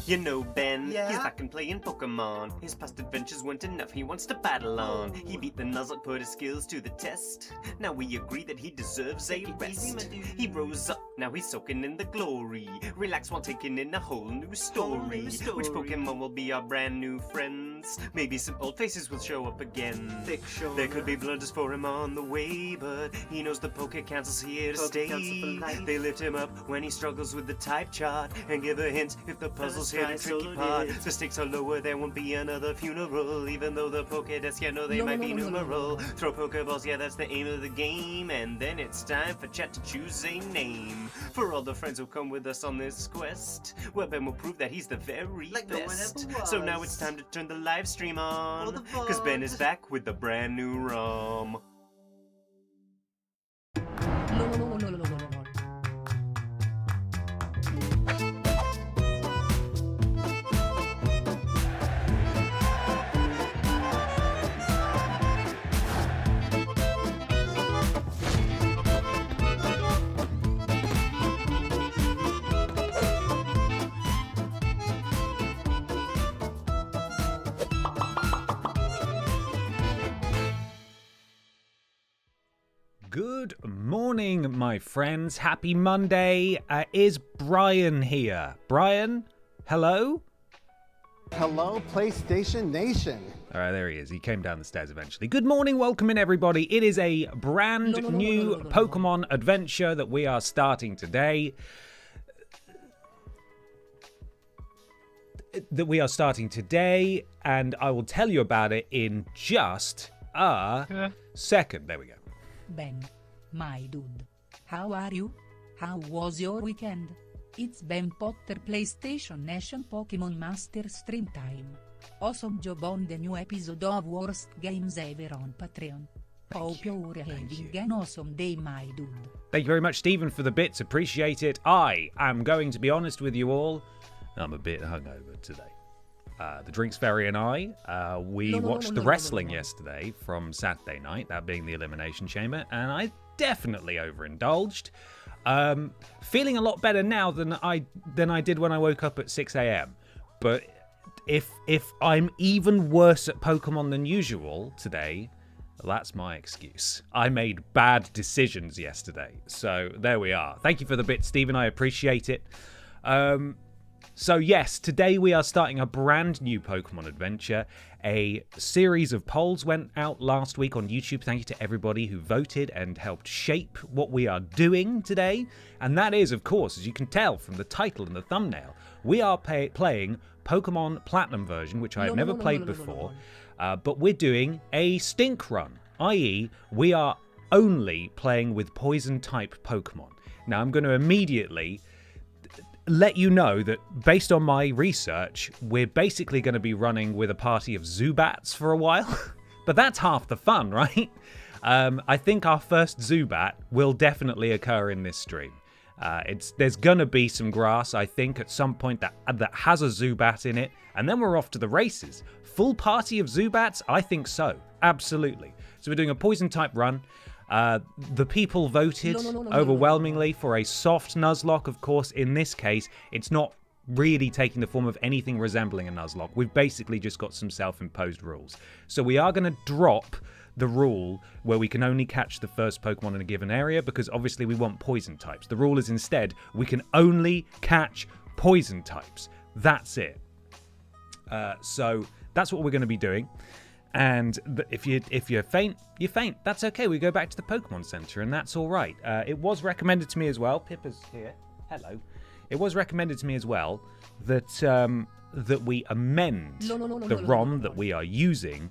You know Ben, Yeah? he's back and playing Pokemon. His past adventures weren't enough, he wants to battle on. He beat the Nuzlocke, put his skills to the test. Now we agree that he deserves a rest. He rose up, now he's soaking in the glory. Relax while taking in a whole new story. Which Pokemon will be our brand new friends? Maybe some old faces will show up again. There could be blunders for him on the way, but he knows the Poke Council's here to stay. They lift him up when he struggles with the type chart and give a hint if the puzzle's hit a tricky part. The stakes are lower, there won't be another funeral, even though the Pokédex, yeah, no, they might be numeral. Throw Pokeballs, yeah, that's the aim of the game, and then it's time for chat to choose a name. For all the friends who come with us on this quest, well, Ben will prove that he's the very best. So now it's time to turn the live stream on, cause Ben is back with the brand new ROM. No. Good morning, my friends. Happy Monday. Is Brian here? Brian, hello? Hello, PlayStation Nation. All right, there he is. He came down the stairs eventually. Good morning, welcome in, everybody. It is a brand new Pokemon adventure that we are starting today. And I will tell you about it in just a second. There we go. Ben, my dude. How are you? How was your weekend? It's Ben Potter PlayStation Nation Pokemon Master Stream Time. Awesome job on the new episode of Worst Games Ever on Patreon. Hope you're having an awesome day, my dude. Thank you very much, Stephen, for the bits. Appreciate it. I am going to be honest with you all. I'm a bit hungover today. The Drinks Fairy and I, we watched the wrestling yesterday from Saturday night, that being the Elimination Chamber, and I definitely overindulged. Feeling a lot better now than I did when I woke up at 6 a.m. But if I'm even worse at Pokemon than usual today, that's my excuse. I made bad decisions yesterday, so there we are. Thank you for the bit, Stephen. I appreciate it. So yes, today we are starting a brand new Pokemon adventure. A series of polls went out last week on YouTube. Thank you to everybody who voted and helped shape what we are doing today. And that is, of course, as you can tell from the title and the thumbnail, we are playing Pokemon Platinum version, which I have never played before. But we're doing a stink run, i.e. we are only playing with poison-type Pokemon. Now I'm going to immediately let you know that based on my research, we're basically going to be running with a party of Zubats for a while. But that's half the fun, right? I think our first Zubat will definitely occur in this stream. There's going to be some grass, I think, at some point that has a Zubat in it. And then we're off to the races. Full party of Zubats? I think so. Absolutely. So we're doing a poison-type run. The people voted overwhelmingly for a soft Nuzlocke. Of course, in this case, it's not really taking the form of anything resembling a Nuzlocke. We've basically just got some self-imposed rules. So we are going to drop the rule where we can only catch the first Pokemon in a given area, because obviously we want poison types. The rule is instead, we can only catch poison types. That's it. So that's what we're going to be doing. And if you're faint, you faint. That's okay. We go back to the Pokemon Center, and that's all right. It was recommended to me as well. Pippa's here. Hello. It was recommended to me as well that that we amend the ROM that we are using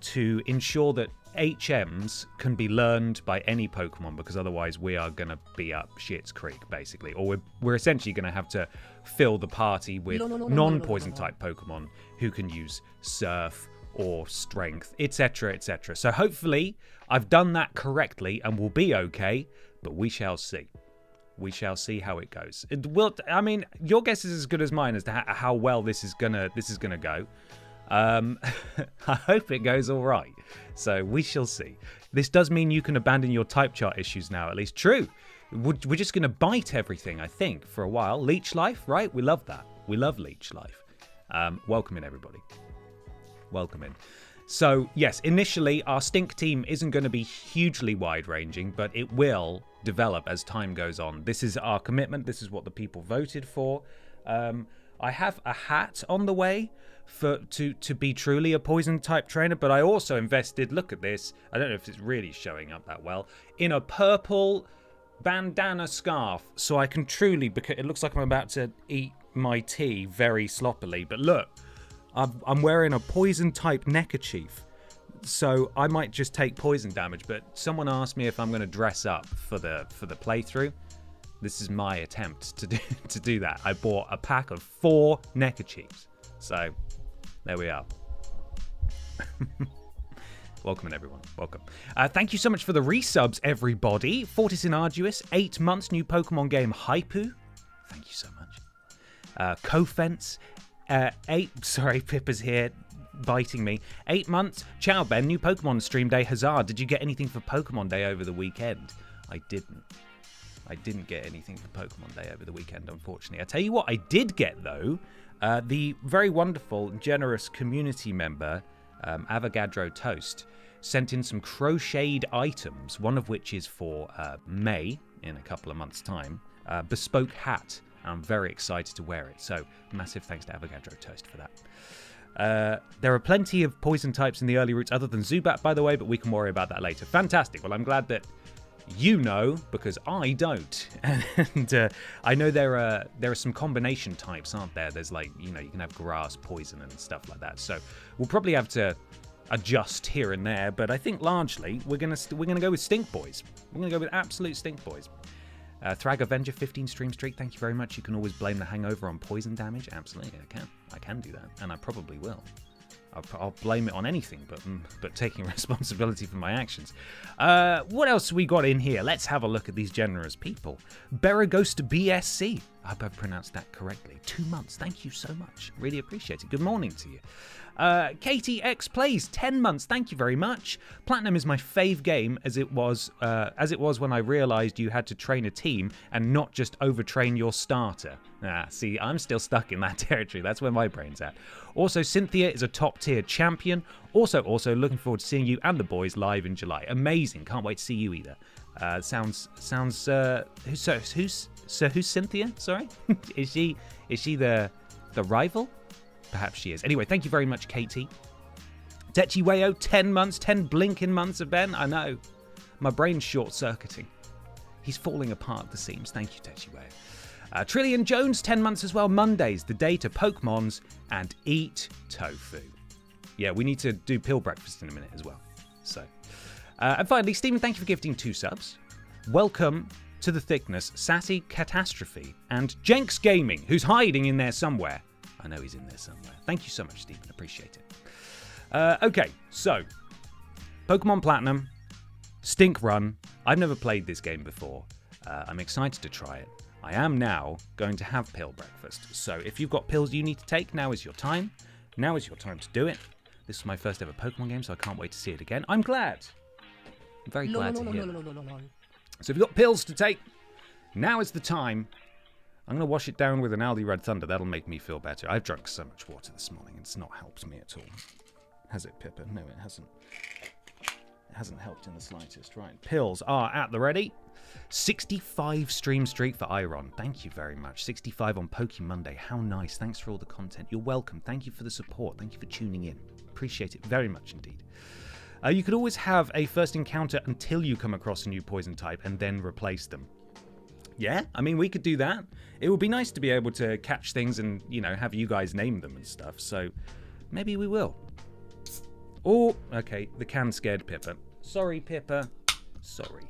to ensure that HMs can be learned by any Pokemon, because otherwise we are going to be up shit's creek, basically. Or we're essentially going to have to fill the party with non-poison type Pokemon who can use Surf or Strength, etc., etc. So hopefully I've done that correctly and we'll be okay, but we shall see. We shall see how it goes. I mean, your guess is as good as mine as to how well this is gonna go. I hope it goes all right. So we shall see. This does mean you can abandon your type chart issues now, at least. True. We're just going to bite everything, I think, for a while. Leech life, right? We love that. We love leech life. Welcome in, everybody. Welcome in. So, yes, initially, our stink team isn't going to be hugely wide-ranging, but it will develop as time goes on. This is our commitment. This is what the people voted for. I have a hat on the way to be truly a poison-type trainer, but I also invested, look at this, I don't know if it's really showing up that well, in a purple bandana scarf, so I can truly, because it looks like I'm about to eat my tea very sloppily, but look, I'm wearing a poison-type neckerchief, so I might just take poison damage, but someone asked me if I'm going to dress up for the playthrough. This is my attempt to do that. I bought a pack of 4 neckerchiefs, so there we are. Welcome in, everyone. Welcome. Thank you so much for the resubs, everybody. Fortis in Arduous, 8 months, new Pokemon game Haipu. Thank you so much. Cofence, 8, sorry, Pippa's here, biting me. 8 months. Ciao, Ben, new Pokemon stream day. Huzzah. Did you get anything for Pokemon Day over the weekend? I didn't get anything for Pokemon Day over the weekend, unfortunately. I tell you what I did get, though. The very wonderful, generous community member, Avogadro Toast, sent in some crocheted items, one of which is for May, in a couple of months' time. Bespoke hat. I'm very excited to wear it. So, massive thanks to Avogadro Toast for that. There are plenty of poison types in the early routes other than Zubat, by the way, but we can worry about that later. Fantastic. Well, I'm glad that you know, because I don't. And I know there are some combination types, aren't there? There's like, you know, you can have grass, poison, and stuff like that. So we'll probably have to adjust here and there, but I think largely we're gonna go with Stink Boys. We're gonna go with absolute Stink Boys. Thrag Avenger 15 stream streak. Thank you very much. You can always blame the hangover on poison damage. Absolutely, I can do that, and I probably will. I'll blame it on anything, but taking responsibility for my actions. What else we got in here? Let's have a look at these generous people. Beraghost BSC. I hope I've pronounced that correctly. 2 months. Thank you so much. Really appreciate it. Good morning to you. Katie X Plays 10 months. Thank you very much. Platinum is my fave game, as it was when I realised you had to train a team and not just overtrain your starter. See, I'm still stuck in that territory. That's where my brain's at. Also, Cynthia is a top tier champion. Also, looking forward to seeing you and the boys live in July. Amazing. Can't wait to see you either. Sounds. Who's Cynthia? Sorry, is she the rival? Perhaps she is. Anyway, thank you very much, Katie. Techi Wayo, 10 months, 10 blinking months of Ben. I know. My brain's short-circuiting. He's falling apart at the seams. Thank you, Techi Wayo. Trillion Jones, 10 months as well. Mondays, the day to Pokemons and eat tofu. Yeah, we need to do pill breakfast in a minute as well. So, and finally, Stephen, thank you for gifting 2 subs. Welcome to the thickness, Sassy Catastrophe, and Jenks Gaming, who's hiding in there somewhere. I know he's in there somewhere. Thank you so much, Stephen. Appreciate it. Okay, so Pokemon Platinum, Stink Run. I've never played this game before. I'm excited to try it. I am now going to have pill breakfast. So if you've got pills you need to take, now is your time. Now is your time to do it. This is my first ever Pokemon game, so I can't wait to see it again. I'm glad. I'm very glad to hear that. So if you've got pills to take, now is the time. I'm going to wash it down with an Aldi Red Thunder. That'll make me feel better. I've drunk so much water this morning. It's not helped me at all. Has it, Pippa? No, it hasn't. It hasn't helped in the slightest. Right. Pills are at the ready. 65 stream streak for Iron. Thank you very much. 65 on Poke Monday. How nice. Thanks for all the content. You're welcome. Thank you for the support. Thank you for tuning in. Appreciate it very much indeed. You could always have a first encounter until you come across a new poison type and then replace them. Yeah, I mean, we could do that. It would be nice to be able to catch things and, you know, have you guys name them and stuff. So maybe we will. Oh, okay. The can scared Pippa. Sorry, Pippa. Sorry.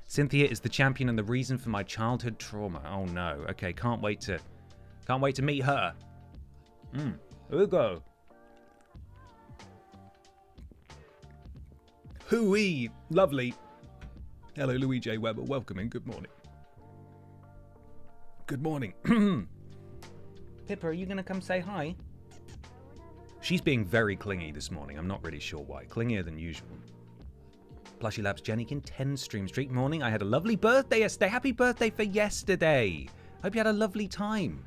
Cynthia is the champion and the reason for my childhood trauma. Oh no. Okay, can't wait to meet her. Ugo. Hooey. Lovely. Hello, Louis J. Weber. Welcome in. Good morning. Good morning. Pippa, are you going to come say hi? She's being very clingy this morning. I'm not really sure why. Clingier than usual. Plushy Labs Jennykin, 10 stream streak morning. I had a lovely birthday yesterday. Happy birthday for yesterday. Hope you had a lovely time.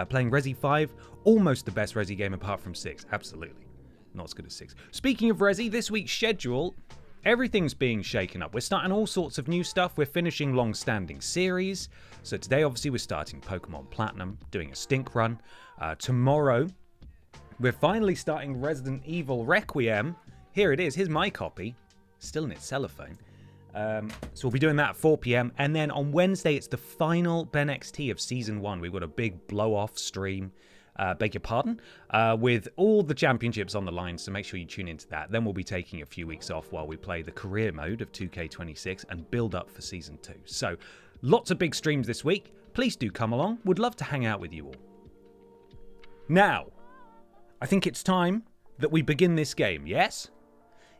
Playing Resi 5, almost the best Resi game apart from 6. Absolutely. Not as good as 6. Speaking of Resi, this week's schedule, everything's being shaken up. We're starting all sorts of new stuff. We're finishing long-standing series. So today, obviously, we're starting Pokémon Platinum, doing a stink run. Tomorrow, we're finally starting Resident Evil Requiem. Here it is. Here's my copy. Still in its cellophane. So we'll be doing that at 4 p.m. And then on Wednesday, it's the final Ben XT of Season 1. We've got a big blow-off stream, beg your pardon, with all the championships on the line, so make sure you tune into that. Then we'll be taking a few weeks off while we play the career mode of 2K26 and build up for Season 2. So lots of big streams this week. Please do come along. Would love to hang out with you all. Now, I think it's time that we begin this game, yes?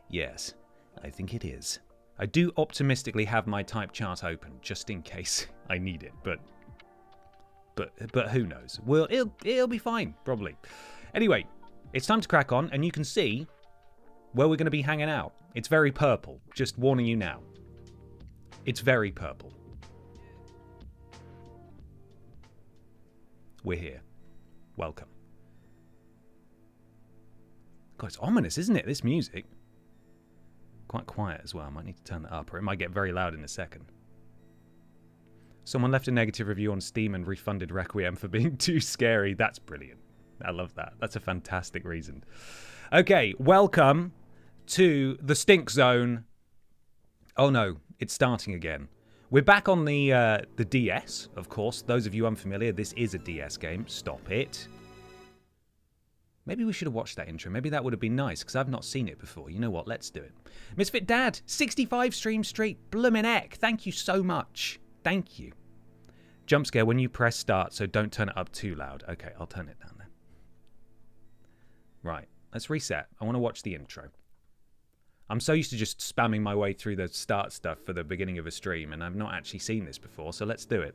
Yes, I think it is. I do optimistically have my type chart open, just in case I need it, but who knows? Well, it'll be fine, probably. Anyway, it's time to crack on, and you can see where we're going to be hanging out. It's very purple, just warning you now. It's very purple. We're here. Welcome. God, it's ominous, isn't it, this music? Quite quiet as well. I might need to turn that up, or it might get very loud in a second. Someone left a negative review on Steam and refunded Requiem for being too scary. That's brilliant. I love that. That's a fantastic reason. Okay, welcome to the Stink Zone. Oh no, it's starting again. We're back on the DS, of course. Those of you unfamiliar, this is a DS game. Stop it. Maybe we should have watched that intro. Maybe that would have been nice, because I've not seen it before. You know what? Let's do it. Misfit Dad, 65 stream streak. Bloomin' heck. Thank you so much. Thank you. Jump scare when you press start, so don't turn it up too loud. Okay, I'll turn it down then. Right, let's reset. I want to watch the intro. I'm so used to just spamming my way through the start stuff for the beginning of a stream, and I've not actually seen this before, so let's do it.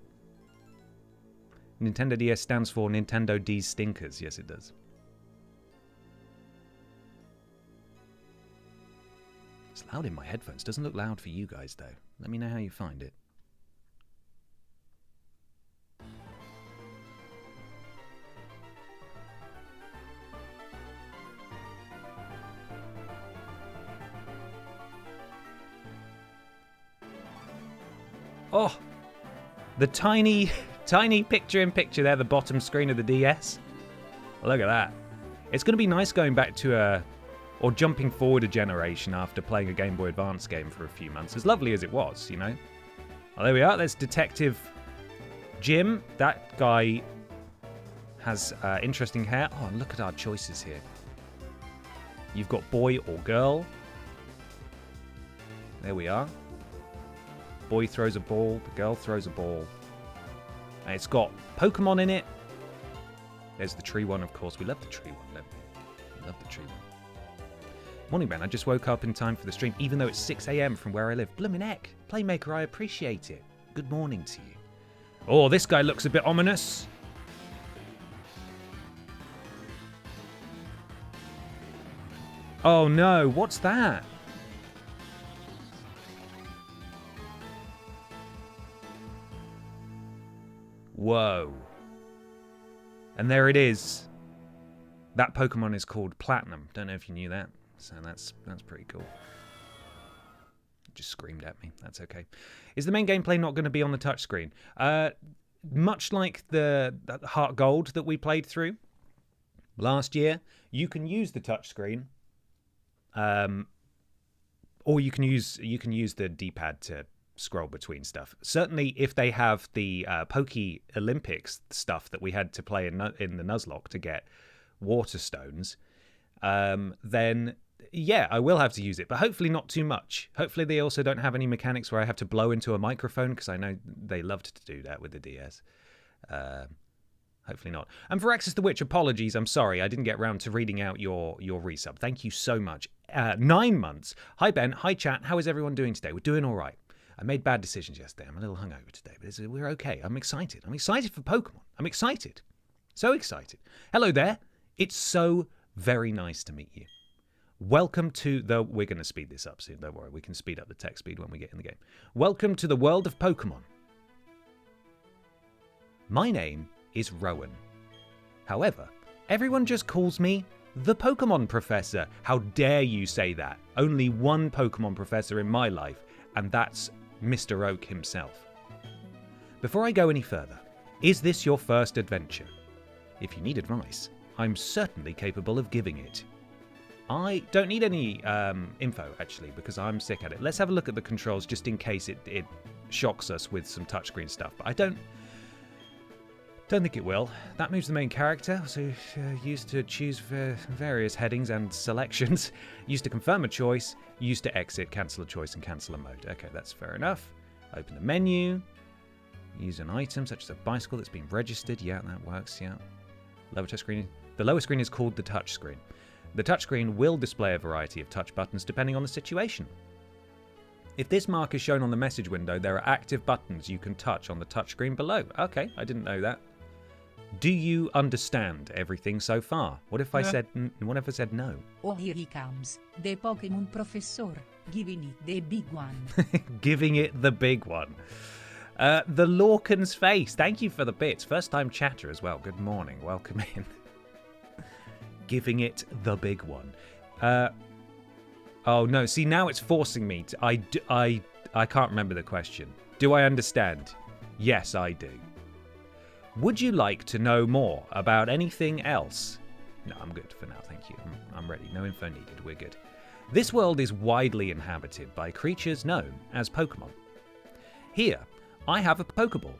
Nintendo DS stands for Nintendo D's Stinkers. Yes, it does. It's loud in my headphones. Doesn't look loud for you guys, though. Let me know how you find it. Oh, the tiny picture-in-picture there, the bottom screen of the DS. Look at that. It's going to be nice going back to or jumping forward a generation after playing a Game Boy Advance game for a few months. As lovely as it was, you know. Well, there we are. There's Detective Jim. That guy has interesting hair. Oh, look at our choices here. You've got boy or girl. There we are. Boy throws a ball. The girl throws a ball. And it's got Pokemon in it. There's the tree one, of course. We love the tree one, don't we? We love the tree one. Morning, Ben. I just woke up in time for the stream, even though it's 6 a.m. from where I live. Bloomin' heck. Playmaker, I appreciate it. Good morning to you. Oh, this guy looks a bit ominous. Oh, no. What's that? Whoa. And there it is. That Pokemon is called Platinum. Don't know if you knew that. So that's pretty cool. Just screamed at me. That's okay. Is the main gameplay not going to be on the touchscreen? Much like the Heart Gold that we played through last year, you can use the touchscreen, or you can use the D-pad to scroll between stuff. Certainly, if they have the Poke Olympics stuff that we had to play in the Nuzlocke to get water stones, then yeah, I will have to use it, but hopefully not too much. Hopefully they also don't have any mechanics where I have to blow into a microphone, because I know they loved to do that with the DS. Hopefully not. And for Access the Witch, apologies, I'm sorry, I didn't get around to reading out your resub. Thank you so much. 9 months. Hi Ben, hi chat, how is everyone doing today? We're doing all right. I made bad decisions yesterday. I'm a little hungover today, but we're okay. I'm excited. I'm excited for Pokemon. I'm excited. So excited. Hello there. It's so very nice to meet you. Welcome to the... We're going to speed this up soon. Don't worry. We can speed up the text speed when we get in the game. Welcome to the world of Pokemon. My name is Rowan. However, everyone just calls me the Pokemon Professor. How dare you say that? Only one Pokemon Professor in my life, and that's Mr. Oak himself. Before I go any further, is this your first adventure? If you need advice, I'm certainly capable of giving it. I don't need any info, actually, because I'm sick at it. Let's have a look at the controls just in case it shocks us with some touchscreen stuff. But I don't think it will. That moves the main character, so used to choose various headings and selections. Used to confirm a choice, used to exit, cancel a choice, and cancel a mode. Okay, that's fair enough. Open the menu. Use an item, such as a bicycle that's been registered. Yeah, that works, yeah. Lower touchscreen. The lower screen is called the touchscreen. The touchscreen will display a variety of touch buttons depending on the situation. If this mark is shown on the message window, there are active buttons you can touch on the touchscreen below. Okay, I didn't know that. Do you understand everything so far? What if I said no? Oh, here he comes, the Pokemon Professor, giving it the big one. Giving it the big one. The Lorcan's face. Thank you for the bits. First time chatter as well. Good morning. Welcome in. Giving it the big one. Oh no, see now it's forcing me to... I can't remember the question. Do I understand? Yes, I do. Would you like to know more about anything else? No, I'm good for now, thank you. I'm ready. No info needed. We're good. This world is widely inhabited by creatures known as Pokemon. Here, I have a Pokeball.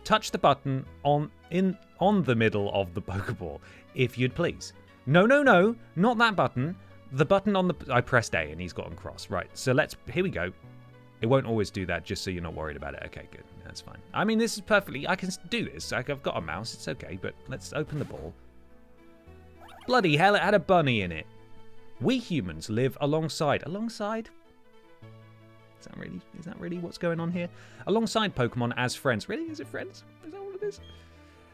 Touch the button on the middle of the Pokeball, if you'd please. No, not that button. The button on the... I pressed A and he's gotten cross. Right, so here we go. It won't always do that, just so you're not worried about it. Okay, good. That's fine. I mean, this is perfectly... I can do this. I've got a mouse. It's okay, but let's open the ball. Bloody hell, it had a bunny in it. We humans live alongside... Alongside? Is that really what's going on here? Alongside Pokemon as friends. Really? Is it friends? Is that what it is?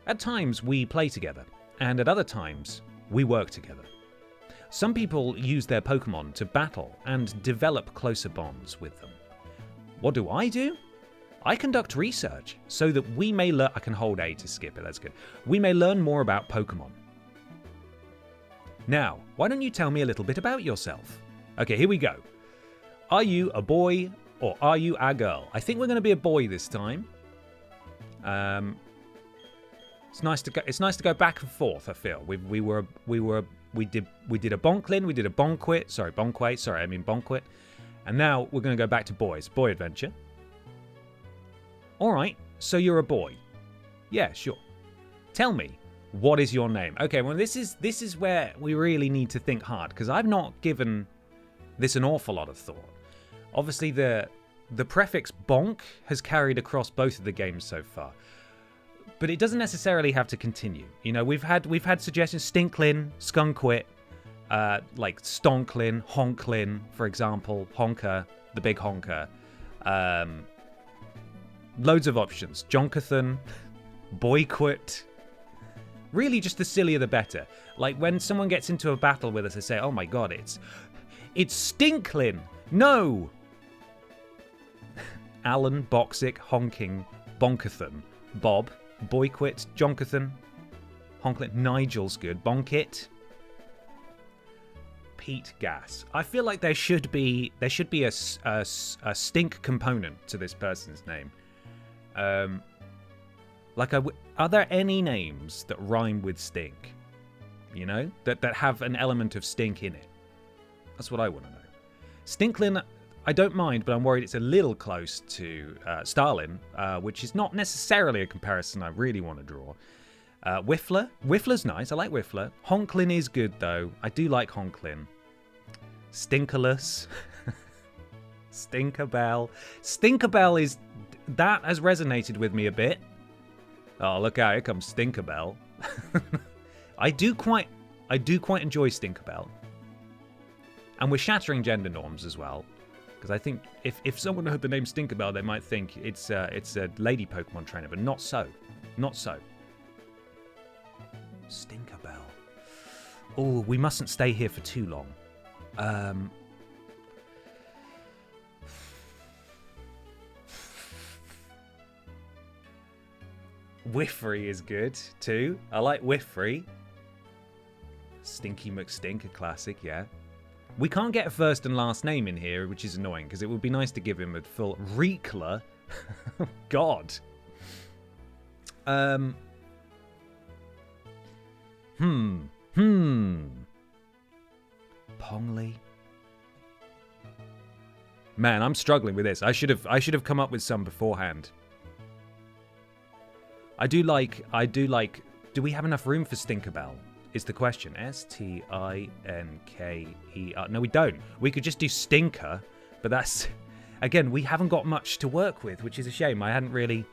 At times, we play together. And at other times, we work together. Some people use their Pokemon to battle and develop closer bonds with them. What do? I conduct research so that we may learn... I can hold A to skip it, that's good. We may learn more about Pokemon. Now, why don't you tell me a little bit about yourself? Okay, here we go. Are you a boy or are you a girl? I think we're going to be a boy this time. It's nice to go back and forth. I feel we did a Honklin, we did a Bonquit. Sorry, Bonquet. Sorry, I mean Bonquit. And now we're going to go back to boys. Boy adventure. All right. So you're a boy. Yeah, sure. Tell me, what is your name? Okay. Well, this is where we really need to think hard because I've not given this an awful lot of thought. Obviously, the prefix bonk has carried across both of the games so far. But it doesn't necessarily have to continue. You know, we've had suggestions: Stinklin, Skunkwit, like Stonklin, Honklin, for example, Honker, the big honker. Loads of options: Jonkathan, Boyquit. Really, just the sillier the better. Like when someone gets into a battle with us, they say, "Oh my God, it's Stinklin." No. Alan, Boxic, Honking, Bonkathan, Bob, Boyquit, Jonkathan, Honklin, Nigel's good, Bonkit, Pete Gas. I feel like there should be a stink component to this person's name. Are there any names that rhyme with stink? You know, that have an element of stink in it. That's what I want to know. Stinklin, I don't mind, but I'm worried it's a little close to Starlin, which is not necessarily a comparison I really want to draw. Whiffler. Whiffler's nice. I like Whiffler. Honklin is good, though. I do like Honklin. Stinkerless. Stinkerbell. Stinkerbell is... That has resonated with me a bit. Oh, look out. Here comes Stinkerbell. I do quite enjoy Stinkerbell. And we're shattering gender norms as well. Because I think if someone heard the name Stinkerbell, they might think it's a lady Pokemon trainer, but not so. Not so. Stinkerbell. Oh, we mustn't stay here for too long. Whiffrey is good too. I like Whiffrey. Stinky McStink, a classic, yeah. We can't get a first and last name in here, which is annoying, because it would be nice to give him a full... Reekler? God. Pongli. Man, I'm struggling with this. I should have come up with some beforehand. I do like... Do we have enough room for Stinkerbell? Is the question. S-T-I-N-K-E-R. No, we don't. We could just do Stinker, but that's... Again, we haven't got much to work with, which is a shame. I hadn't really...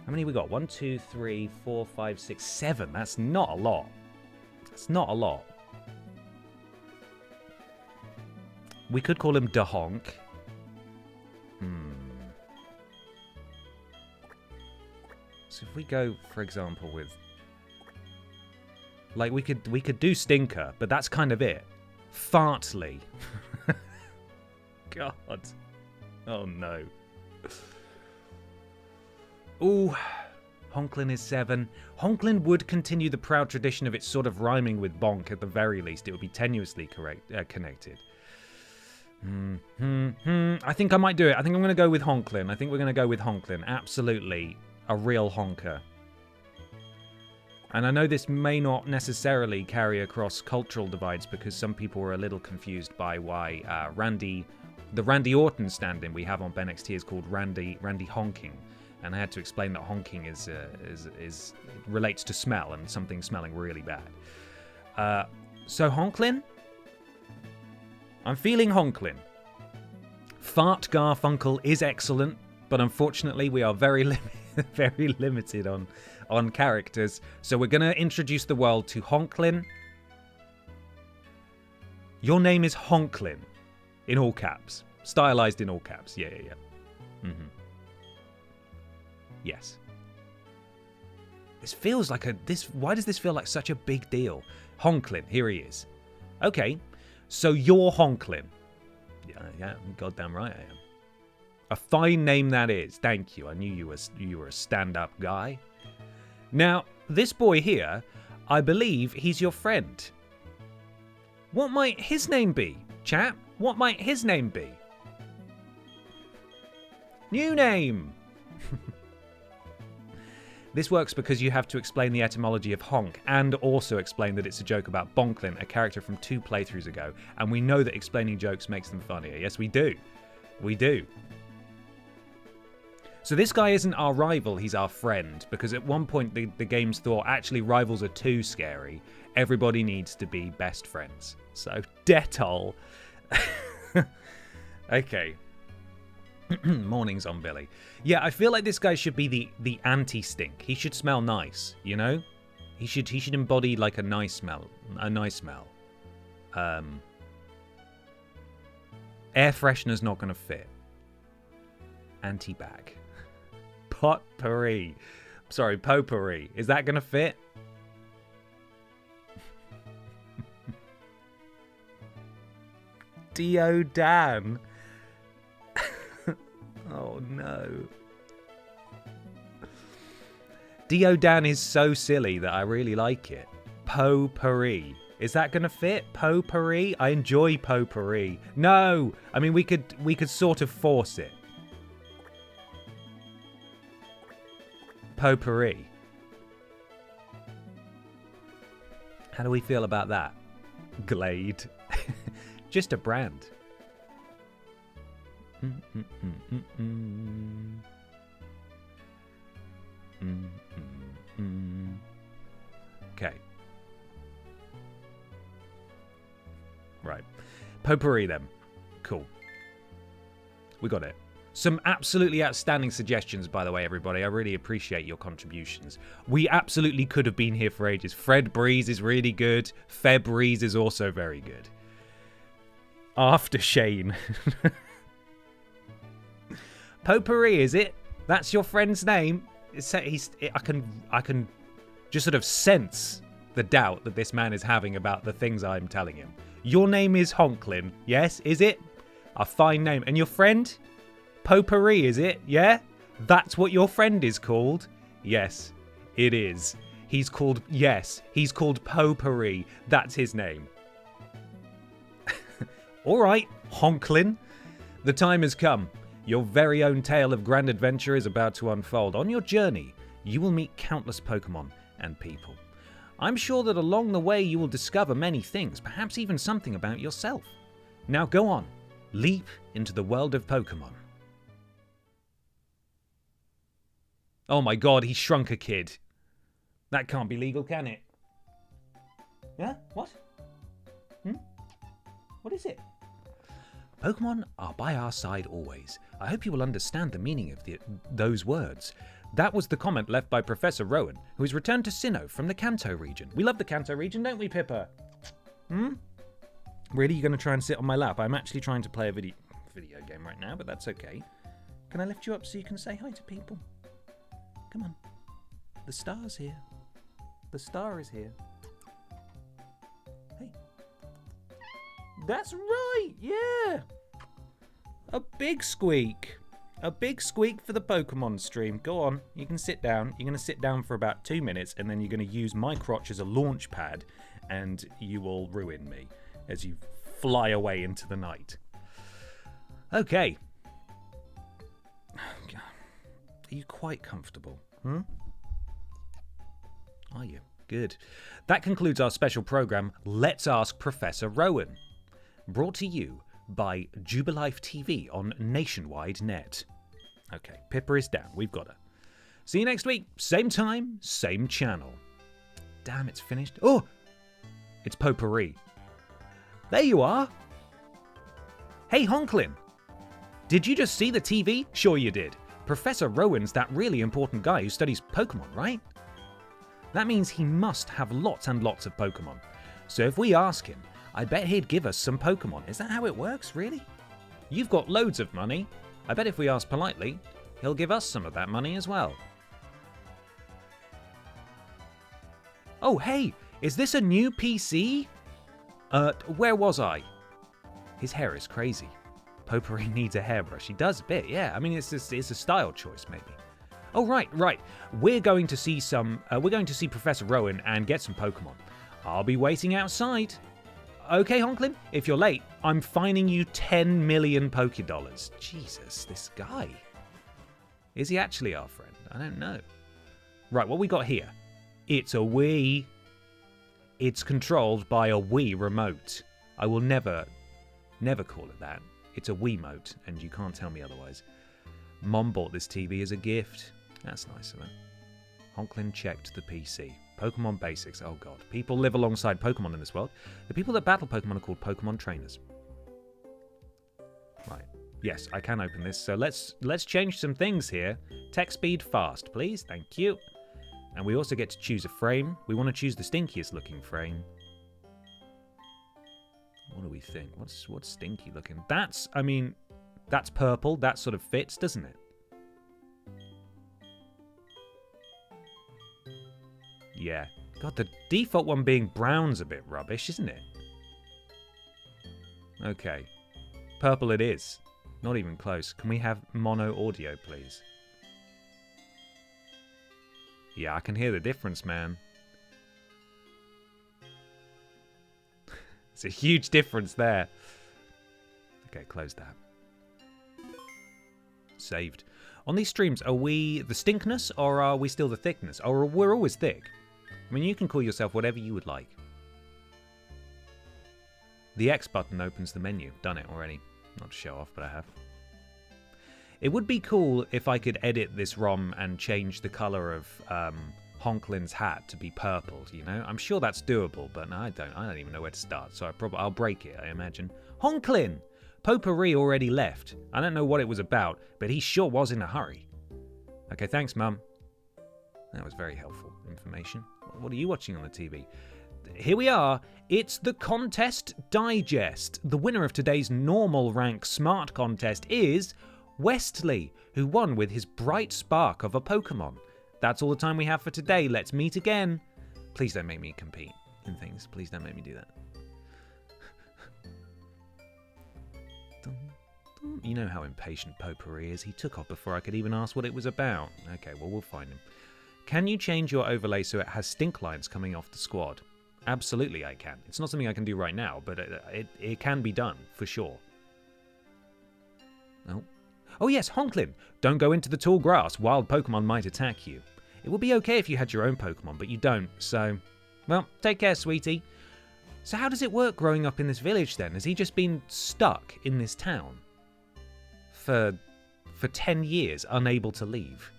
How many we got? 1, 2, 3, 4, 5, 6, 7. That's not a lot. That's not a lot. We could call him DeHonk. So if we go, for example, with... Like, we could do Stinker, but that's kind of it. Fartley. God. Oh, no. Ooh. Honklin is 7. Honklin would continue the proud tradition of it sort of rhyming with bonk at the very least. It would be tenuously connected. I think I might do it. I think I'm going to go with Honklin. I think we're going to go with Honklin. Absolutely a real honker. And I know this may not necessarily carry across cultural divides because some people were a little confused by why the Randy Orton stand-in we have on BenXT is called Randy Honking. And I had to explain that honking is relates to smell and something smelling really bad. So Honklin? I'm feeling Honklin. Fart Garfunkel is excellent, but unfortunately we are very limited on characters. So we're going to introduce the world to Honklin. Your name is Honklin. In all caps. Stylized in all caps. Yeah. Yes. This feels like why does this feel like such a big deal? Honklin, here he is. Okay, so you're Honklin. Yeah, goddamn right I am. A fine name that is. Thank you. I knew you were a stand-up guy. Now, this boy here, I believe he's your friend. What might his name be, chap? What might his name be? New name! This works because you have to explain the etymology of honk and also explain that it's a joke about Bonklin, a character from 2 playthroughs ago, and we know that explaining jokes makes them funnier. Yes, we do. We do. So this guy isn't our rival, he's our friend, because at one point the games thought, actually, rivals are too scary. Everybody needs to be best friends. So, Detol. Okay. Mornings on Billy. Yeah, I feel like this guy should be the anti-stink. He should smell nice, you know? He should embody like a nice smell. Air freshener's not going to fit. Anti-bag. Potpourri. Sorry, potpourri. Is that going to fit? Dio-Dan. Oh no. Dio-Dan is so silly that I really like it. Potpourri. Is that gonna fit? Potpourri? I enjoy potpourri. No! I mean we could sort of force it. Potpourri. How do we feel about that? Glade. Just a brand. Okay. Right. Potpourri then. Cool. We got it. Some absolutely outstanding suggestions, by the way, everybody. I really appreciate your contributions. We absolutely could have been here for ages. Fred Breeze is really good. Feb Breeze is also very good. After Shane. Potpourri, is it? That's your friend's name? I can just sort of sense the doubt that this man is having about the things I'm telling him. Your name is Honklin, yes? Is it? A fine name. And your friend? Potpourri, is it? Yeah? That's what your friend is called? Yes, it is. He's called Potpourri. That's his name. All right, HONKLIN. The time has come. Your very own tale of grand adventure is about to unfold. On your journey, you will meet countless Pokemon and people. I'm sure that along the way you will discover many things, perhaps even something about yourself. Now go on, leap into the world of Pokemon. Oh my god, he shrunk a kid. That can't be legal, can it? Yeah? What? What is it? Pokemon are by our side always. I hope you will understand the meaning of those words. That was the comment left by Professor Rowan, who has returned to Sinnoh from the Kanto region. We love the Kanto region, don't we, Pippa? Really? You're going to try and sit on my lap? I'm actually trying to play a video game right now, but that's okay. Can I lift you up so you can say hi to people? Come on. The star's here. The star is here. Hey. That's right, yeah! A big squeak. A big squeak for the Pokemon stream. Go on, you can sit down. You're going to sit down for about 2 minutes, and then you're going to use my crotch as a launch pad, and you will ruin me as you fly away into the night. Okay. Are you quite comfortable? Are you? Good. That concludes our special program, Let's Ask Professor Rowan. Brought to you by Jubilife TV on Nationwide Net. Okay, Pippa is down. We've got her. See you next week. Same time, same channel. Damn, it's finished. Oh! It's Potpourri. There you are. Hey, HONKLIN. Did you just see the TV? Sure you did. Professor Rowan's that really important guy who studies Pokemon, right? That means he must have lots and lots of Pokemon. So if we ask him, I bet he'd give us some Pokemon. Is that how it works, really? You've got loads of money. I bet if we ask politely, he'll give us some of that money as well. Oh, hey, is this a new PC? Where was I? His hair is crazy. Potpourri needs a hairbrush. He does a bit, yeah. I mean, it's a style choice, maybe. Oh, right. We're going to see Professor Rowan and get some Pokemon. I'll be waiting outside. Okay, HONKLIN, if you're late, I'm fining you 10 million Pokédollars. Jesus, this guy. Is he actually our friend? I don't know. Right, what we got here? It's a Wii. It's controlled by a Wii remote. I will never call it that. It's a Wiimote, and you can't tell me otherwise. Mom bought this TV as a gift. That's nice of her. HONKLIN checked the PC. Pokemon basics. Oh god. People live alongside Pokemon in this world. The people that battle Pokemon are called Pokemon trainers. Right. Yes, I can open this. So let's change some things here. Text speed fast, please. Thank you. And we also get to choose a frame. We want to choose the stinkiest looking frame. What do we think? What's stinky looking? That's purple. That sort of fits, doesn't it? Yeah. God, the default one being brown's a bit rubbish, isn't it? Okay. Purple it is. Not even close. Can we have mono audio, please? Yeah, I can hear the difference, man. It's a huge difference there. Okay, close that. Saved. On these streams, are we the stinkness or are we still the thickness? Or we're always thick? I mean, you can call yourself whatever you would like. The X button opens the menu. Done it already. Not to show off, but I have. It would be cool if I could edit this ROM and change the colour of HONKLIN's hat to be purple, you know? I'm sure that's doable, but no, I don't even know where to start, so I'll break it, I imagine. HONKLIN! Potpourri already left. I don't know what it was about, but he sure was in a hurry. Okay, thanks, Mum. That was very helpful information. What are you watching on the TV? Here we are. It's the Contest Digest. The winner of today's normal rank smart contest is Westley, who won with his bright spark of a Pokemon. That's all the time we have for today. Let's meet again. Please don't make me compete in things. Please don't make me do that. You know how impatient Potpourri is. He took off before I could even ask what it was about. Okay, well, we'll find him. Can you change your overlay so it has stink lines coming off the squad? Absolutely I can. It's not something I can do right now, but it can be done, for sure. Oh. Oh yes, HONKLIN! Don't go into the tall grass. Wild Pokemon might attack you. It would be okay if you had your own Pokemon, but you don't, so... Well, take care, sweetie. So how does it work growing up in this village then? Has he just been stuck in this town? For 10 years, unable to leave?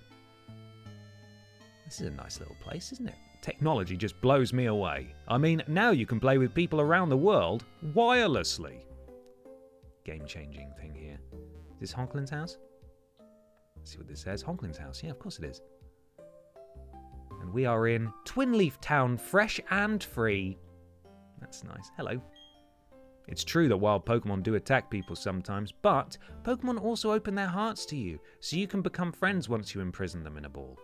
This is a nice little place, isn't it? Technology just blows me away. I mean, now you can play with people around the world wirelessly. Game-changing thing here. Is this HONKLIN's house? Let's see what this says. HONKLIN's house. Yeah, of course it is. And we are in Twin Leaf Town, fresh and free. That's nice. Hello. It's true that wild Pokemon do attack people sometimes, but Pokemon also open their hearts to you, so you can become friends once you imprison them in a ball.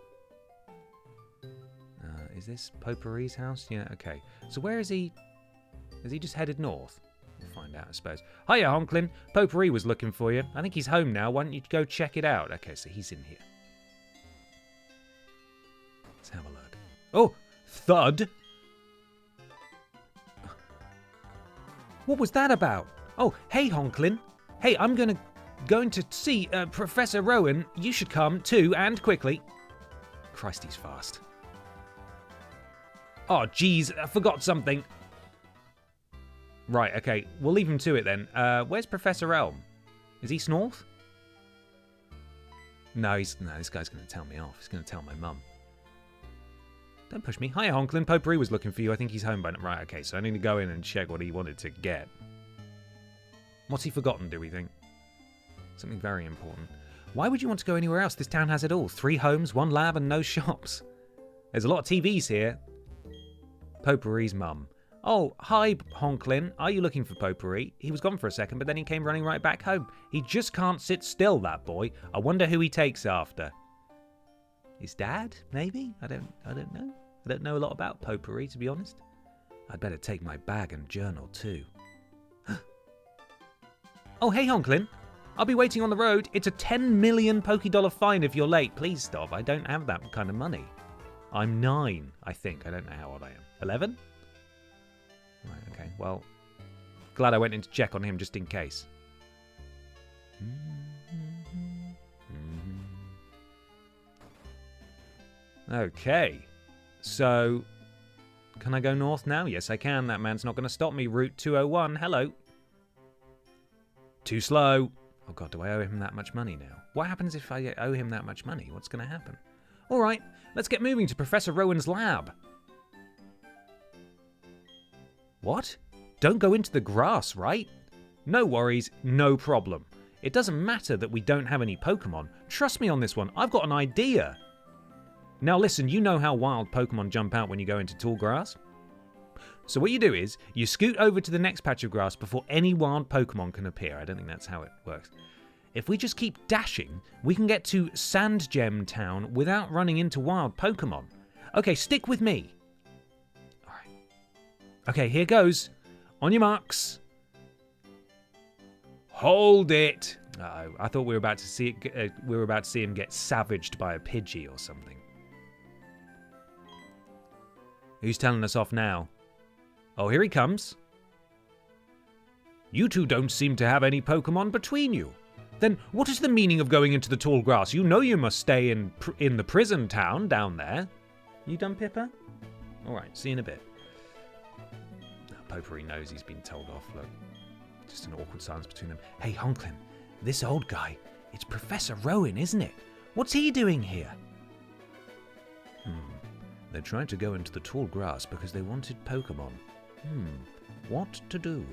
Is this Potpourri's house? Yeah, okay. So where is he? Has he just headed north? We'll find out, I suppose. Hiya, HONKLIN. Potpourri was looking for you. I think he's home now. Why don't you go check it out? Okay, so he's in here. Let's have a look. Oh, thud. What was that about? Oh, hey, HONKLIN. Hey, I'm going to see Professor Rowan. You should come too, and quickly. Christ, he's fast. Oh, geez, I forgot something. Right, okay, we'll leave him to it then. Where's Professor Elm? Is he Snorth? No, this guy's going to tell me off. He's going to tell my mum. Don't push me. Hi, HONKLIN. Potpourri was looking for you. I think he's home by now. Right, okay, so I need to go in and check what he wanted to get. What's he forgotten, do we think? Something very important. Why would you want to go anywhere else? This town has it all. 3 homes, 1 lab, and no shops. There's a lot of TVs here. Potpourri's mum. Oh, hi, HONKLIN. Are you looking for Potpourri? He was gone for a second, but then he came running right back home. He just can't sit still, that boy. I wonder who he takes after. His dad, maybe? I don't know. I don't know a lot about Potpourri, to be honest. I'd better take my bag and journal, too. Oh, hey, HONKLIN. I'll be waiting on the road. It's a 10 million Pokédollar fine if you're late. Please stop. I don't have that kind of money. I'm 9, I think. I don't know how old I am. 11? Right, okay. Well, glad I went in to check on him just in case. Okay. So, can I go north now? Yes, I can. That man's not going to stop me. Route 201. Hello. Too slow. Oh, God, do I owe him that much money now? What happens if I owe him that much money? What's going to happen? All right, let's get moving to Professor Rowan's lab. What? Don't go into the grass, right? No worries, no problem. It doesn't matter that we don't have any Pokemon. Trust me on this one, I've got an idea. Now listen, you know how wild Pokemon jump out when you go into tall grass? So what you do is, you scoot over to the next patch of grass before any wild Pokemon can appear. I don't think that's how it works. If we just keep dashing, we can get to Sand Gem Town without running into wild Pokemon. Okay, stick with me. All right. Okay, here goes. On your marks. Hold it. Uh-oh, I thought we were about to see it. We were about to see him get savaged by a Pidgey or something. Who's telling us off now? Oh, here he comes. You two don't seem to have any Pokemon between you. Then what is the meaning of going into the tall grass? You know you must stay in the prison town down there. You done, Pippa? All right, see you in a bit. Potpourri knows he's been told off. Look, just an awkward silence between them. Hey, HONKLIN, this old guy, it's Professor Rowan, isn't it? What's he doing here? They're trying to go into the tall grass because they wanted Pokemon. What to do?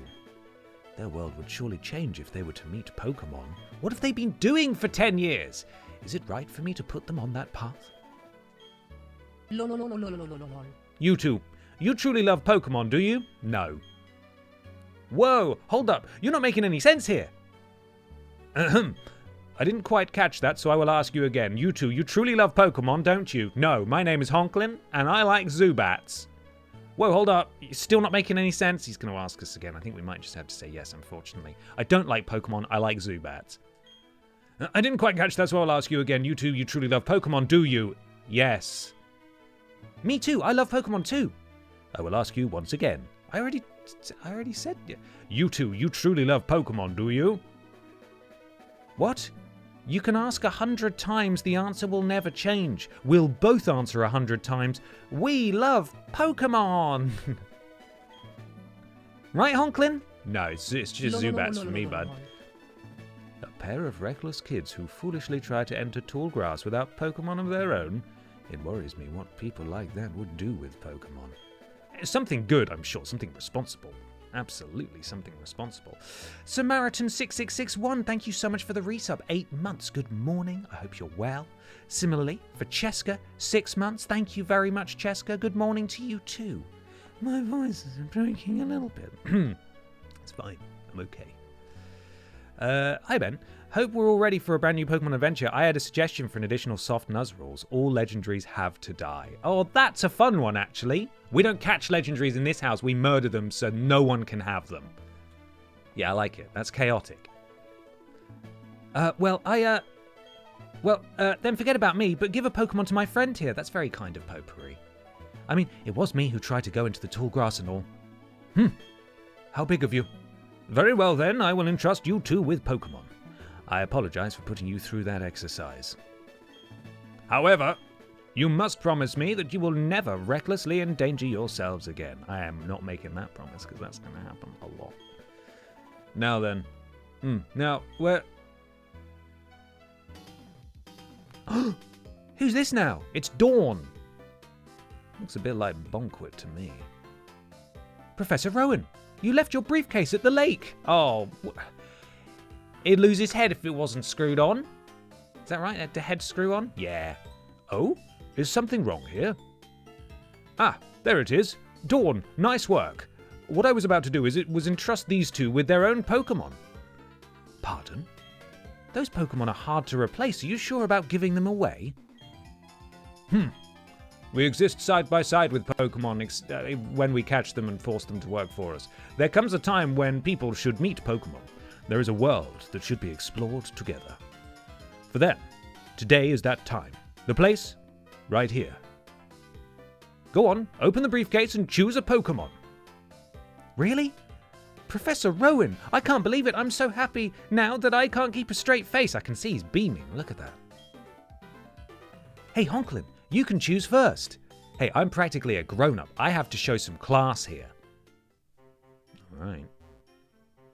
Their world would surely change if they were to meet Pokemon. What have they been doing for 10 years? Is it right for me to put them on that path? You two, you truly love Pokemon, do you? No. Whoa, hold up. You're not making any sense here. Ahem. I didn't quite catch that, so I will ask you again. You two, you truly love Pokemon, don't you? No, my name is HONKLIN, and I like Zubats. Whoa, hold up. You're still not making any sense? He's going to ask us again. I think we might just have to say yes, unfortunately. I don't like Pokemon. I like Zubats. I didn't quite catch that, so I'll ask you again. You two, you truly love Pokemon, do you? Yes. Me too. I love Pokemon too. I will ask you once again. I already said... You two, you truly love Pokemon, do you? What? You can ask 100 times, the answer will never change. We'll both answer 100 times. We love Pokemon! Right, Honklin? No, it's just Zubats for me, bud. A pair of reckless kids who foolishly try to enter tall grass without Pokemon of their own. It worries me what people like that would do with Pokemon. Something good, I'm sure. Something responsible. Absolutely something responsible. Samaritan6661, thank you so much for the resub. 8 months. Good morning. I hope you're well. Similarly, for Cheska, 6 months. Thank you very much, Cheska. Good morning to you too. My voice is breaking a little bit. It's fine. I'm okay. Hi, Ben. Hope we're all ready for a brand new Pokemon adventure. I had a suggestion for an additional soft Nuzz. All legendaries have to die. Oh, that's a fun one, actually. We don't catch legendaries in this house. We murder them so no one can have them. Yeah, I like it. That's chaotic. Then forget about me, but give a Pokemon to my friend here. That's very kind of Potpourri. I mean, it was me who tried to go into the tall grass and all. How big of you? Very well, then. I will entrust you two with Pokemon. I apologize for putting you through that exercise. However, you must promise me that you will never recklessly endanger yourselves again. I am not making that promise, because that's going to happen a lot. Now then. Now, where... Who's this now? It's Dawn. Looks a bit like Bonquit to me. Professor Rowan, you left your briefcase at the lake. Oh... He'd lose his head if it wasn't screwed on. Is that right? The head screw on? Yeah. Oh? Is something wrong here? Ah, there it is. Dawn, nice work. What I was about to do was entrust these two with their own Pokemon. Pardon? Those Pokemon are hard to replace. Are you sure about giving them away? We exist side by side with Pokemon when we catch them and force them to work for us. There comes a time when people should meet Pokemon. There is a world that should be explored together. For them, today is that time. The place? Right here. Go on, open the briefcase and choose a Pokemon. Really? Professor Rowan, I can't believe it. I'm so happy now that I can't keep a straight face. I can see he's beaming. Look at that. Hey, Honklin, you can choose first. Hey, I'm practically a grown-up. I have to show some class here. All right.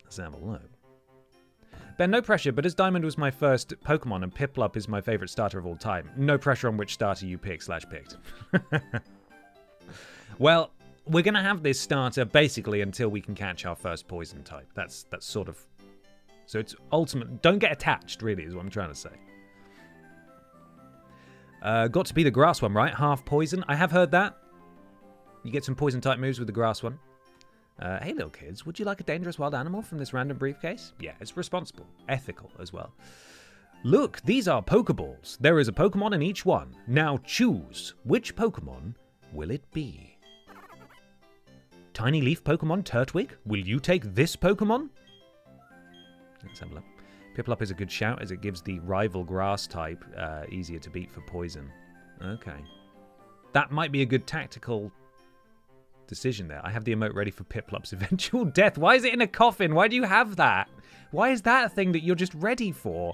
Let's have a look. Ben, no pressure, but as Diamond was my first Pokemon and Piplup is my favourite starter of all time, no pressure on which starter you picked. Well, we're going to have this starter basically until we can catch our first poison type. That's sort of... So it's ultimate... Don't get attached, really, is what I'm trying to say. Got to be the grass one, right? Half poison. I have heard that. You get some poison type moves with the grass one. Hey, little kids, would you like a dangerous wild animal from this random briefcase? Yeah, it's responsible. Ethical as well. Look, these are Pokeballs. There is a Pokemon in each one. Now choose. Which Pokemon will it be? Tiny leaf Pokemon Turtwig? Will you take this Pokemon? Let's have a look. Piplup is a good shout as it gives the rival grass type easier to beat for poison. Okay. That might be a good tactical decision there. I have the emote ready for Piplup's eventual death. Why is it in a coffin? Why do you have that? Why is that a thing that you're just ready for?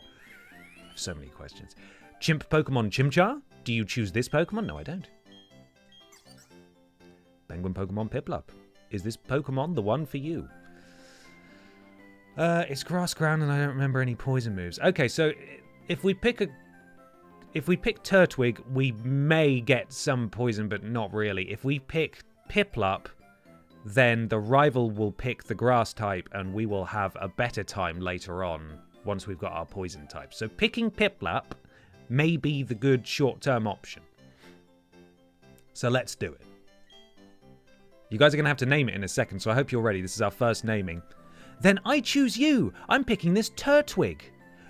So many questions. Chimp Pokemon Chimchar? Do you choose this Pokemon? No, I don't. Penguin Pokemon Piplup. Is this Pokemon the one for you? It's grass ground and I don't remember any poison moves. Okay, so if we pick Turtwig, we may get some poison, but not really. If we pick Piplup, then the rival will pick the grass type and we will have a better time later on once we've got our poison type. So picking Piplup may be the good short-term option. So let's do it. You guys are going to have to name it in a second, so I hope you're ready. This is our first naming. Then I choose you. I'm picking this Turtwig.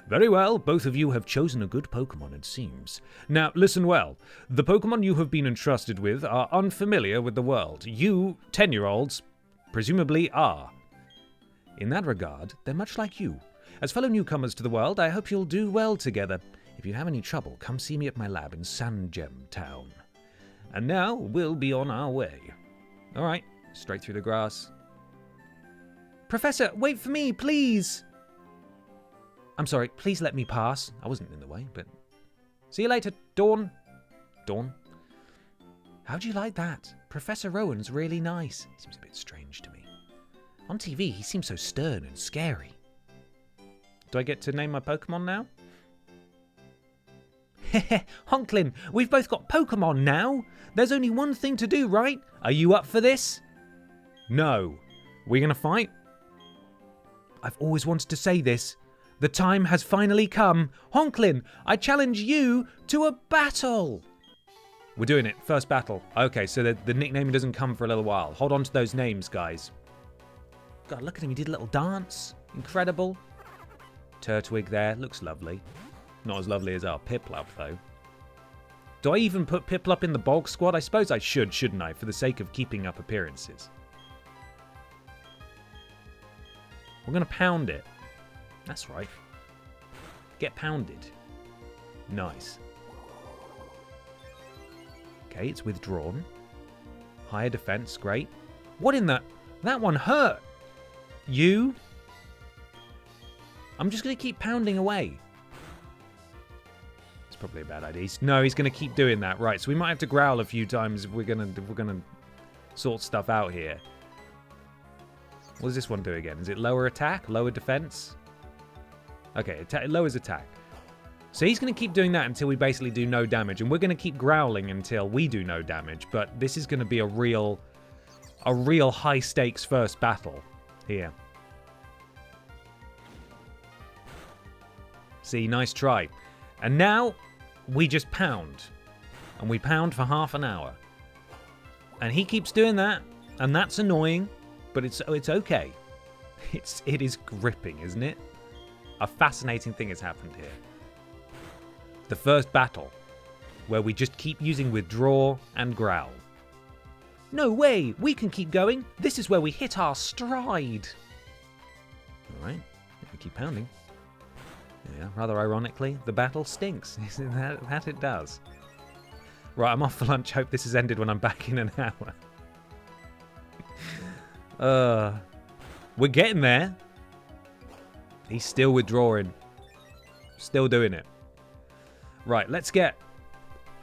Very well, both of you have chosen a good Pokemon, it seems. Now, listen well. The Pokemon you have been entrusted with are unfamiliar with the world. You, 10-year-olds, presumably are. In that regard, they're much like you. As fellow newcomers to the world, I hope you'll do well together. If you have any trouble, come see me at my lab in Sangem Town. And now we'll be on our way. All right, straight through the grass. Professor, wait for me, please. I'm sorry, please let me pass. I wasn't in the way, but... See you later, Dawn. Dawn? How'd you like that? Professor Rowan's really nice. Seems a bit strange to me. On TV, he seems so stern and scary. Do I get to name my Pokemon now? Heh, Honklin, we've both got Pokemon now. There's only one thing to do, right? Are you up for this? No. We're gonna fight? I've always wanted to say this. The time has finally come. Honklin, I challenge you to a battle. We're doing it. First battle. Okay, so the nickname doesn't come for a little while. Hold on to those names, guys. God, look at him. He did a little dance. Incredible. Turtwig there. Looks lovely. Not as lovely as our Piplup, though. Do I even put Piplup in the Bog Squad? I suppose I should, shouldn't I? For the sake of keeping up appearances. We're going to pound it. That's right. Get pounded. Nice. Okay, it's withdrawn. Higher defense, great. What in the... That one hurt. You? I'm just going to keep pounding away. It's probably a bad idea. No, he's going to keep doing that. Right, so we might have to growl a few times if we're going to sort stuff out here. What does this one do again? Is it lower attack? Lower defense? Okay, it lowers attack. So he's going to keep doing that until we basically do no damage. And we're going to keep growling until we do no damage. But this is going to be a real high stakes first battle here. See, nice try. And now we just pound. And we pound for half an hour. And he keeps doing that. And that's annoying. But it's okay. It is gripping, isn't it? A fascinating thing has happened here. The first battle, where we just keep using withdraw and growl. No way! We can keep going! This is where we hit our stride! Alright, we keep pounding. Yeah, rather ironically, the battle stinks. that it does. Right, I'm off for lunch. Hope this has ended when I'm back in an hour. We're getting there. He's still withdrawing. Still doing it. Right, let's get...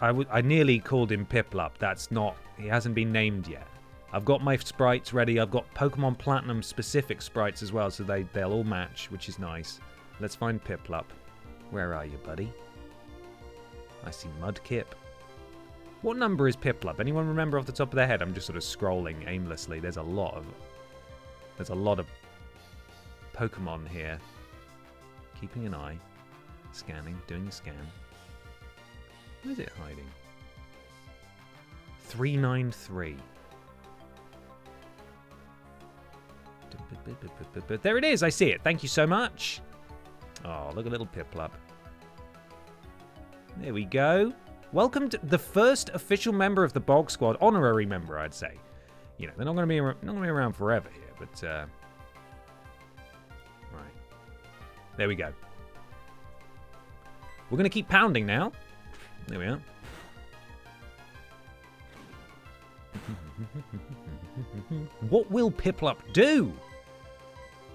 I nearly called him Piplup. That's not... He hasn't been named yet. I've got my sprites ready. I've got Pokemon Platinum specific sprites as well, so they'll all match, which is nice. Let's find Piplup. Where are you, buddy? I see Mudkip. What number is Piplup? Anyone remember off the top of their head? I'm just sort of scrolling aimlessly. There's a lot of Pokemon here. Keeping an eye. Scanning. Doing a scan. Where is it hiding? 393. There it is. I see it. Thank you so much. Oh, look at little Piplup. There we go. Welcome to the first official member of the Bog Squad. Honorary member, I'd say. You know, they're not going to be around forever here, but right. There we go. We're going to keep pounding now. There we are. What will Piplup do?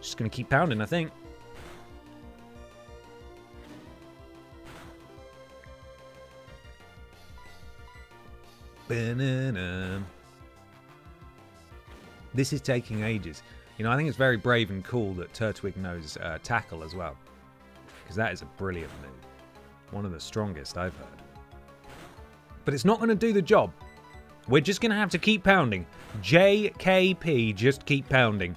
Just going to keep pounding, I think. Banana. This is taking ages. You know, I think it's very brave and cool that Turtwig knows Tackle as well. Because that is a brilliant move. One of the strongest I've heard. But it's not going to do the job. We're just going to have to keep pounding. JKP, just keep pounding.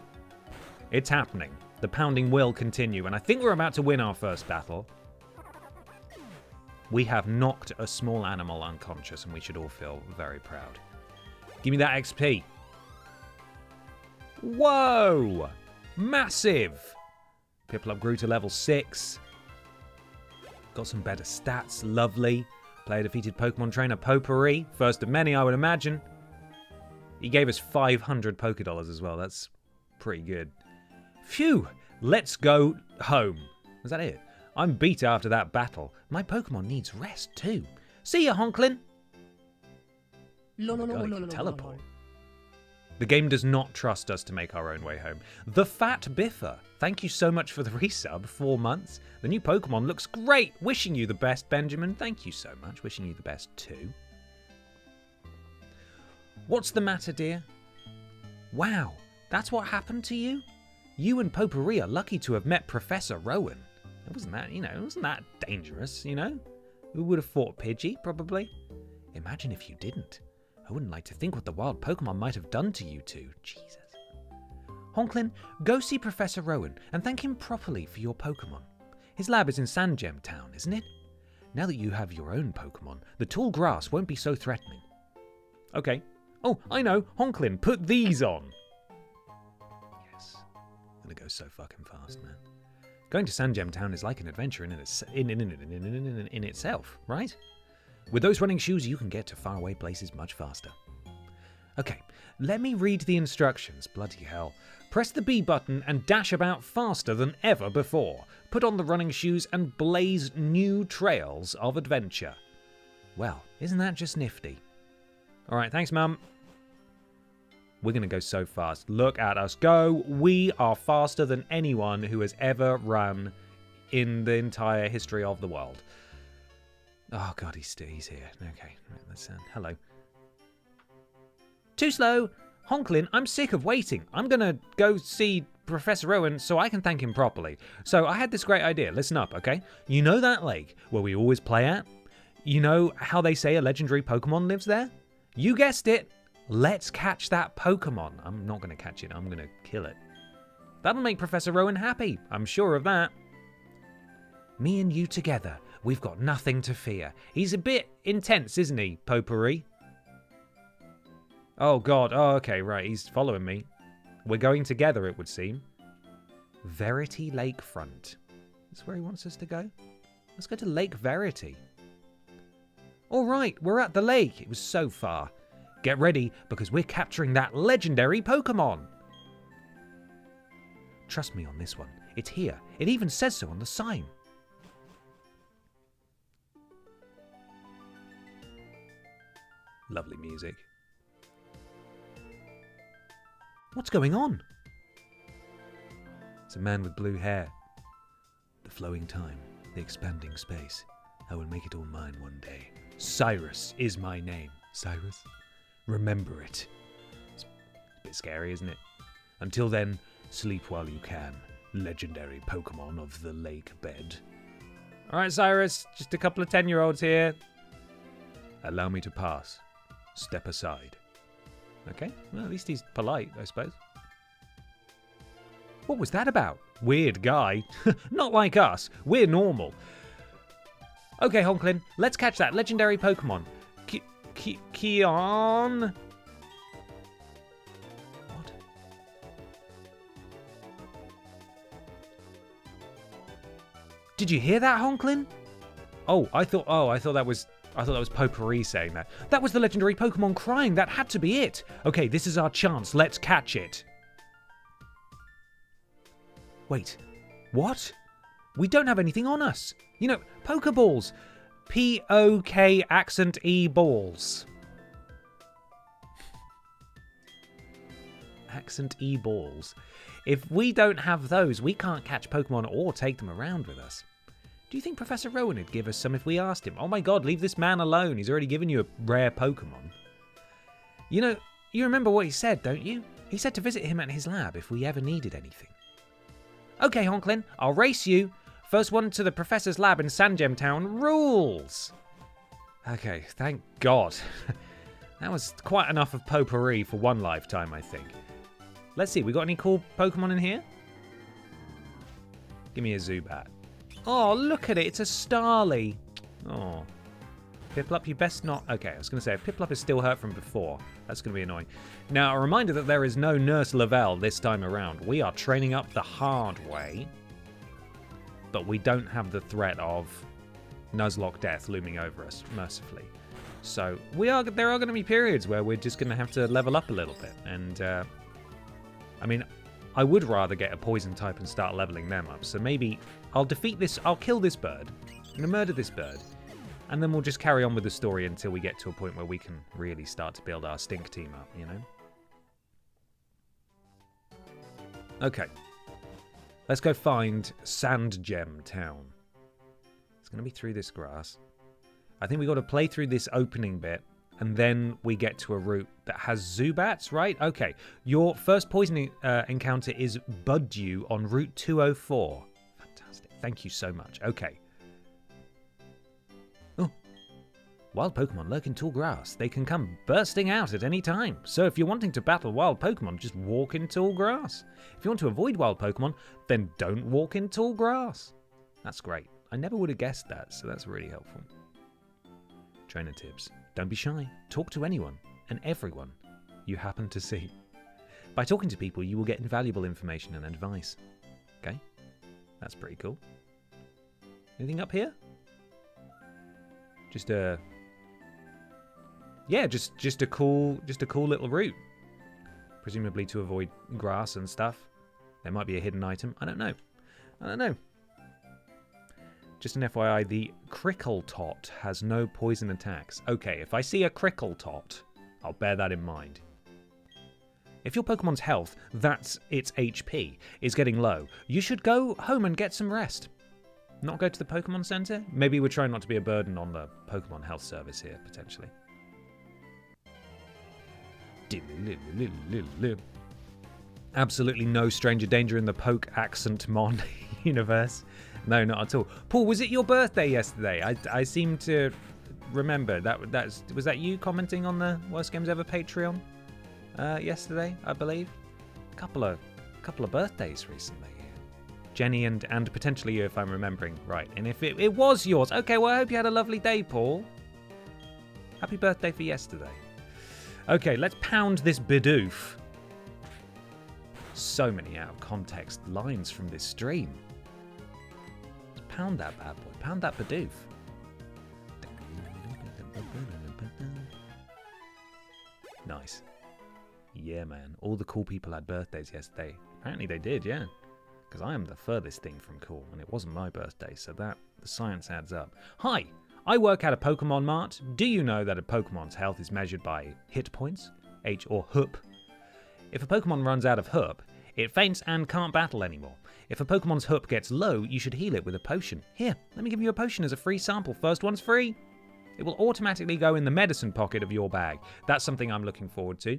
It's happening. The pounding will continue. And I think we're about to win our first battle. We have knocked a small animal unconscious, and we should all feel very proud. Give me that XP. Whoa! Massive! Piplup grew to level 6. Got some better stats. Lovely. Player defeated Pokemon trainer Potpourri. First of many, I would imagine. He gave us 500 Pokédollars as well. That's pretty good. Phew! Let's go home. Was that it? I'm beat after that battle. My Pokemon needs rest too. See ya, Honklin! God, it can teleport. The game does not trust us to make our own way home. The Fat Biffer, thank you so much for the resub, 4 months. The new Pokemon looks great. Wishing you the best, Benjamin. Thank you so much. Wishing you the best too. What's the matter, dear? Wow, that's what happened to you? You and Potpourri are lucky to have met Professor Rowan. It wasn't that dangerous, you know? Who would have fought Pidgey, probably? Imagine if you didn't. I wouldn't like to think what the wild Pokemon might have done to you two. Jesus. Honklin, go see Professor Rowan and thank him properly for your Pokemon. His lab is in Sandgem Town, isn't it? Now that you have your own Pokemon, the tall grass won't be so threatening. Okay. Oh, I know. Honklin, put these on. Yes. Gonna go so fucking fast, man. Going to Sandgem Town is like an adventure in itself, right? With those running shoes, you can get to faraway places much faster. Okay, let me read the instructions. Bloody hell. Press the B button and dash about faster than ever before. Put on the running shoes and blaze new trails of adventure. Well, isn't that just nifty? Alright, thanks, Mum. We're going to go so fast. Look at us go. We are faster than anyone who has ever run in the entire history of the world. Oh, God, he's here. Okay, right, let's hello. Too slow. Honklin, I'm sick of waiting. I'm going to go see Professor Rowan so I can thank him properly. So I had this great idea. Listen up, okay? You know that lake where we always play at? You know how they say a legendary Pokemon lives there? You guessed it. Let's catch that Pokemon. I'm not going to catch it. I'm going to kill it. That'll make Professor Rowan happy. I'm sure of that. Me and you together. We've got nothing to fear. He's a bit intense, isn't he, Potpourri? Oh, God. Oh, okay, right. He's following me. We're going together, it would seem. Verity Lakefront. That's where he wants us to go? Let's go to Lake Verity. All right, we're at the lake. It was so far. Get ready, because we're capturing that legendary Pokemon. Trust me on this one. It's here. It even says so on the sign. Lovely music. What's going on? It's a man with blue hair. The flowing time, the expanding space. I will make it all mine one day. Cyrus is my name. Cyrus? Remember it. It's a bit scary, isn't it? Until then, sleep while you can. Legendary Pokemon of the lake bed. Alright, Cyrus. Just a couple of 10-year-olds here. Allow me to pass. Step aside. Okay, well, at least he's polite, I suppose. What was that about? Weird guy. Not like us. We're normal. Okay, Honklin, let's catch that legendary Pokemon. Keon. What? Did you hear that, Honklin? I thought that was Potpourri saying that. That was the legendary Pokemon crying. That had to be it. Okay, this is our chance. Let's catch it. Wait, what? We don't have anything on us. You know, Pokeballs. P-O-K accent E balls. Accent E balls. If we don't have those, we can't catch Pokemon or take them around with us. Do you think Professor Rowan would give us some if we asked him? Oh my God, leave this man alone. He's already given you a rare Pokemon. You know, you remember what he said, don't you? He said to visit him at his lab if we ever needed anything. Okay, Honklin, I'll race you. First one to the professor's lab in Sandgem Town rules. Okay, thank God. That was quite enough of potpourri for one lifetime, I think. Let's see, we got any cool Pokemon in here? Give me a Zubat. Oh, look at it, it's a Starly. Oh. Piplup, you best not... Okay, I was going to say, if Piplup is still hurt from before, that's going to be annoying. Now, a reminder that there is no Nurse Lavelle this time around. We are training up the hard way. But we don't have the threat of Nuzlocke death looming over us, mercifully. So there are going to be periods where we're just going to have to level up a little bit. And, I mean, I would rather get a poison type and start leveling them up. So maybe I'll kill this bird. I'm going to murder this bird. And then we'll just carry on with the story until we get to a point where we can really start to build our stink team up, you know? Okay. Let's go find Sand Gem Town. It's going to be through this grass. I think we got to play through this opening bit, and then we get to a route that has Zubats, right? Okay. Your first poisoning encounter is Buddew on Route 204. Fantastic. Thank you so much. Okay. Wild Pokemon lurk in tall grass. They can come bursting out at any time. So if you're wanting to battle wild Pokemon, just walk in tall grass. If you want to avoid wild Pokemon, then don't walk in tall grass. That's great. I never would have guessed that, so that's really helpful. Trainer tips. Don't be shy. Talk to anyone and everyone you happen to see. By talking to people, you will get invaluable information and advice. Okay? That's pretty cool. Anything up here? Just a... Yeah, just a cool little route. Presumably to avoid grass and stuff. There might be a hidden item. I don't know. Just an FYI, the Crickletot has no poison attacks. Okay, if I see a Crickletot, I'll bear that in mind. If your Pokemon's health, that's its HP, is getting low, you should go home and get some rest. Not go to the Pokemon Center? Maybe we're trying not to be a burden on the Pokemon Health Service here, potentially. Absolutely no stranger danger in the Poke Accent Mon universe. No, not at all. Paul, was it your birthday yesterday? I seem to remember was that you commenting on the Worst Games Ever Patreon yesterday, I believe. Couple of birthdays recently. Jenny and potentially you, if I'm remembering right. And if it was yours, okay, well, I hope you had a lovely day, Paul. Happy birthday for yesterday. Okay, let's pound this Bidoof. So many out of context lines from this stream. Let's pound that bad boy. Pound that Bidoof. Nice. Yeah, man. All the cool people had birthdays yesterday. Apparently they did, yeah. Because I am the furthest thing from cool, and it wasn't my birthday, so the science adds up. Hi, I work at a Pokemon Mart. Do you know that a Pokemon's health is measured by hit points, H or HUP? If a Pokemon runs out of HUP, it faints and can't battle anymore. If a Pokemon's HUP gets low, you should heal it with a potion. Here, let me give you a potion as a free sample. First one's free. It will automatically go in the medicine pocket of your bag. That's something I'm looking forward to.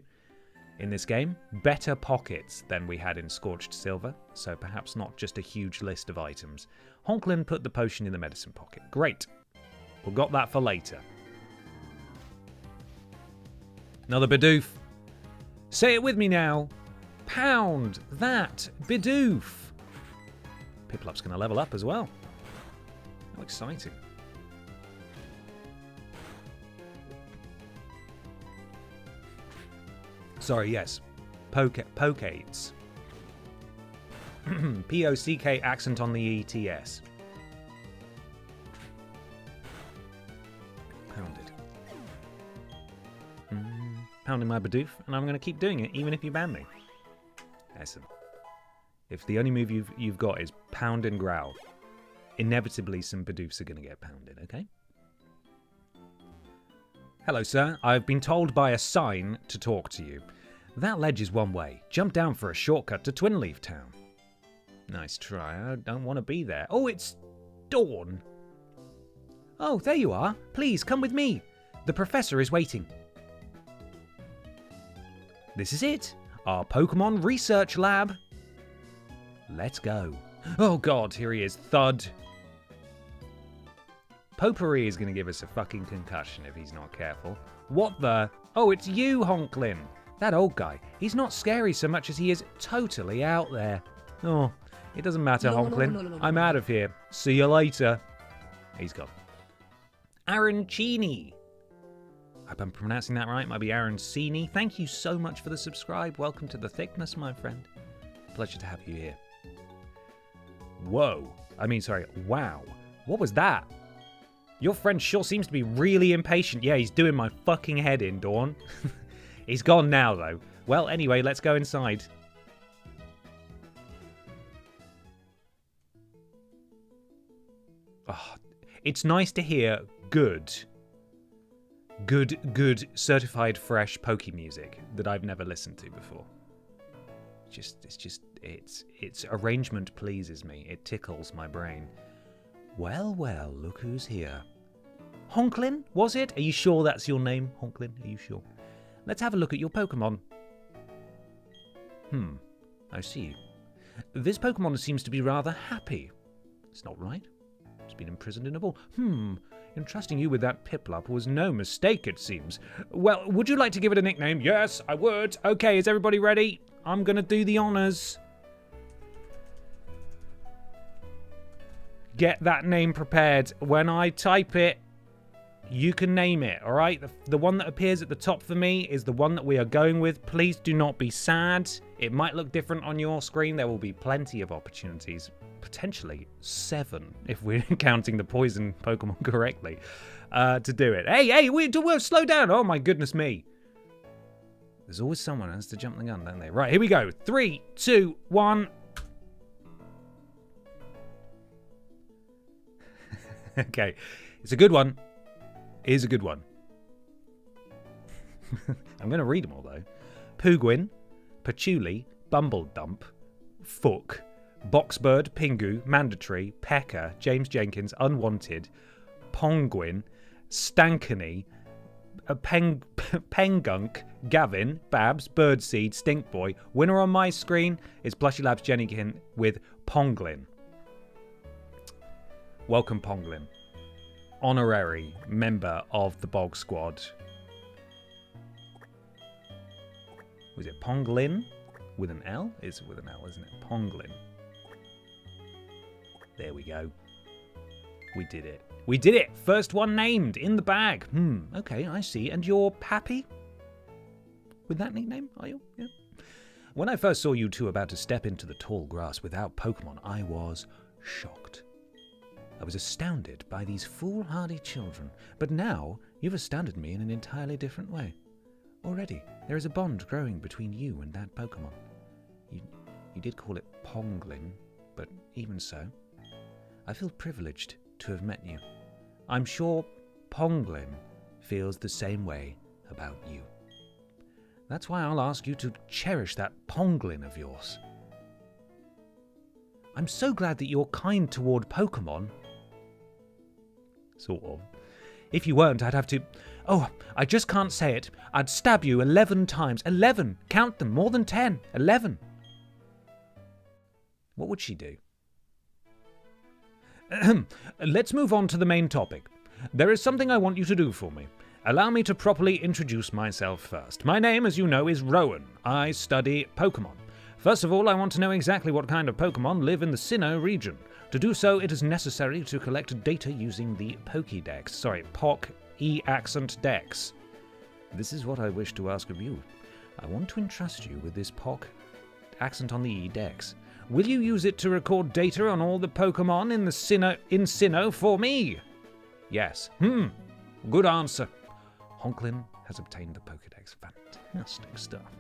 In this game, better pockets than we had in Scorched Silver, so perhaps not just a huge list of items. HONKLIN put the potion in the medicine pocket. Great. We've got that for later. Another Bidoof. Say it with me now. Pound that Bidoof. Piplup's going to level up as well. How exciting. Sorry, yes. Pokeates. P-O-C-K accent on the E-T-S. Pounded. Pounding my Bidoof, and I'm going to keep doing it, even if you ban me. Listen. If the only move you've got is pound and growl, inevitably some Bidoofs are going to get pounded, okay? Hello, sir. I've been told by a sign to talk to you. That ledge is one way. Jump down for a shortcut to Twinleaf Town. Nice try. I don't want to be there. Oh, it's Dawn. Oh, there you are. Please, come with me. The professor is waiting. This is it. Our Pokemon Research Lab. Let's go. Oh, God, here he is. Thud. Potpourri is going to give us a fucking concussion if he's not careful. What the? Oh, it's you, HONKLIN. That old guy. He's not scary so much as he is totally out there. Oh, it doesn't matter, HONKLIN. I'm out of here. See you later. He's gone. Arancini. I hope I'm pronouncing that right. Might be Arancini. Thank you so much for the subscribe. Welcome to the thickness, my friend. Pleasure to have you here. Whoa. Wow. What was that? Your friend sure seems to be really impatient. Yeah, he's doing my fucking head in, Dawn. He's gone now, though. Well, anyway, let's go inside. Oh, it's nice to hear good certified fresh Poke music that I've never listened to before. Its arrangement pleases me. It tickles my brain. Well, look who's here. HONKLIN, was it? Are you sure that's your name, HONKLIN? Are you sure? Let's have a look at your Pokemon. I see. This Pokemon seems to be rather happy. It's not right. It's been imprisoned in a ball. Entrusting you with that Piplup was no mistake, it seems. Well, would you like to give it a nickname? Yes, I would. Okay, is everybody ready? I'm going to do the honors. Get that name prepared. When I type it, you can name it, all right? The one that appears at the top for me is the one that we are going with. Please do not be sad. It might look different on your screen. There will be plenty of opportunities. Potentially 7, if we're counting the poison Pokemon correctly, to do it. Hey, we'll slow down. Oh, my goodness me. There's always someone who has to jump the gun, don't they? Right, here we go. 3, 2, 1. Okay, it's a good one. It is a good one. I'm going to read them all, though. Pugwin, Patchouli, Bumbledump, Fook, Boxbird, Pingu, Mandatory, Pecker, James Jenkins, Unwanted, Pongwin, Stankany, Pengunk, Gavin, Babs, Birdseed, Stinkboy. Winner on my screen is Plushy Labs Jennykin with Ponglin. Welcome, Ponglin. Honorary member of the Bog Squad. Was it Ponglin? With an L? It's with an L, isn't it? Ponglin. There we go. We did it. We did it! First one named in the bag. Okay, I see. And you're happy with that nickname, are you? Yeah. When I first saw you two about to step into the tall grass without Pokemon, I was shocked. I was astounded by these foolhardy children, but now you've astounded me in an entirely different way. Already, there is a bond growing between you and that Pokemon. You did call it Ponglin, but even so, I feel privileged to have met you. I'm sure Ponglin feels the same way about you. That's why I'll ask you to cherish that Ponglin of yours. I'm so glad that you're kind toward Pokemon. Sort of. If you weren't, I'd have to... Oh, I just can't say it. I'd stab you 11 times. 11! Count them, more than 10. 11. What would she do? Let's move on to the main topic. There is something I want you to do for me. Allow me to properly introduce myself first. My name, as you know, is Rowan. I study Pokemon. First of all, I want to know exactly what kind of Pokemon live in the Sinnoh region. To do so, it is necessary to collect data using the Pokédex. Sorry, POC Dex. This is what I wish to ask of you. I want to entrust you with this POC accent on the E Dex. Will you use it to record data on all the Pokemon in Sinnoh for me? Yes. Good answer. HONKLIN has obtained the Pokédex. Fantastic stuff.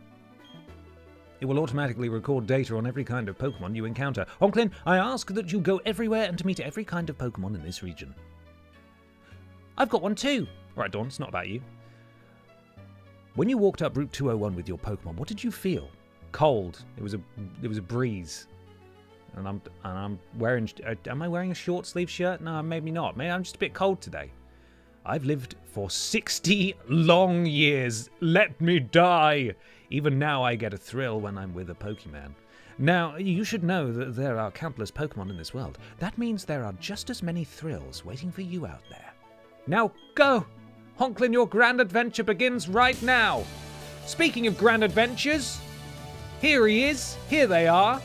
It will automatically record data on every kind of Pokemon you encounter. HONKLIN, I ask that you go everywhere and to meet every kind of Pokemon in this region. I've got one too. Right, Dawn, it's not about you. When you walked up Route 201 with your Pokemon, what did you feel? Cold. It was a breeze. And I'm wearing... am I wearing a short sleeve shirt? No, maybe not. Maybe I'm just a bit cold today. I've lived for 60 long years. Let me die. Even now I get a thrill when I'm with a Pokemon. Now, you should know that there are countless Pokemon in this world. That means there are just as many thrills waiting for you out there. Now go! HONKLIN, your grand adventure begins right now. Speaking of grand adventures, here he is. Here they are.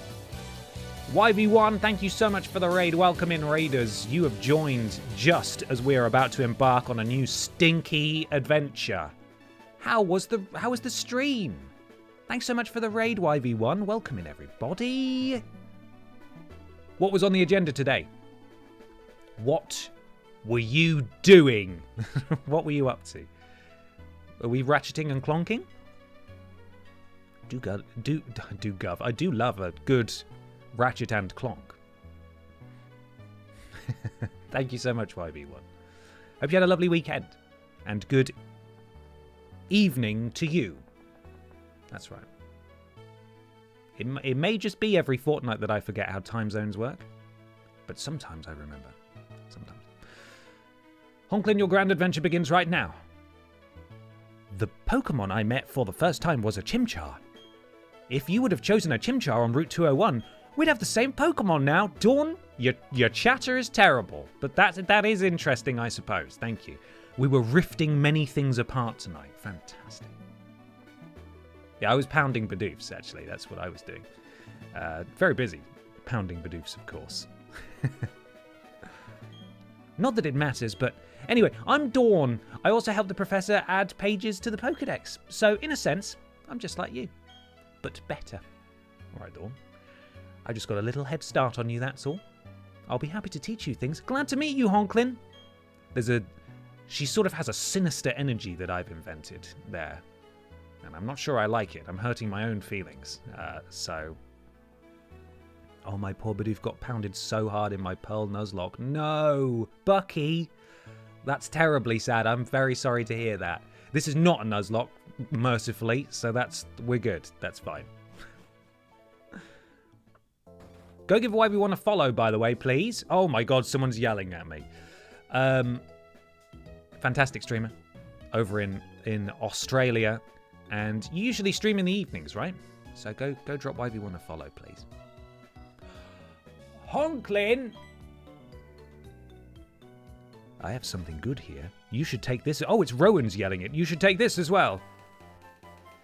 YV1, thank you so much for the raid. Welcome in, raiders. You have joined just as we are about to embark on a new stinky adventure. How was the stream? Thanks so much for the raid, YV1. Welcome in, everybody. What was on the agenda today? What were you doing? What were you up to? Are we ratcheting and clonking? Gov. I do love a good ratchet and clonk. Thank you so much, YV1. Hope you had a lovely weekend. And good evening to you. That's right. It may just be every fortnight that I forget how time zones work. But sometimes I remember. Sometimes. Honklin, your grand adventure begins right now. The Pokemon I met for the first time was a Chimchar. If you would have chosen a Chimchar on Route 201, we'd have the same Pokemon now. Dawn, your chatter is terrible. But that is interesting, I suppose. Thank you. We were rifting many things apart tonight. Fantastic. Yeah, I was pounding Bidoofs, actually. That's what I was doing. Very busy. Pounding Bidoofs, of course. Not that it matters, but anyway, I'm Dawn. I also helped the professor add pages to the Pokédex. So, in a sense, I'm just like you. But better. Alright, Dawn. I just got a little head start on you, that's all. I'll be happy to teach you things. Glad to meet you, Honklin. She sort of has a sinister energy that I've invented there. And I'm not sure I like it. I'm hurting my own feelings. Oh, my poor Bidoof got pounded so hard in my Pearl Nuzlocke. No! Bucky! That's terribly sad. I'm very sorry to hear that. This is not a Nuzlocke, mercifully, so we're good. That's fine. Go give away we want to follow, by the way, please. Oh my god, someone's yelling at me. Fantastic streamer over in Australia. And you usually stream in the evenings, right? So go drop why we want to follow, please. Honklin! I have something good here. You should take this. Oh, it's Rowan's yelling it. You should take this as well.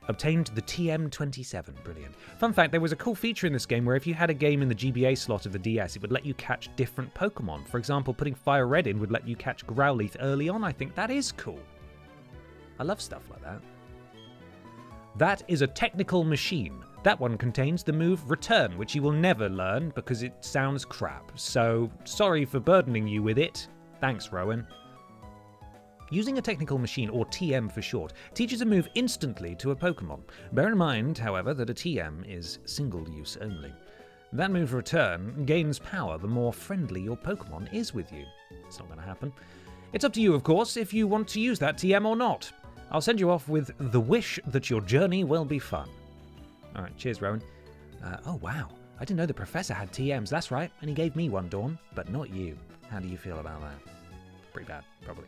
Obtained the TM27. Brilliant. Fun fact, there was a cool feature in this game where if you had a game in the GBA slot of the DS, it would let you catch different Pokemon. For example, putting Fire Red in would let you catch Growlithe early on. I think that is cool. I love stuff like that. That is a technical machine. That one contains the move Return, which you will never learn because it sounds crap. So, sorry for burdening you with it. Thanks, Rowan. Using a technical machine, or TM for short, teaches a move instantly to a Pokemon. Bear in mind, however, that a TM is single use only. That move Return gains power the more friendly your Pokemon is with you. It's not going to happen. It's up to you, of course, if you want to use that TM or not. I'll send you off with the wish that your journey will be fun. Alright, cheers, Rowan. Oh, wow. I didn't know the professor had TMs. That's right. And he gave me one, Dawn. But not you. How do you feel about that? Pretty bad, probably.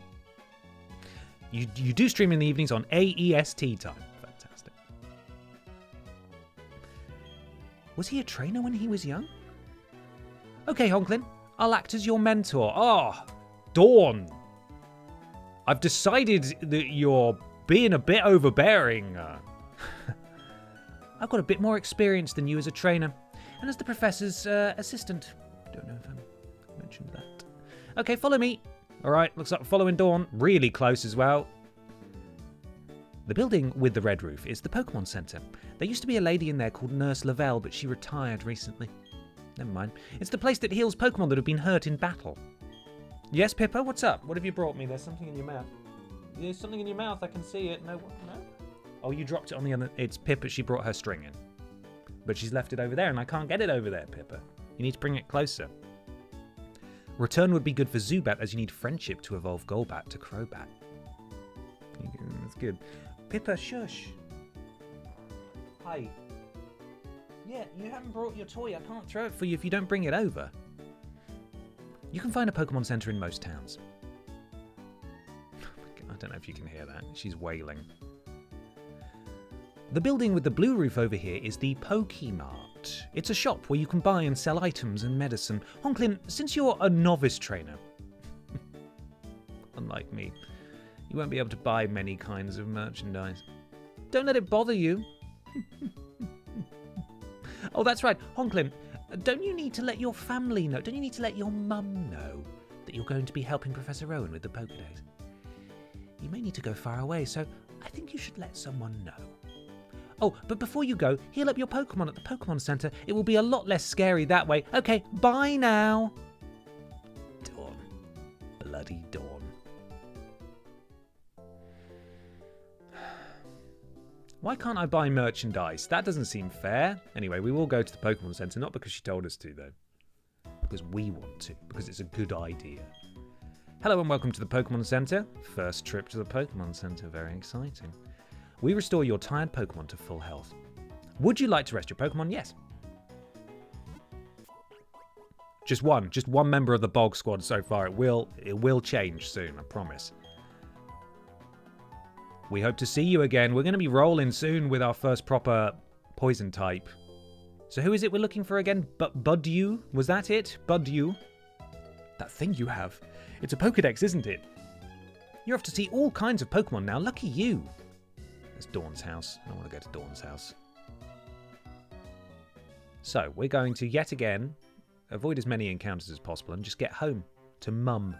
You do stream in the evenings on AEST time. Fantastic. Was he a trainer when he was young? Okay, Honklin. I'll act as your mentor. Oh, Dawn. I've decided that you're being a bit overbearing. I've got a bit more experience than you as a trainer. And as the professor's assistant. Don't know if I mentioned that. Okay, follow me. Alright, looks like we're following Dawn. Really close as well. The building with the red roof is the Pokemon Center. There used to be a lady in there called Nurse Lavelle, but she retired recently. Never mind. It's the place that heals Pokemon that have been hurt in battle. Yes, Pippa, what's up? What have you brought me? There's something in your mouth. There's something in your mouth, I can see it. No, what? No? Oh, you dropped it on the other... It's Pippa, she brought her string in. But she's left it over there, and I can't get it over there, Pippa. You need to bring it closer. Return would be good for Zubat, as you need friendship to evolve Golbat to Crobat. That's good. Pippa, shush. Hi. Yeah, you haven't brought your toy. I can't throw it for you if you don't bring it over. You can find a Pokemon Center in most towns. I don't know if you can hear that. She's wailing. The building with the blue roof over here is the Pokemart. It's a shop where you can buy and sell items and medicine. Honklin, since you're a novice trainer, unlike me, you won't be able to buy many kinds of merchandise. Don't let it bother you. Oh, that's right. Honklin, don't you need to let your family know? Don't you need to let your mum know that you're going to be helping Professor Rowan with the Pokédex? You may need to go far away, so I think you should let someone know. Oh, but before you go, heal up your Pokemon at the Pokemon Center. It will be a lot less scary that way. Okay, bye now. Dawn. Bloody Dawn. Why can't I buy merchandise? That doesn't seem fair. Anyway, we will go to the Pokemon Center, not because she told us to, though. Because we want to, because it's a good idea. Hello and welcome to the Pokemon Center. First trip to the Pokemon Center, very exciting. We restore your tired Pokemon to full health. Would you like to rest your Pokemon? Yes. Just one member of the Bog Squad so far. It will change soon, I promise. We hope to see you again. We're going to be rolling soon with our first proper poison type. So who is it we're looking for again? Budew? Was that it? Budew? That thing you have. It's a Pokedex, isn't it? You're off to see all kinds of Pokemon now. Lucky you. There's Dawn's house. I want to go to Dawn's house. So, we're going to, yet again, avoid as many encounters as possible and just get home to Mum.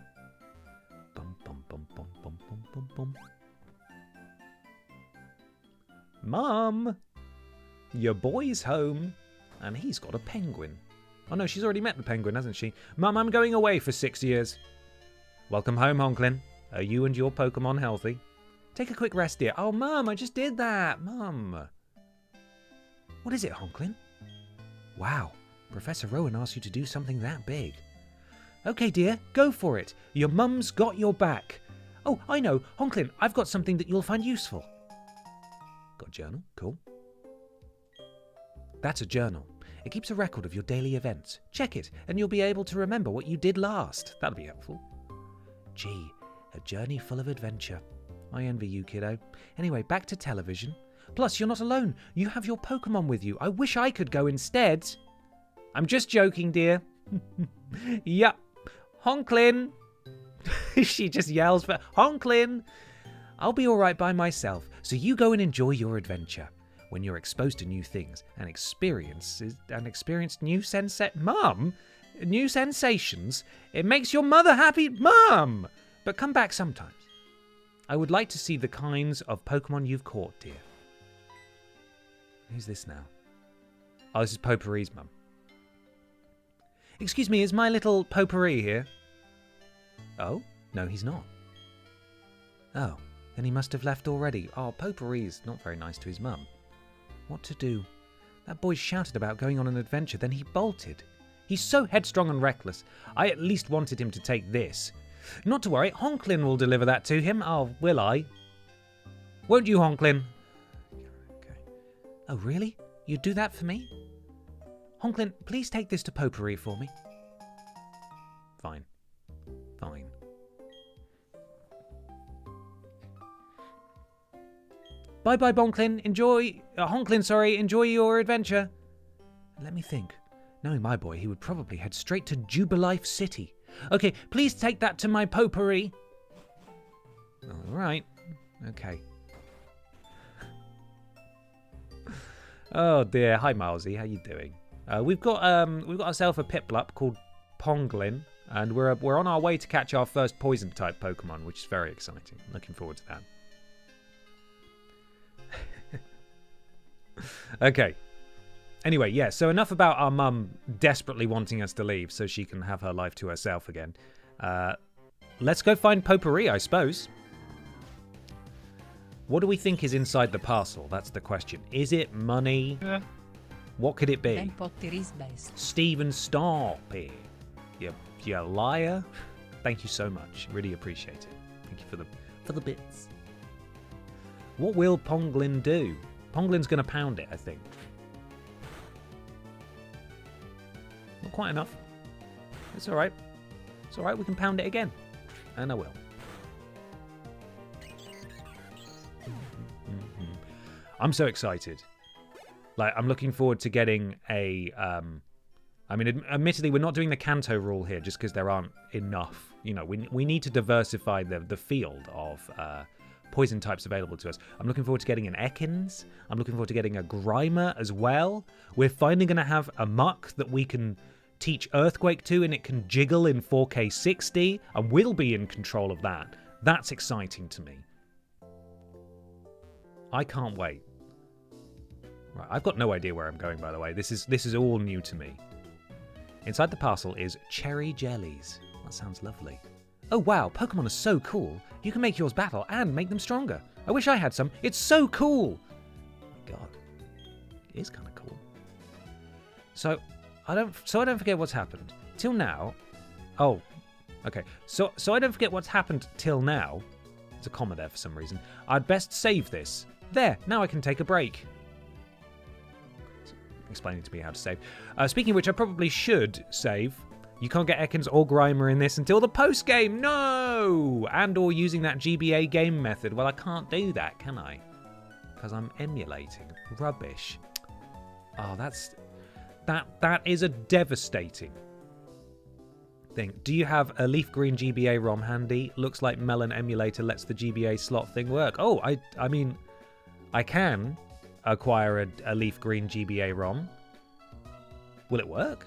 Bum, bum, bum, bum, bum, bum, bum, bum. Mum! Your boy's home. And he's got a penguin. Oh no, she's already met the penguin, hasn't she? Mum, I'm going away for 6 years. Welcome home, Honklin. Are you and your Pokemon healthy? Take a quick rest, dear. Oh, Mum, I just did that. Mum. What is it, Honklin? Wow, Professor Rowan asked you to do something that big. Okay, dear, go for it. Your mum's got your back. Oh, I know. Honklin, I've got something that you'll find useful. Got a journal? Cool. That's a journal. It keeps a record of your daily events. Check it, and you'll be able to remember what you did last. That'll be helpful. Gee, a journey full of adventure. I envy you, kiddo. Anyway, back to television. Plus, you're not alone. You have your Pokemon with you. I wish I could go instead. I'm just joking, dear. Yup. Honklin. She just yells for Honklin. I'll be all right by myself, so you go and enjoy your adventure. When you're exposed to new things and experienced new new sensations, it makes your mother happy, Mum. But come back sometimes. I would like to see the kinds of Pokemon you've caught, dear. Who's this now? Oh, this is Potpourri's mum. Excuse me, is my little Potpourri here? Oh, no, he's not. Oh, then he must have left already. Oh, Potpourri's not very nice to his mum. What to do? That boy shouted about going on an adventure, then he bolted. He's so headstrong and reckless. I at least wanted him to take this. Not to worry, Honklin will deliver that to him. Oh, will I? Won't you, Honklin? Okay. Oh, really? You'd do that for me? Honklin, please take this to Potpourri for me. Fine. Fine. Bye-bye, Honklin. Enjoy your adventure. Let me think. Knowing my boy, he would probably head straight to Jubilife City. Okay, please take that to my Potpourri. All right. Okay. Oh dear. Hi, Milesy. How you doing? We've got ourselves a Piplup called Honklin, and we're on our way to catch our first poison type Pokemon, which is very exciting. Looking forward to that. Okay. Anyway, yeah, so enough about our mum desperately wanting us to leave so she can have her life to herself again. Let's go find Potpourri, I suppose. What do we think is inside the parcel? That's the question. Is it money? Yeah. What could it be? Ben Potter's best. Steven, stop it. You liar. Thank you so much. Really appreciate it. Thank you for the bits. What will Ponglin do? Ponglin's going to pound it, I think. Not quite enough. It's all right. It's all right. We can pound it again. And I will. I'm so excited. Like, I'm looking forward to getting a... I mean, admittedly, we're not doing the Kanto rule here just because there aren't enough. You know, we need to diversify the field of poison types available to us. I'm looking forward to getting an Ekans. I'm looking forward to getting a Grimer as well. We're finally going to have a Muck that we can teach Earthquake to, and it can jiggle in 4K 60, and we'll be in control of that. That's exciting to me. I can't wait. Right, I've got no idea where I'm going, by the way. This is all new to me. Inside the parcel is cherry jellies. That sounds lovely. Oh wow, Pokemon are so cool. You can make yours battle and make them stronger. I wish I had some. It's so cool. Oh my god. It is kind of cool. So I don't forget what's happened. Till now, oh, Okay, so I don't forget what's happened till now. There's a comma there for some reason. I'd best save this. There, now I can take a break. Explaining to me how to save. Speaking of which, I probably should save. You can't get Ekans or Grimer in this until the post-game. No! And or using that GBA game method. Well, I can't do that, can I? Because I'm emulating. Rubbish. Oh, that is a devastating thing. Do you have a leaf green GBA ROM handy? Looks like Melon emulator lets the GBA slot thing work. Oh, I mean, I can acquire a leaf green GBA ROM. Will it work?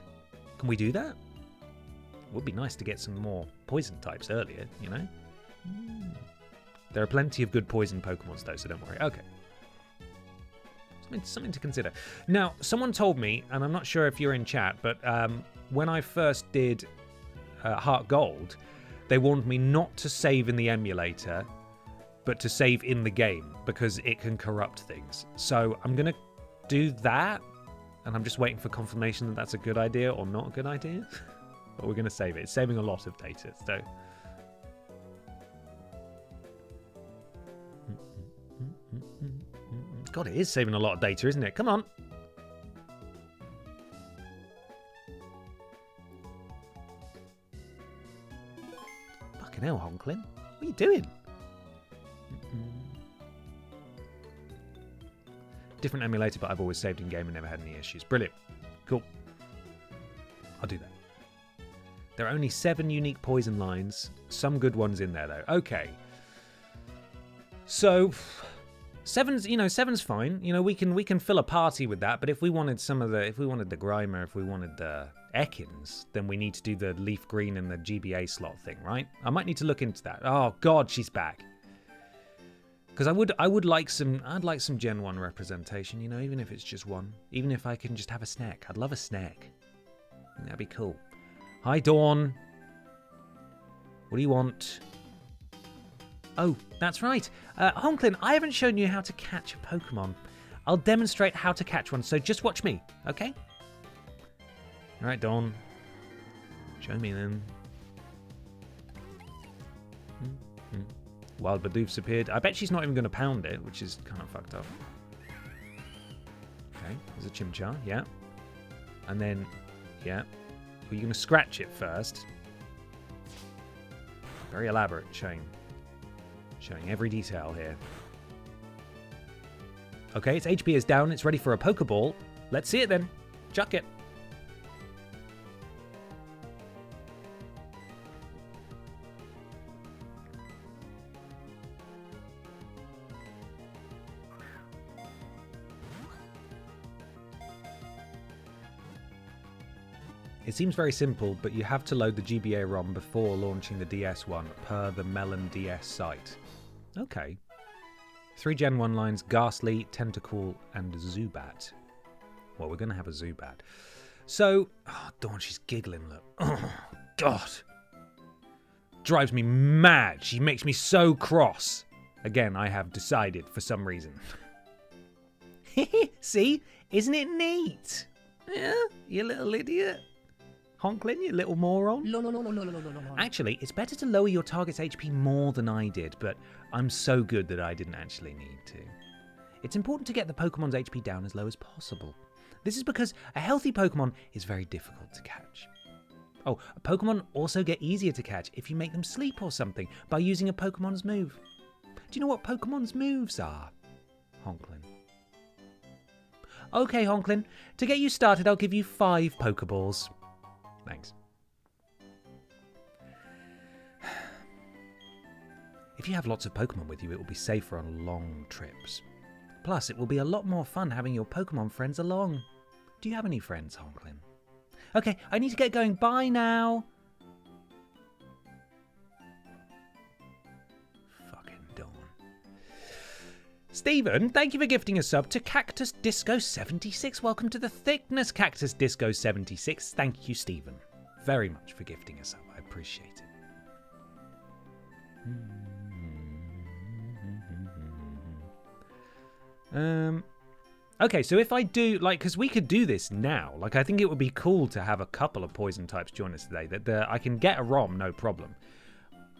Can we do that? It would be nice to get some more poison types earlier, you know? There are plenty of good poison Pokemons though, so don't worry. Okay. Something to consider. Now, someone told me, and I'm not sure if you're in chat, but when I first did Heart Gold, they warned me not to save in the emulator, but to save in the game, because it can corrupt things. So I'm going to do that, and I'm just waiting for confirmation that that's a good idea or not a good idea. But we're going to save it. It's saving a lot of data, so... God, it is saving a lot of data, isn't it? Come on. Fucking hell, Honklin. What are you doing? Different emulator, but I've always saved in game and never had any issues. Brilliant. Cool. I'll do that. There are only 7 unique poison lines. Some good ones in there, though. Okay. So... Seven's fine. You know, we can fill a party with that. But if we wanted if we wanted the Grimer, if we wanted the Ekans, then we need to do the leaf green and the GBA slot thing, right? I might need to look into that. Oh God, she's back. Because I'd like some Gen 1 representation. You know, even if it's just one, even if I can just have a snack. I'd love a snack. That'd be cool. Hi Dawn. What do you want? Oh, that's right. Honklin, I haven't shown you how to catch a Pokemon. I'll demonstrate how to catch one, so just watch me, okay? All right, Dawn. Show me then. Wild Bidoof's appeared. I bet she's not even going to pound it, which is kind of fucked up. Okay, there's a Chimchar, yeah. And then, yeah. Well, you're going to scratch it first. Very elaborate, showing every detail here. Okay, its HP is down. It's ready for a Pokeball. Let's see it then. Chuck it. It seems very simple, but you have to load the GBA ROM before launching the DS one per the Melon DS site. Okay. 3 Gen 1 lines, Ghastly, Tentacool, and Zubat. Well, we're going to have a Zubat. So, oh, Dawn, she's giggling, look. Oh, God. Drives me mad. She makes me so cross. Again, I have decided for some reason. See? Isn't it neat? Yeah, you little idiot. Honklin, you little moron. Actually, it's better to lower your target's HP more than I did, but I'm so good that I didn't actually need to. It's important to get the Pokemon's HP down as low as possible. This is because a healthy Pokemon is very difficult to catch. Oh, Pokemon also get easier to catch if you make them sleep or something by using a Pokemon's move. Do you know what Pokemon's moves are, Honklin? Okay, Honklin, to get you started, I'll give you 5 Pokeballs. Thanks. If you have lots of Pokemon with you, it will be safer on long trips. Plus, it will be a lot more fun having your Pokemon friends along. Do you have any friends, Honklin? Okay, I need to get going. Bye now. Fucking Dawn. Stephen, thank you for gifting a sub to Cactus Disco 76. Welcome to the thickness, Cactus Disco 76. Thank you, Stephen, very much for gifting a sub. I appreciate it. Okay, so if I do, like, because we could do this now. Like, I think it would be cool to have a couple of poison types join us today. That I can get a ROM, no problem.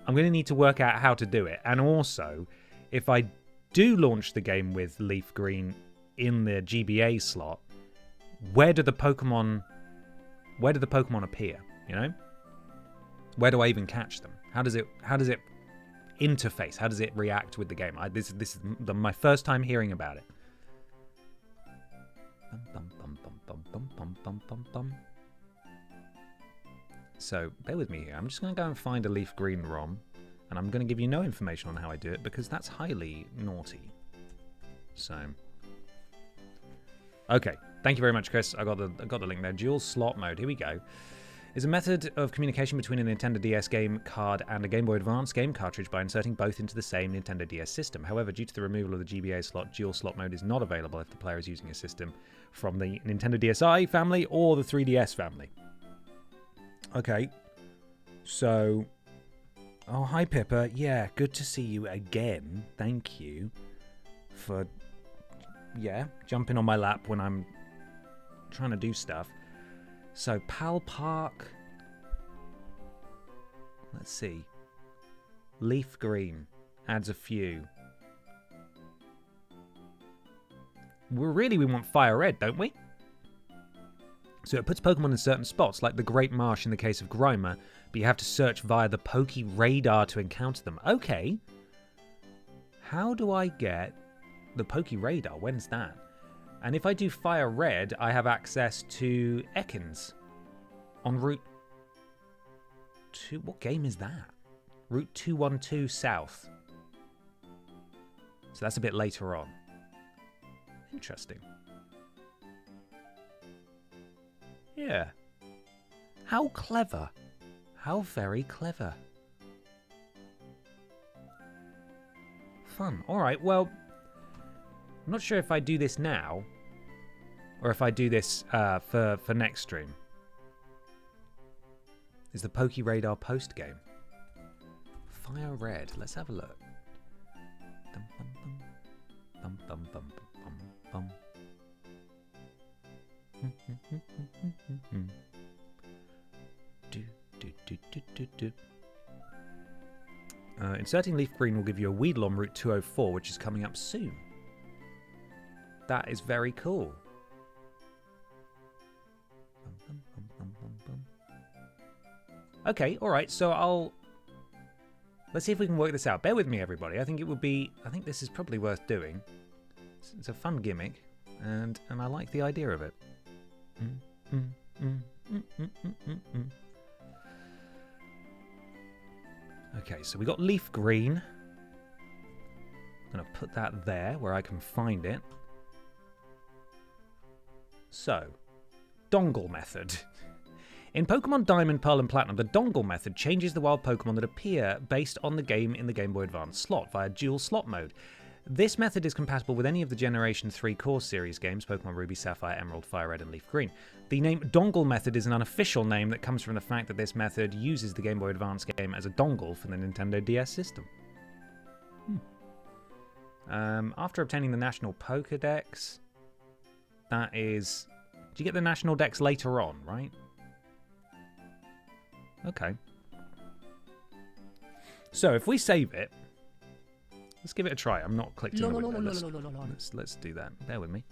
I'm going to need to work out how to do it. And also, if I do launch the game with Leaf Green in the GBA slot, where do the Pokemon appear? You know, where do I even catch them? How does it interface? How does it react with the game? This is my first time hearing about it. So bear with me here. I'm just going to go and find a Leaf Green ROM, and I'm going to give you no information on how I do it because that's highly naughty. So, okay. Thank you very much, Chris. I got the link there. Dual slot mode. Here we go. Is a method of communication between a Nintendo DS game card and a Game Boy Advance game cartridge by inserting both into the same Nintendo DS system. However, due to the removal of the GBA slot, dual slot mode is not available if the player is using a system from the Nintendo DSi family or the 3DS family. Okay. So, oh, hi Pippa. Yeah, good to see you again. Thank you for, jumping on my lap when I'm trying to do stuff. So, Pal Park. Let's see. Leaf Green adds a few. We want Fire Red, don't we? So it puts Pokemon in certain spots, like the Great Marsh in the case of Grimer, but you have to search via the Poke Radar to encounter them. Okay. How do I get the Poke Radar? When's that? And if I do Fire Red, I have access to Ekans on Route 2. What game is that? Route 212 South. So that's a bit later on. Interesting. Yeah. How clever. How very clever. Fun. Alright, well, I'm not sure if I do this now or if I do this for next stream. Is the Poke Radar post game? Fire Red. Let's have a look. Dum, bum, bum. Bum, bum, bum, bum. Inserting Leaf Green will give you a Weedle on Route 204, which is coming up soon. That is very cool. Okay, alright, so let's see if we can work this out. Bear with me, everybody. I think this is probably worth doing. It's a fun gimmick, and I like the idea of it. Okay, so we got Leaf Green. I'm going to put that there where I can find it. So, dongle method. In Pokemon Diamond, Pearl and Platinum, the dongle method changes the wild Pokemon that appear based on the game in the Game Boy Advance slot via dual slot mode. This method is compatible with any of the Generation 3 Core Series games, Pokemon Ruby, Sapphire, Emerald, Fire Red and Leaf Green. The name dongle method is an unofficial name that comes from the fact that this method uses the Game Boy Advance game as a dongle for the Nintendo DS system. After obtaining the National Pokédex, that is... Do you get the National Dex later on, right? Okay. So if we save it, let's give it a try. I'm not clicked in the window. Let's do that. Bear with me.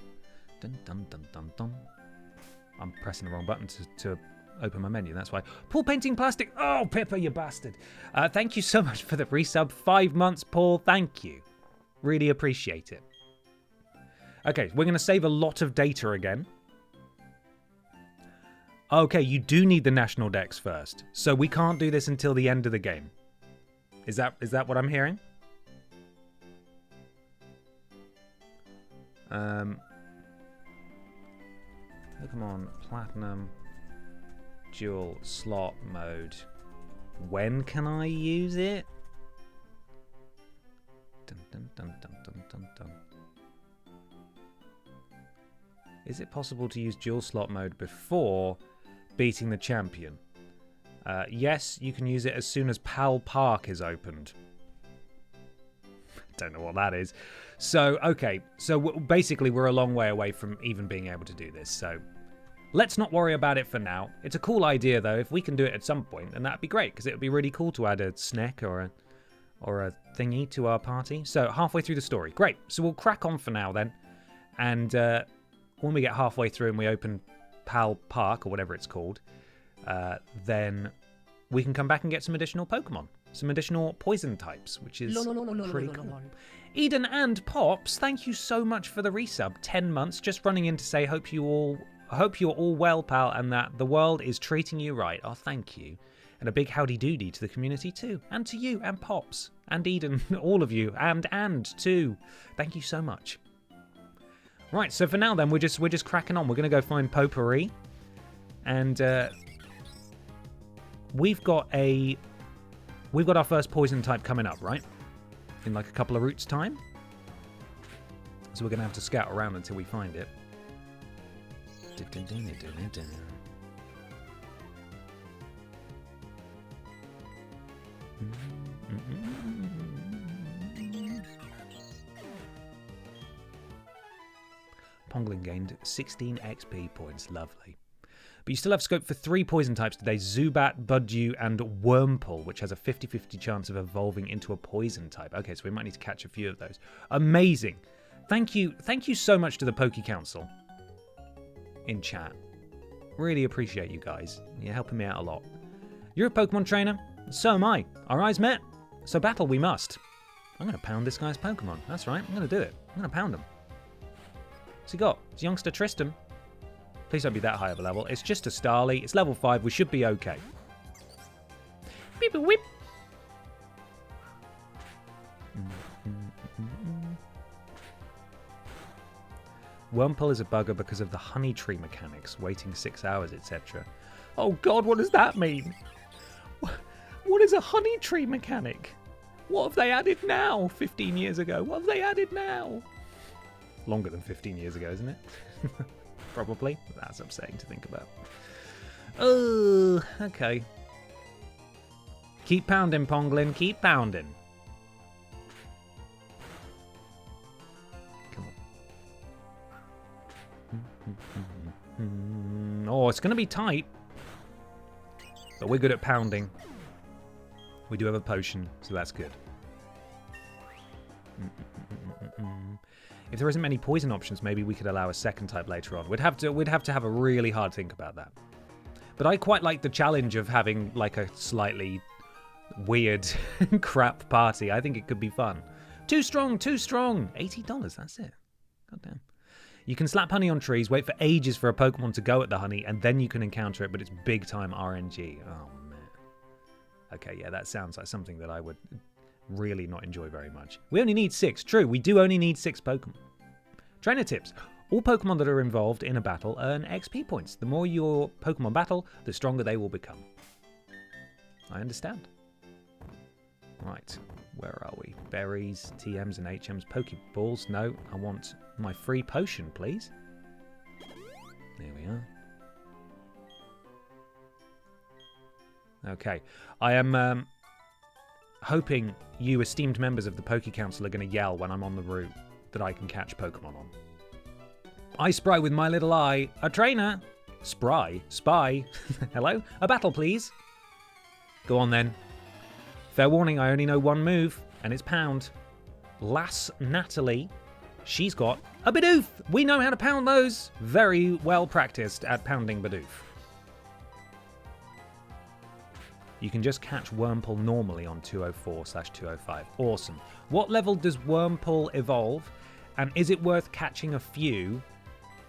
Dun, dun, dun, dun, dun. I'm pressing the wrong button to open my menu. That's why. Paul Painting Plastic. Oh, Pippa, you bastard. Thank you so much for the resub. 5 months, Paul. Thank you. Really appreciate it. Okay, we're going to save a lot of data again. Okay, you do need the National Dex first. So we can't do this until the end of the game. Is that what I'm hearing? Pokemon Platinum dual slot mode. When can I use it? Dun, dun, dun, dun, dun, dun, dun. Is it possible to use dual slot mode before beating the champion? Yes, you can use it as soon as Pal Park is opened. Don't know what that is. So, okay. So basically, we're a long way away from even being able to do this. So let's not worry about it for now. It's a cool idea, though. If we can do it at some point, then that'd be great, because it would be really cool to add a snack or a thingy to our party. So halfway through the story. Great. So we'll crack on for now, then. And when we get halfway through and we open Pal Park, or whatever it's called, then we can come back and get some additional Pokemon. Some additional poison types, which is pretty cool. Eden and Pops, thank you so much for the resub. 10 months, just running in to say, hope you're all well, pal, and that the world is treating you right. Oh, thank you. And a big howdy doody to the community too. And to you, and Pops, and Eden, all of you, and too. Thank you so much. Right, so for now then, we're just cracking on. We're going to go find Potpourri. And we've got our first poison type coming up, right? In like a couple of routes' time. So we're going to have to scout around until we find it. HONKLIN gained 16 XP points. Lovely. But you still have scope for 3 poison types today. Zubat, Buddew, and Wurmple, which has a 50-50 chance of evolving into a poison type. Okay, so we might need to catch a few of those. Amazing. Thank you so much to the Poke Council in chat. Really appreciate you guys. You're helping me out a lot. You're a Pokemon trainer? So am I. Our eyes met? So battle we must. I'm going to pound this guy's Pokemon. That's right. I'm going to do it. I'm going to pound him. What's he got? It's youngster Tristan. Please don't be that high of a level. It's just a Starly. It's level 5. We should be okay. Beep whip. Wurmple is a bugger because of the honey tree mechanics, waiting 6 hours, etc. Oh god, what does that mean? What is a honey tree mechanic? What have they added now? 15 years ago. What have they added now? Longer than 15 years ago, isn't it? Probably. That's upsetting to think about. Oh, okay. Keep pounding, Ponglin. Keep pounding. Come on. Oh, it's going to be tight. But we're good at pounding. We do have a potion, so that's good. If there isn't many poison options, maybe we could allow a second type later on. We'd have to have a really hard think about that. But I quite like the challenge of having like a slightly weird crap party. I think it could be fun. Too strong, too strong. $80, that's it. God damn. You can slap honey on trees, wait for ages for a Pokemon to go at the honey, and then you can encounter it, but it's big time RNG. Oh man. Okay, yeah, that sounds like something that I would really not enjoy very much. We only need 6. True, we do only need 6 Pokemon. Trainer tips. All Pokemon that are involved in a battle earn XP points. The more your Pokemon battle, the stronger they will become. I understand. Right, where are we? Berries, TMs and HMs, Pokeballs. No, I want my free potion, please. There we are. Okay, I am hoping you esteemed members of the Poke Council are going to yell when I'm on the route that I can catch Pokemon on. I spry with my little eye. A trainer. Spry. Spy. Hello? A battle, please. Go on, then. Fair warning, I only know one move, and it's pound. Lass Natalie. She's got a Bidoof. We know how to pound those. Very well practiced at pounding Bidoof. You can just catch Wurmple normally on 204/205. Awesome. What level does Wurmple evolve? And is it worth catching a few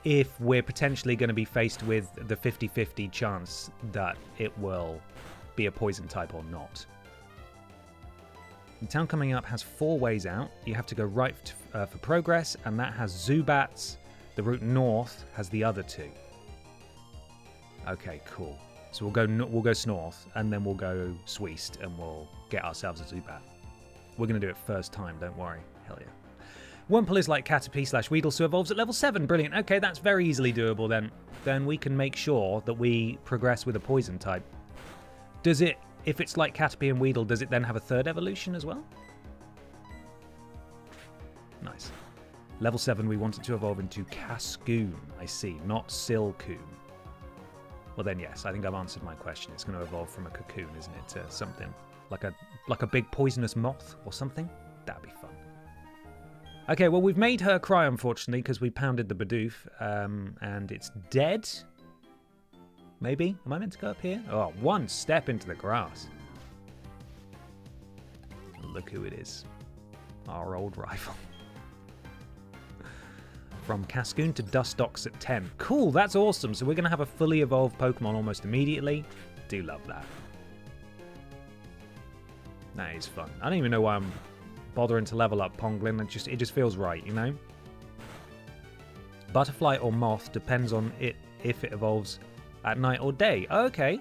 if we're potentially going to be faced with the 50-50 chance that it will be a poison type or not? The town coming up has 4 ways out. You have to go right for progress, and that has Zubats. The route north has the other 2. Okay, cool. So we'll go north, and then we'll go Sweest, and we'll get ourselves a Zubat. We're going to do it first time, don't worry. Hell yeah. Wurmple is like Caterpie/Weedle, so evolves at level 7. Brilliant. Okay, that's very easily doable then. Then we can make sure that we progress with a poison type. Does it, if it's like Caterpie and Weedle, does it then have a 3rd evolution as well? Nice. Level 7, we want it to evolve into Cascoon. I see, not Silcoon. Well then, yes, I think I've answered my question. It's going to evolve from a cocoon, isn't it, to something like a big poisonous moth or something? That'd be fun. Okay, well, we've made her cry, unfortunately, because we pounded the Bidoof, and it's dead. Maybe? Am I meant to go up here? Oh, one step into the grass. Look who it is. Our old rival. From Cascoon to Dustox at 10. Cool, that's awesome. So we're going to have a fully evolved Pokemon almost immediately. Do love that. That is fun. I don't even know why I'm bothering to level up Honklin. It just feels right, you know? Butterfly or Moth depends on it if it evolves at night or day. Okay.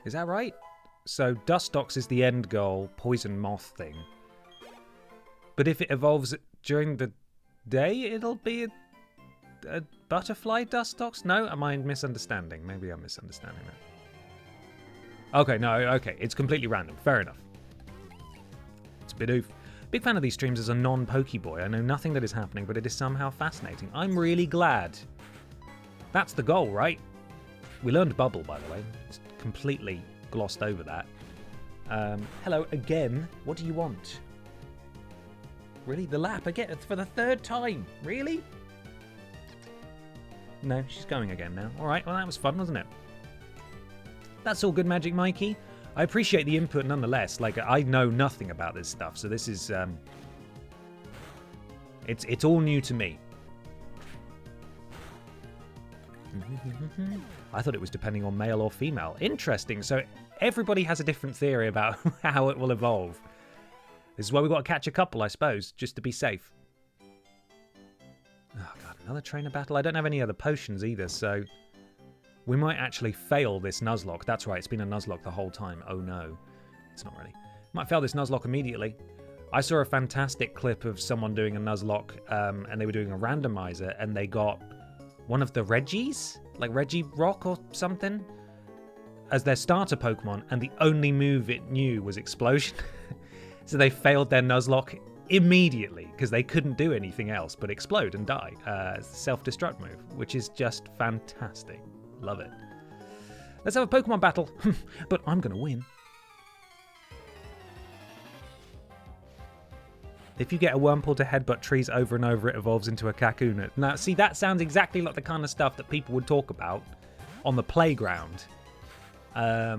Is that right? So Dustox is the end goal, Poison Moth thing. But if it evolves during the day, it'll be a Butterfly Dustox? No? Am I misunderstanding? Maybe I'm misunderstanding that. Okay, no, okay. It's completely random. Fair enough. It's a Bidoof. Big fan of these streams as a non-Pokeboy. I know nothing that is happening, but it is somehow fascinating. I'm really glad. That's the goal, right? We learned Bubble, by the way. It's completely glossed over that. Hello again. What do you want? Really? The lap again? For the third time? Really? No, she's going again now. Alright, well that was fun, wasn't it? That's all good, Magic Mikey. I appreciate the input nonetheless. Like, I know nothing about this stuff, so this is... It's all new to me. I thought it was depending on male or female. Interesting. So everybody has a different theory about how it will evolve. This is why we've got to catch a couple, I suppose, just to be safe. Oh, God, another trainer battle. I don't have any other potions either, so... We might actually fail this Nuzlocke. That's right, it's been a Nuzlocke the whole time. Oh, no. It's not really. Might fail this Nuzlocke immediately. I saw a fantastic clip of someone doing a Nuzlocke, and they were doing a randomizer, and they got one of the Reggies, like Regirock or something, as their starter Pokemon, and the only move it knew was Explosion. So they failed their Nuzlocke immediately, because they couldn't do anything else but explode and die. Self-destruct move, which is just fantastic. Love it. Let's have a Pokemon battle. But I'm going to win. If you get a Wurmple to headbutt trees over and over, it evolves into a Kakuna. Now, see, that sounds exactly like the kind of stuff that people would talk about on the playground. I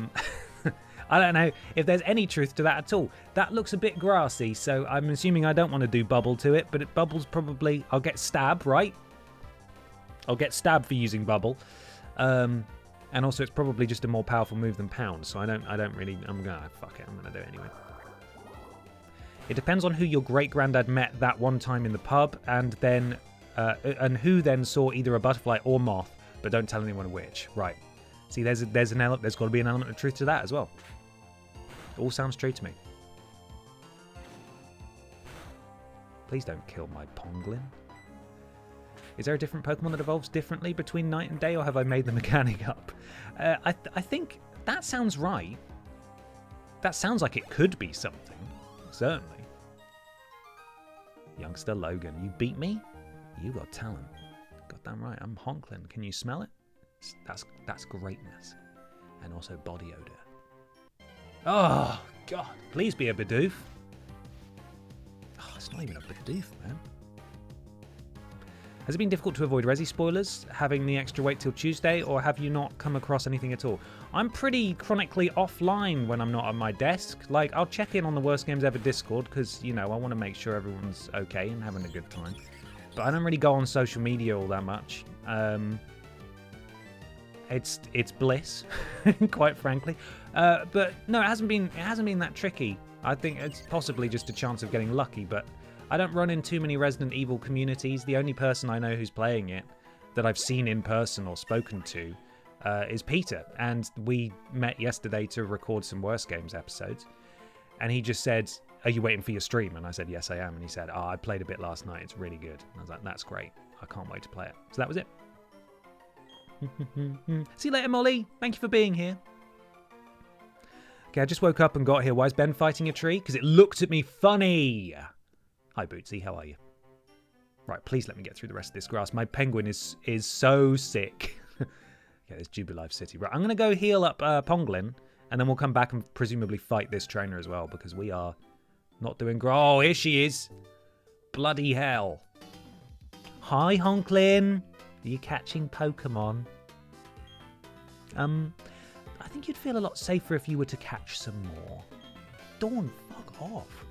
don't know if there's any truth to that at all. That looks a bit grassy, so I'm assuming I don't want to do Bubble to it, but it Bubble's probably... I'll get Stab, right? I'll get Stab for using Bubble. And also it's probably just a more powerful move than Pound, so I don't really, fuck it, I'm gonna do it anyway. It depends on who your great-granddad met that one time in the pub, and then, and who then saw either a butterfly or moth, but don't tell anyone which. Right. See, there's got to be an element of truth to that as well. It all sounds true to me. Please don't kill my Ponglin. Is there a different Pokemon that evolves differently between night and day, or have I made the mechanic up? I think that sounds right. That sounds like it could be something. Certainly. Youngster Logan, you beat me? You got talent. Goddamn right, I'm Honklin. Can you smell it? That's greatness. And also body odor. Oh, God. Please be a Bidoof. Oh, it's not even a Bidoof, man. Has it been difficult to avoid Resi spoilers, having the extra wait till Tuesday, or have you not come across anything at all? I'm pretty chronically offline when I'm not at my desk. Like, I'll check in on the Worst Games Ever Discord, because, you know, I want to make sure everyone's okay and having a good time. But I don't really go on social media all that much. It's bliss, quite frankly. But no, it hasn't been that tricky. I think it's possibly just a chance of getting lucky, but I don't run in too many Resident Evil communities. The only person I know who's playing it that I've seen in person or spoken to is Peter. And we met yesterday to record some Worst Games episodes. And he just said, "Are you waiting for your stream?" And I said, "Yes, I am." And he said, "I played a bit last night. It's really good." And I was like, "That's great. I can't wait to play it." So that was it. See you later, Molly. Thank you for being here. Okay, I just woke up and got here. Why is Ben fighting a tree? Because it looked at me funny. Hi, Bootsy. How are you? Right, please let me get through the rest of this grass. My penguin is so sick. Okay, there's Jubilife City. Right, I'm going to go heal up HONKLIN, and then we'll come back and presumably fight this trainer as well, because we are not doing great. Oh, here she is. Bloody hell. Hi, HONKLIN. Are you catching Pokemon? I think you'd feel a lot safer if you were to catch some more. Dawn, fuck off.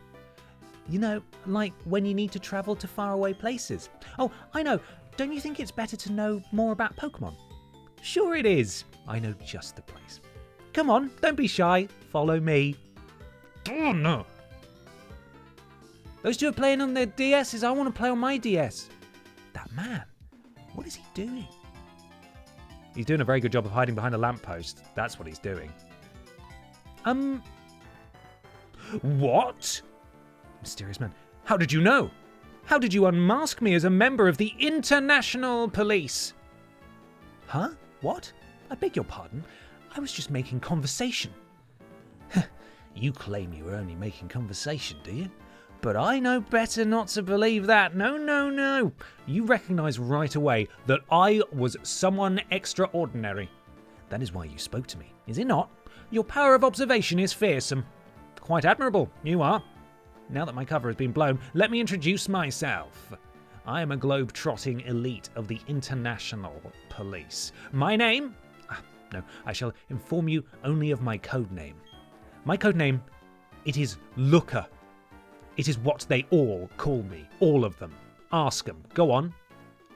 You know, like when you need to travel to faraway places. Oh, I know. Don't you think it's better to know more about Pokemon? Sure it is. I know just the place. Come on, don't be shy. Follow me. Oh, no. Those two are playing on their DSs. I want to play on my DS. That man, what is he doing? He's doing a very good job of hiding behind a lamppost. That's what he's doing. What? Mysterious man. How did you know? How did you unmask me as a member of the International Police? Huh? What? I beg your pardon. I was just making conversation. You claim you were only making conversation, do you? But I know better not to believe that. No, no, no. You recognise right away that I was someone extraordinary. That is why you spoke to me, is it not? Your power of observation is fearsome. Quite admirable, you are. Now that my cover has been blown, let me introduce myself. I am a globe-trotting elite of the International Police. My name? No, I shall inform you only of my code name. My code name, it is Looker. It is what they all call me. All of them. Ask them. Go on.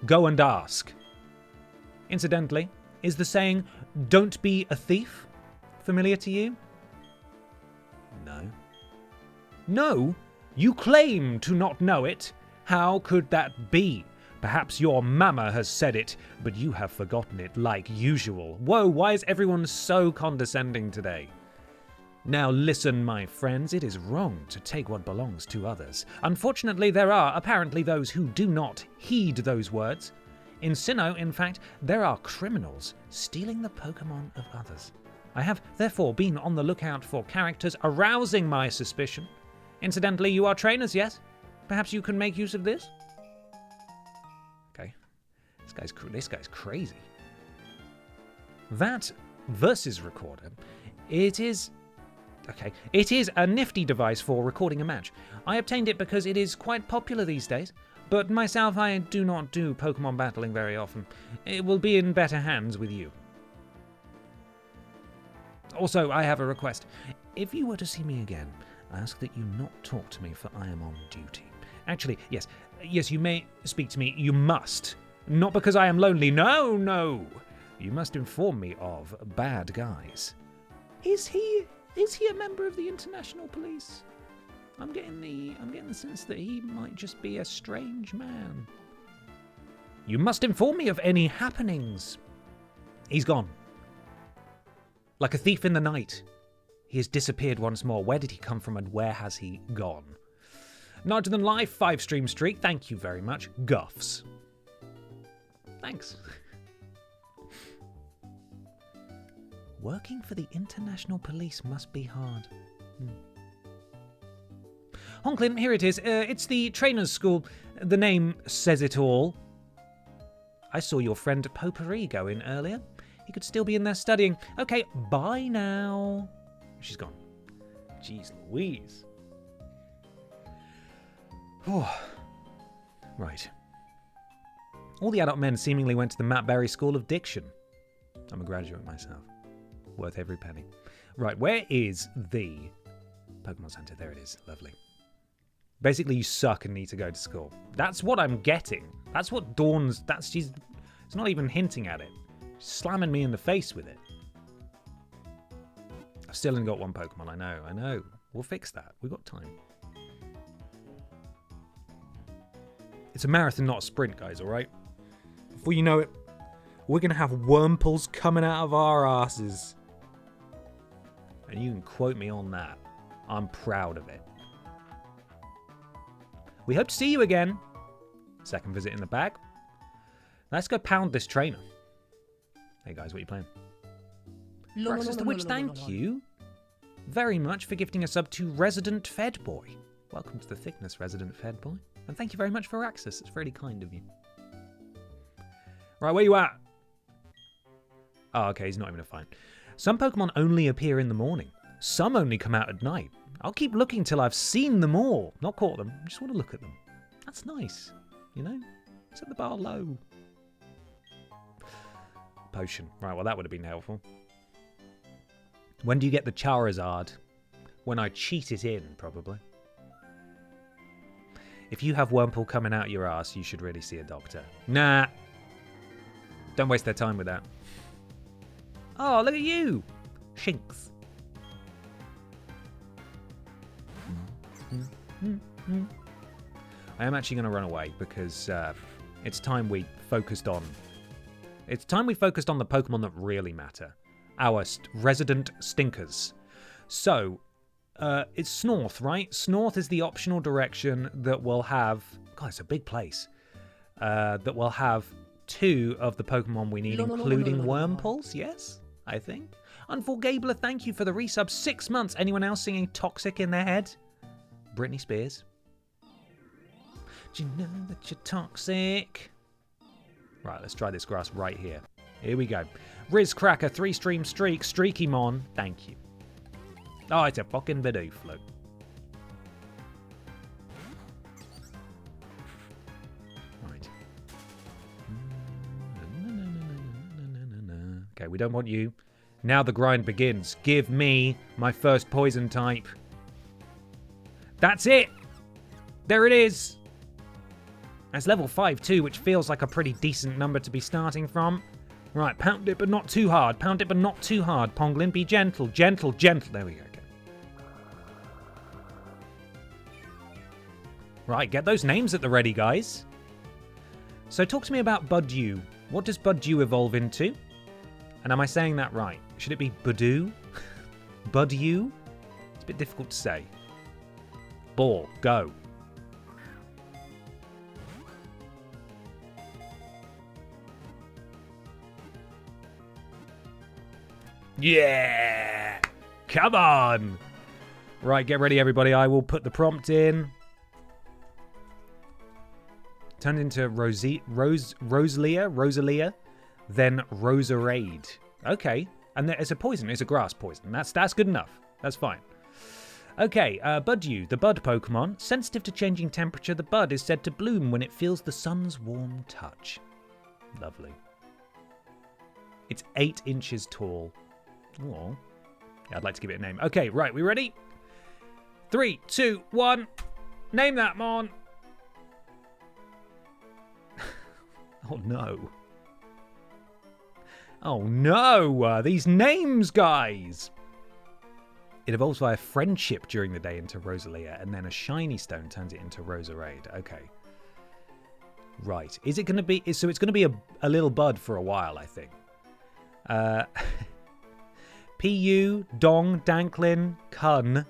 Go and ask. Incidentally, is the saying, don't be a thief, familiar to you? No. No? You claim to not know it? How could that be? Perhaps your mama has said it, but you have forgotten it like usual. Whoa, why is everyone so condescending today? Now listen, my friends, it is wrong to take what belongs to others. Unfortunately, there are apparently those who do not heed those words. In Sinnoh, in fact, there are criminals stealing the Pokemon of others. I have therefore been on the lookout for characters arousing my suspicion. Incidentally, you are trainers, yes? Perhaps you can make use of this? Okay. This guy's crazy. That versus recorder, it is a nifty device for recording a match. I obtained it because it is quite popular these days, but myself, I do not do Pokemon battling very often. It will be in better hands with you. Also, I have a request. If you were to see me again, I ask that you not talk to me, for I am on duty. Actually, yes, you may speak to me. You must. Not because I am lonely. No, no. You must inform me of bad guys. Is he a member of the International Police? I'm getting the sense that he might just be a strange man. You must inform me of any happenings. He's gone. Like a thief in the night. He has disappeared once more. Where did he come from and where has he gone? Larger than life, 5-stream streak. Thank you very much. Guffs. Thanks. Working for the International Police must be hard. HONKLIN, here it is. It's the trainer's school. The name says it all. I saw your friend Potpourri go in earlier. He could still be in there studying. Okay, bye now. She's gone. Jeez Louise. Oh. Right. All the adult men seemingly went to the Matt Berry School of Diction. I'm a graduate myself. Worth every penny. Right, where is the Pokemon Center? There it is. Lovely. Basically, you suck and need to go to school. That's what I'm getting. That's what Dawn's... She's not even hinting at it. She's slamming me in the face with it. I've still only got one Pokemon. I know. We'll fix that. We've got time. It's a marathon, not a sprint, guys, alright? Before you know it, we're going to have Wurmples coming out of our asses. And you can quote me on that. I'm proud of it. We hope to see you again. Second visit in the bag. Let's go pound this trainer. Hey guys, what are you playing? Praxis the Witch, thank you. very much for gifting a sub to Resident Fed Boy. Welcome to the thickness, Resident Fed Boy. And thank you very much for access. It's really kind of you. Right, where you at? Oh, okay, he's not even a fight. Some Pokemon only appear in the morning. Some only come out at night. I'll keep looking till I've seen them all. Not caught them. I just want to look at them. That's nice. You know? Set the bar low. Potion. Right, well, that would have been helpful. When do you get the Charizard? When I cheat it in, probably. If you have Wurmple coming out your ass, you should really see a doctor. Nah. Don't waste their time with that. Oh, look at you. Shinx. I am actually going to run away because it's time we focused on... It's time we focused on the Pokemon that really matter. Our resident stinkers. So, it's Snorth, right? Snorth is the optional direction that will have... God, it's a big place. That will have 2 of the Pokemon we need, including Wurmples, yes, I think. Unforgabler, thank you for the resub. 6 months. Anyone else singing Toxic in their head? Britney Spears. Do you know that you're toxic? Right, let's try this grass right here. Here we go. Riz Cracker, 3-stream streak. Streaky Mon, thank you. Oh, it's a fucking Bidoof, look. Right. Okay, we don't want you. Now the grind begins. Give me my first poison type. That's it! There it is! That's level 5 too, which feels like a pretty decent number to be starting from. Right, pound it but not too hard. Pound it but not too hard. Honklin, be gentle, gentle, gentle. There we go. Okay. Right, get those names at the ready, guys. So talk to me about Budew. What does Budew evolve into? And am I saying that right? Should it be Budew? Budew? It's a bit difficult to say. Ball, go. Yeah! Come on! Right, get ready, everybody. I will put the prompt in. Turn it into Rosalia, then Roserade. Okay, and it's a poison. It's a grass poison. That's good enough. That's fine. Okay, Budew, the bud Pokemon. Sensitive to changing temperature, the bud is said to bloom when it feels the sun's warm touch. Lovely. It's 8 inches tall. Oh, yeah, I'd like to give it a name. Okay, right, we ready? 3, 2, 1. Name that, Mon. Oh, no. Oh, no. These names, guys. It evolves via friendship during the day into Rosalia, and then a shiny stone turns it into Roserade. Okay. Right. Is it going to be... So it's going to be a little bud for a while, I think. P.U., Dong, Danklin, Kun,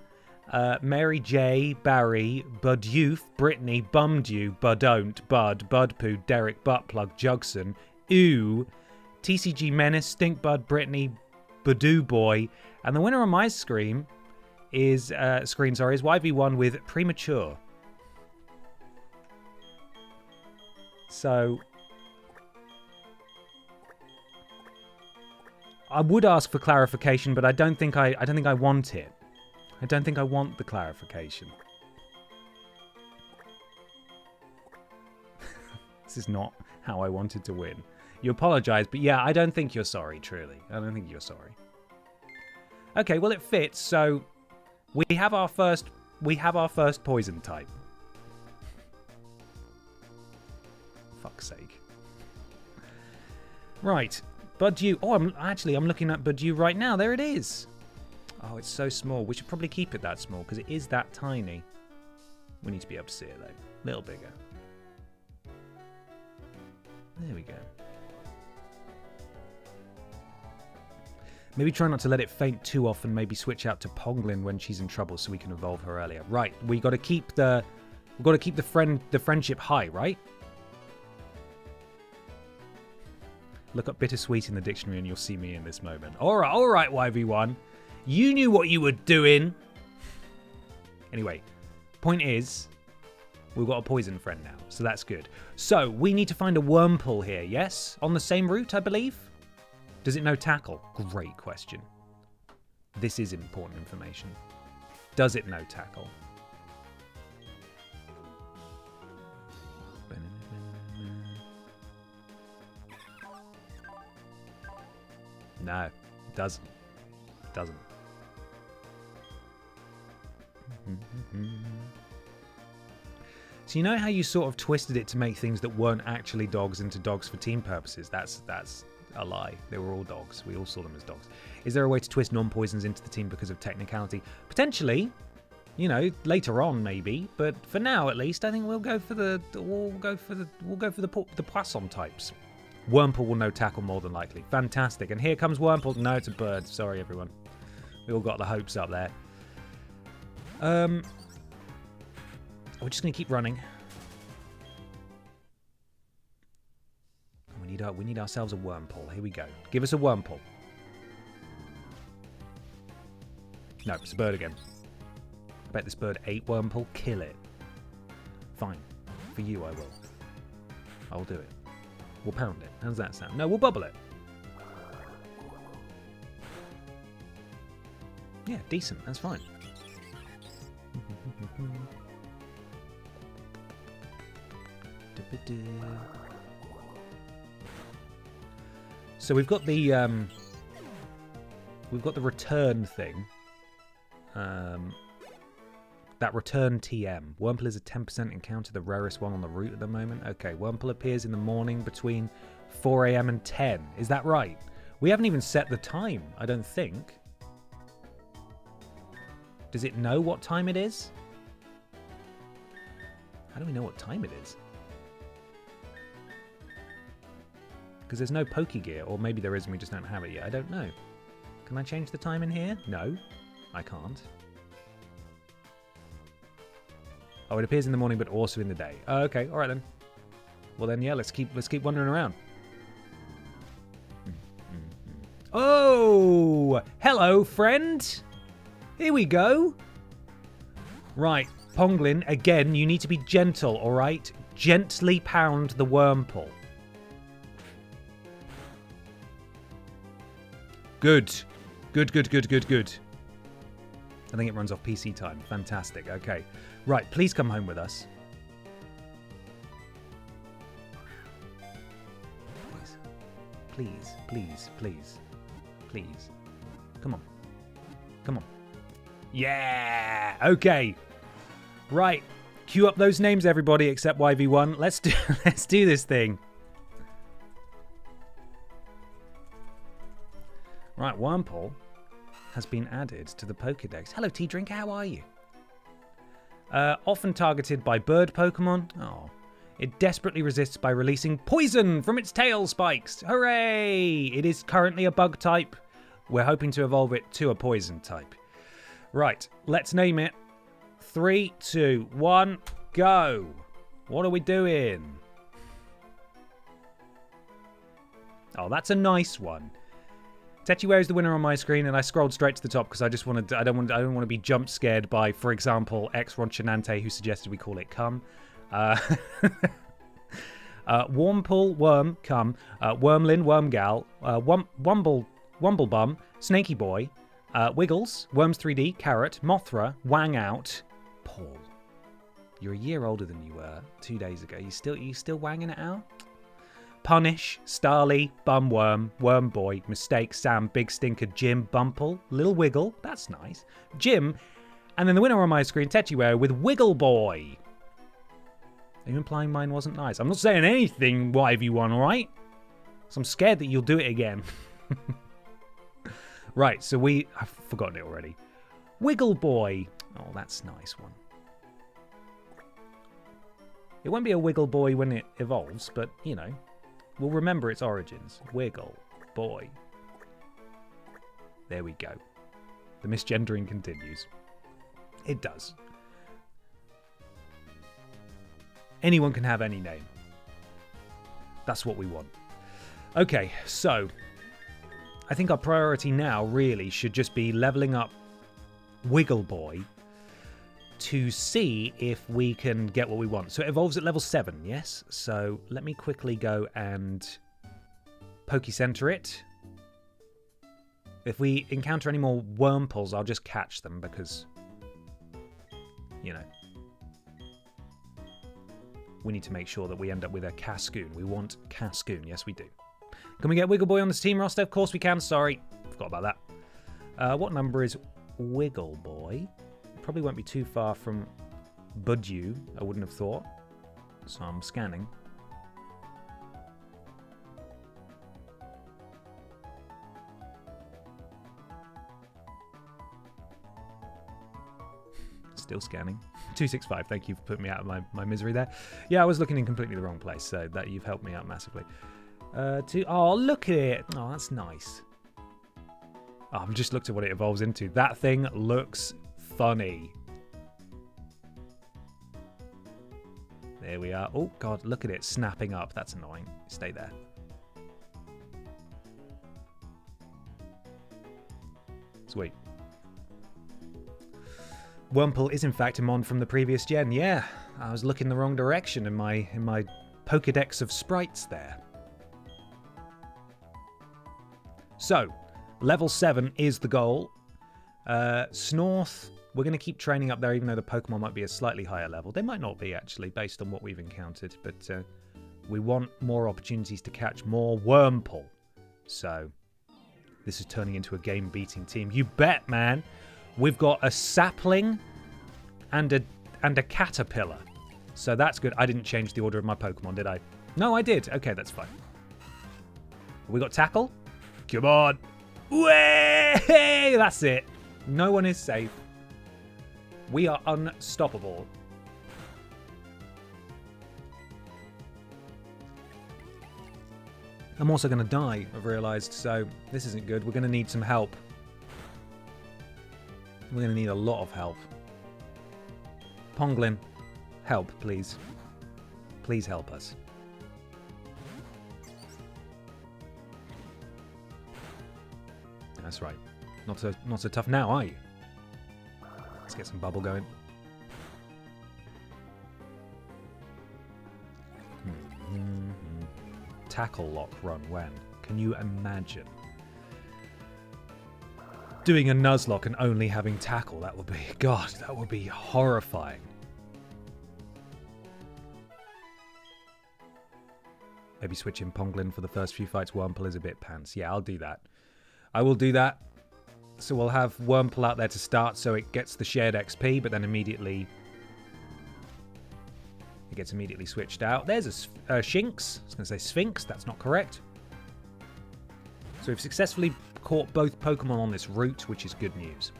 Mary J, Barry, Budoof, Brittany, Bumdew, Budon't, Bud, Budpoo, Derek, Buttplug, Jugson, Ooh, TCG Menace, Stinkbud, Brittany, Badoo Boy, and the winner on my screen is is YV1 with Premature. So I would ask for clarification, but I don't think I want it. I don't think I want the clarification. This is not how I wanted to win. You apologize, but yeah, I don't think you're sorry, truly. I don't think you're sorry. Okay, well it fits, so we have our first poison type. Fuck's sake. Right. Budew. Oh, I'm looking at Budew right now. There it is. Oh, it's so small. We should probably keep it that small because it is that tiny. We need to be able to see it though. A little bigger. There we go. Maybe try not to let it faint too often. Maybe switch out to Honklin when she's in trouble so we can evolve her earlier. Right. We've got to keep the friendship high, right? Look up bittersweet in the dictionary and you'll see me in this moment. All right, YV1. You knew what you were doing. Anyway, point is, we've got a poison friend now, so that's good. So, we need to find a Wurmple here, yes? On the same route, I believe? Does it know tackle? Great question. This is important information. Does it know tackle? No, it doesn't. It doesn't. So you know how you sort of twisted it to make things that weren't actually dogs into dogs for team purposes? That's a lie. They were all dogs. We all saw them as dogs. Is there a way to twist non-poisons into the team because of technicality? Potentially, you know, later on maybe, but for now at least, I think we'll go for the poisson types. Wurmple will know tackle more than likely. Fantastic. And here comes Wurmple. No, it's a bird. Sorry, everyone. We all got the hopes up there. We're just going to keep running. We need ourselves a Wurmple. Here we go. Give us a Wurmple. No, it's a bird again. I bet this bird ate Wurmple. Kill it. Fine. For you, I will. I will do it. We'll pound it. How's that sound? No, we'll bubble it. Yeah, decent. That's fine. So we've got the return thing. That return TM. Wurmple is a 10% encounter, the rarest one on the route at the moment. Okay, Wurmple appears in the morning between 4 a.m. and 10. Is that right? We haven't even set the time, I don't think. Does it know what time it is? How do we know what time it is? Because there's no Pokegear, or maybe there is and we just don't have it yet. I don't know. Can I change the time in here? No, I can't. Oh, it appears in the morning, but also in the day. Oh, okay, all right then. Well then, yeah, let's keep wandering around. Oh, hello, friend. Here we go. Right, Honklin, again, you need to be gentle, all right? Gently pound the Wurmple. Good. Good. I think it runs off PC time. Fantastic. Okay. Right, please come home with us. Please. Come on. Yeah! Okay. Right. Cue up those names, everybody, except YV1. Let's do this thing. Right, Wurmple has been added to the Pokédex. Hello, Tea Drinker, how are you? Often targeted by bird Pokemon. Oh. It desperately resists by releasing poison from its tail spikes. Hooray! It is currently a bug type. We're hoping to evolve it to a poison type. Right, let's name it. 3, 2, 1, go. What are we doing? Oh, that's a nice one. Techiware is the winner on my screen, and I scrolled straight to the top because I just wanted. I don't want to be jump scared by, for example, X Ronchinante, who suggested we call it cum. Wurmple, Worm, cum. Wormlin, Wormgal. Wumblebum, Snaky Boy. Wiggles, Worms 3D, Carrot, Mothra, Wang Out. Paul, you're a year older than you were 2 days ago. You still wanging it out? Punish, Starly, Bumworm, Wormboy, Mistake, Sam, Big Stinker, Jim, Bumple, Lil Wiggle, that's nice, Jim, and then the winner on my screen, Techiware, with Wiggle Boy. Are you implying mine wasn't nice? I'm not saying anything, YV1, alright? So I'm scared that you'll do it again. Right, so I've forgotten it already. Wiggle Boy. Oh, that's a nice one. It won't be a Wiggle Boy when it evolves, but, you know, we'll remember its origins. Wiggle Boy. There we go. The misgendering continues. It does. Anyone can have any name. That's what we want. Okay, so I think our priority now really should just be leveling up Wiggle Boy to see if we can get what we want. So it evolves at level 7, yes? So let me quickly go and Pokecenter it. If we encounter any more Wurmples, I'll just catch them because, you know, we need to make sure that we end up with a Cascoon. We want Cascoon. Yes, we do. Can we get Wiggle Boy on this team roster? Of course we can. Sorry. Forgot about that. What number is Wiggle Boy? Probably won't be too far from Budju, I wouldn't have thought. So I'm scanning. Still scanning. 265, thank you for putting me out of my misery there. Yeah, I was looking in completely the wrong place, so that you've helped me out massively. Oh, look at it. Oh, that's nice. Oh, I've just looked at what it evolves into. That thing looks funny. There we are. Oh, God, look at it snapping up. That's annoying. Stay there. Sweet. Wurmple is, in fact, a mon from the previous gen. Yeah, I was looking the wrong direction in my Pokedex of sprites there. So, level 7 is the goal. Snorth, we're going to keep training up there, even though the Pokemon might be a slightly higher level. They might not be, actually, based on what we've encountered. But we want more opportunities to catch more Wurmple. So, this is turning into a game-beating team. You bet, man. We've got a sapling and a caterpillar. So that's good. I didn't change the order of my Pokemon, did I? No, I did. Okay, that's fine. We got tackle? Come on. Way! That's it. No one is safe. We are unstoppable. I'm also going to die, I've realised, so this isn't good. We're going to need some help. We're going to need a lot of help. Honklin, help, please. Please help us. That's right. Not so tough now, are you? Let's get some bubble going. Tackle lock run when? Can you imagine? Doing a Nuzlocke and only having tackle, that would be, God, that would be horrifying. Maybe switching Honklin for the first few fights. Wurmple is a bit pants. Yeah, I'll do that. I will do that. So we'll have Wurmple out there to start so it gets the shared XP, but then immediately it gets immediately switched out. There's a Shinx. I was going to say Sphinx. That's not correct. So we've successfully caught both Pokemon on this route, which is good news.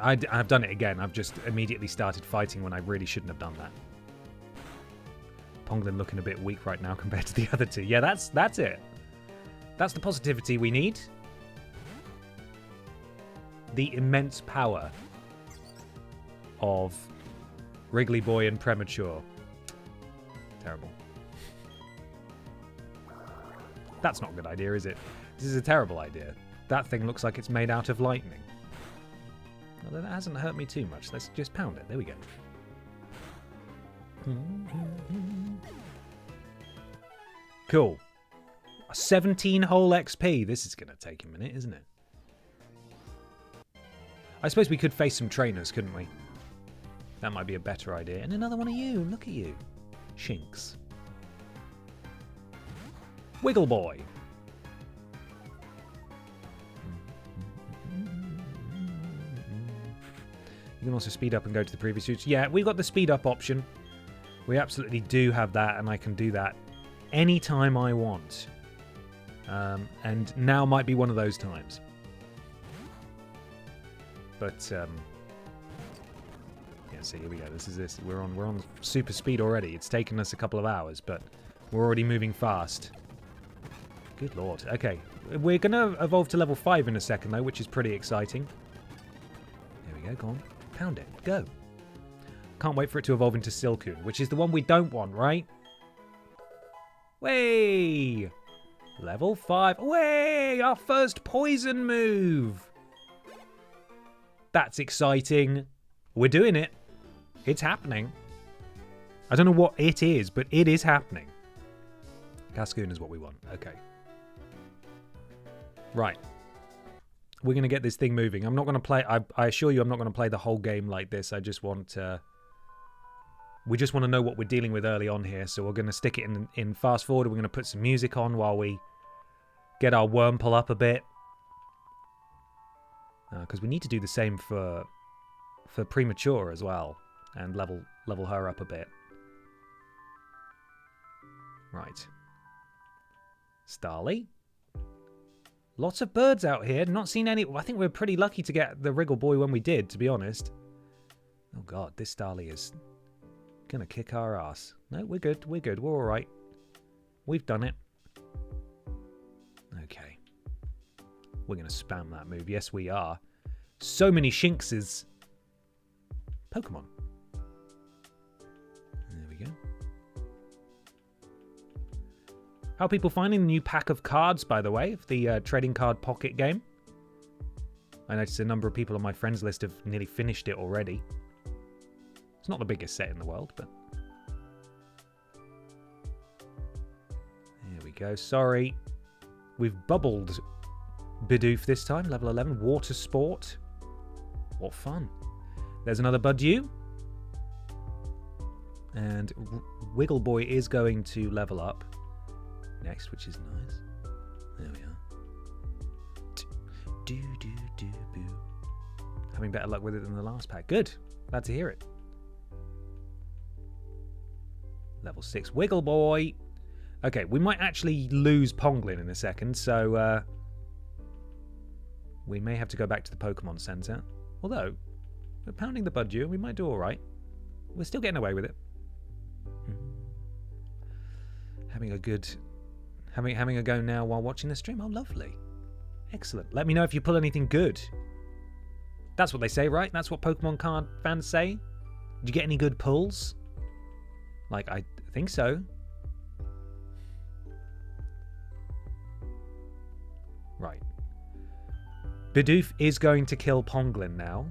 I've done it again. I've just immediately started fighting when I really shouldn't have done that. Honklin looking a bit weak right now compared to the other two. Yeah, that's it. That's the positivity we need. The immense power of Wriggly Boy and Premature. Terrible. That's not a good idea, is it? This is a terrible idea. That thing looks like it's made out of lightning. Although that hasn't hurt me too much. Let's just pound it. There we go. Cool. 17 whole XP. This is going to take a minute, isn't it? I suppose we could face some trainers, couldn't we? That might be a better idea. And another one of you. Look at you. Shinx. Wiggle Boy. You can also speed up and go to the previous routes. Yeah, we've got the speed up option. We absolutely do have that, and I can do that anytime I want. And now might be one of those times. But, yeah, so here we go. This is this. We're on super speed already. It's taken us a couple of hours, but we're already moving fast. Good lord. Okay, we're going to evolve to level 5 in a second, though, which is pretty exciting. There we go. Go on. Pound it. Go. Can't wait for it to evolve into Silcoon, which is the one we don't want, right? Way! Level 5. Way! Our first poison move! That's exciting. We're doing it. It's happening. I don't know what it is, but it is happening. Cascoon is what we want. Okay. Right. We're going to get this thing moving. I'm not going to play... I assure you I'm not going to play the whole game like this. I just want... we just want to know what we're dealing with early on here. So we're going to stick it in fast forward. We're going to put some music on while we get our Wurmple up a bit. Because we need to do the same for Premature as well. And level her up a bit. Right. Starly. Lots of birds out here. Not seen any... I think we're pretty lucky to get the Wriggle Boy when we did, to be honest. Oh god, this Starly is gonna kick our ass. No, we're good. We're good. We're alright. We've done it. Okay. We're gonna spam that move. Yes, we are. So many Shinxes. Pokemon. There we go. How are people finding the new pack of cards, by the way, of the trading card pocket game? I noticed a number of people on my friends list have nearly finished it already. It's not the biggest set in the world, but... There we go. Sorry. We've bubbled Bidoof this time. Level 11. Water Sport. What fun. There's another Budew. And Wiggle Boy is going to level up next, which is nice. There we are. Do-do-do-boo. Having better luck with it than the last pack. Good. Glad to hear it. Level 6 Wiggle Boy. Okay, we might actually lose HONKLIN in a second, so we may have to go back to the Pokemon Center. Although, we're pounding the Budew, we might do alright. We're still getting away with it. Having a good... Having a go now while watching the stream. Oh, lovely. Excellent. Let me know if you pull anything good. That's what they say, right? That's what Pokemon card fans say? Did you get any good pulls? Like, I think so. Right. Bidoof is going to kill HONKLIN now,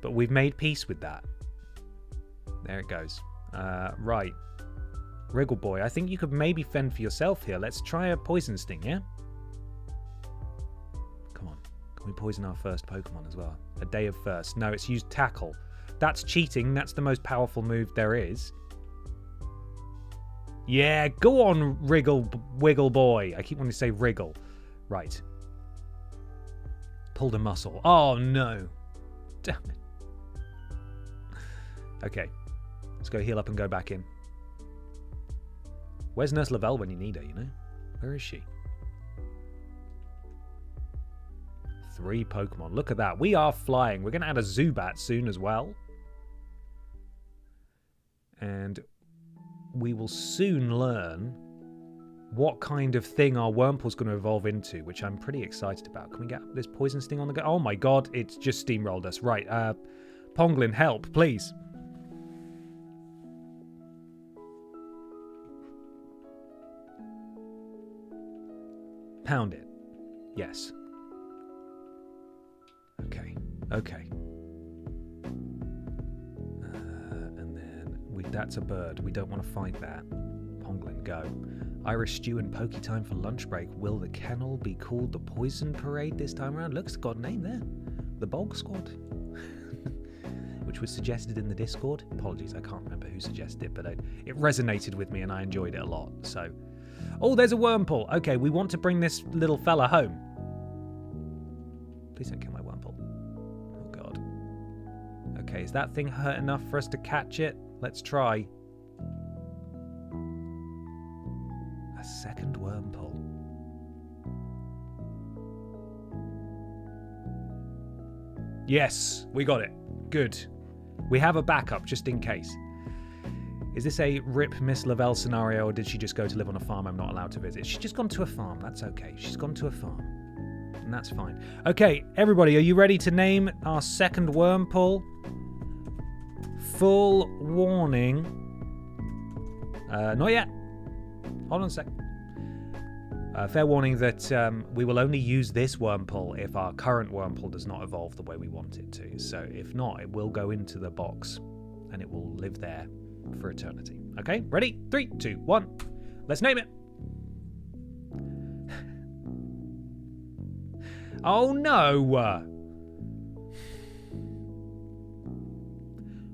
but we've made peace with that. There it goes. Right. Wriggle Boy, I think you could maybe fend for yourself here. Let's try a Poison Sting, yeah? Come on. Can we poison our first Pokemon as well? A day of first. No, it's used Tackle. That's cheating. That's the most powerful move there is. Yeah, go on, Wiggle Boy. I keep wanting to say Wriggle. Right. Pulled a muscle. Oh, no. Damn it. Okay. Let's go heal up and go back in. Where's Nurse Lavelle when you need her, you know? Where is she? 3 Pokemon. Look at that. We are flying. We're going to add a Zubat soon as well. And we will soon learn what kind of thing our Wurmple's going to evolve into, which I'm pretty excited about. Can we get this Poison Sting on the go? Oh my god, it's just steamrolled us. Right, HONKLIN, help, please. Pound it. Yes. Okay. Okay. And then that's a bird. We don't want to fight that. HONKLIN, go. Irish stew and pokey time for lunch break. Will the kennel be called the Poison Parade this time around? Look, it's got a name there. The Bog Squad. Which was suggested in the Discord. Apologies, I can't remember who suggested it, but it resonated with me and I enjoyed it a lot. So, oh, there's a Wurmple. Okay, we want to bring this little fella home. Please don't kill my Wurmple. Oh, God. Okay, is that thing hurt enough for us to catch it? Let's try. A second Wurmple. Yes, we got it. Good. We have a backup just in case. Is this a rip Miss Lavelle scenario, or did she just go to live on a farm I'm not allowed to visit? She's just gone to a farm. That's okay. She's gone to a farm. And that's fine. Okay, everybody, are you ready to name our second Wurmple? Full warning. Not yet. Hold on a sec. Fair warning that we will only use this wormhole if our current wormhole does not evolve the way we want it to. So if not, it will go into the box and it will live there for eternity. Okay, ready? 3, 2, 1. Let's name it. Oh no!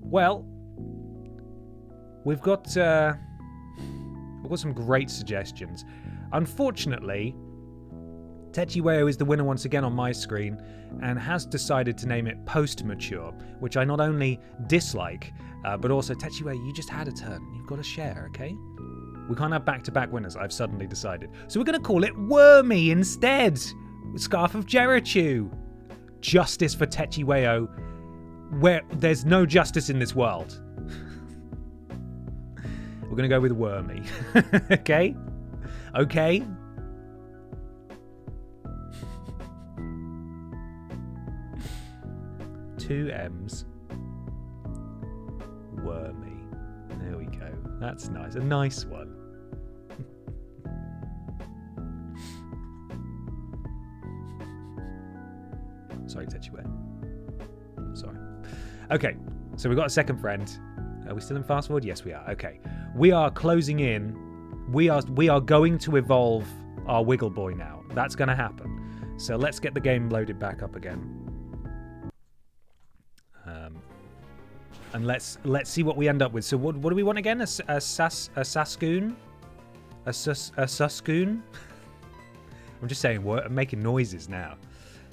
Well, we've got some great suggestions. Unfortunately, Techiweo is the winner once again on my screen and has decided to name it Post-Mature, which I not only dislike, but also, Techiweo, you just had a turn. You've got to share, okay? We can't have back-to-back winners, I've suddenly decided. So we're going to call it Wormy instead. Scarf of Jericho. Justice for Techiweo, where there's no justice in this world. We're going to go with Wormy. Okay? Okay? Two M's. Wormy. There we go. That's nice. A nice one. Sorry, Techiweo. Sorry. Okay, so we've got a second friend. Are we still in fast forward? Yes, we are. Okay. We are closing in. We are going to evolve our Wiggle Boy now. That's going to happen. So let's get the game loaded back up again. And let's see what we end up with. So what do we want again? A Saskoon? A Suskoon? I'm just saying, I'm making noises now.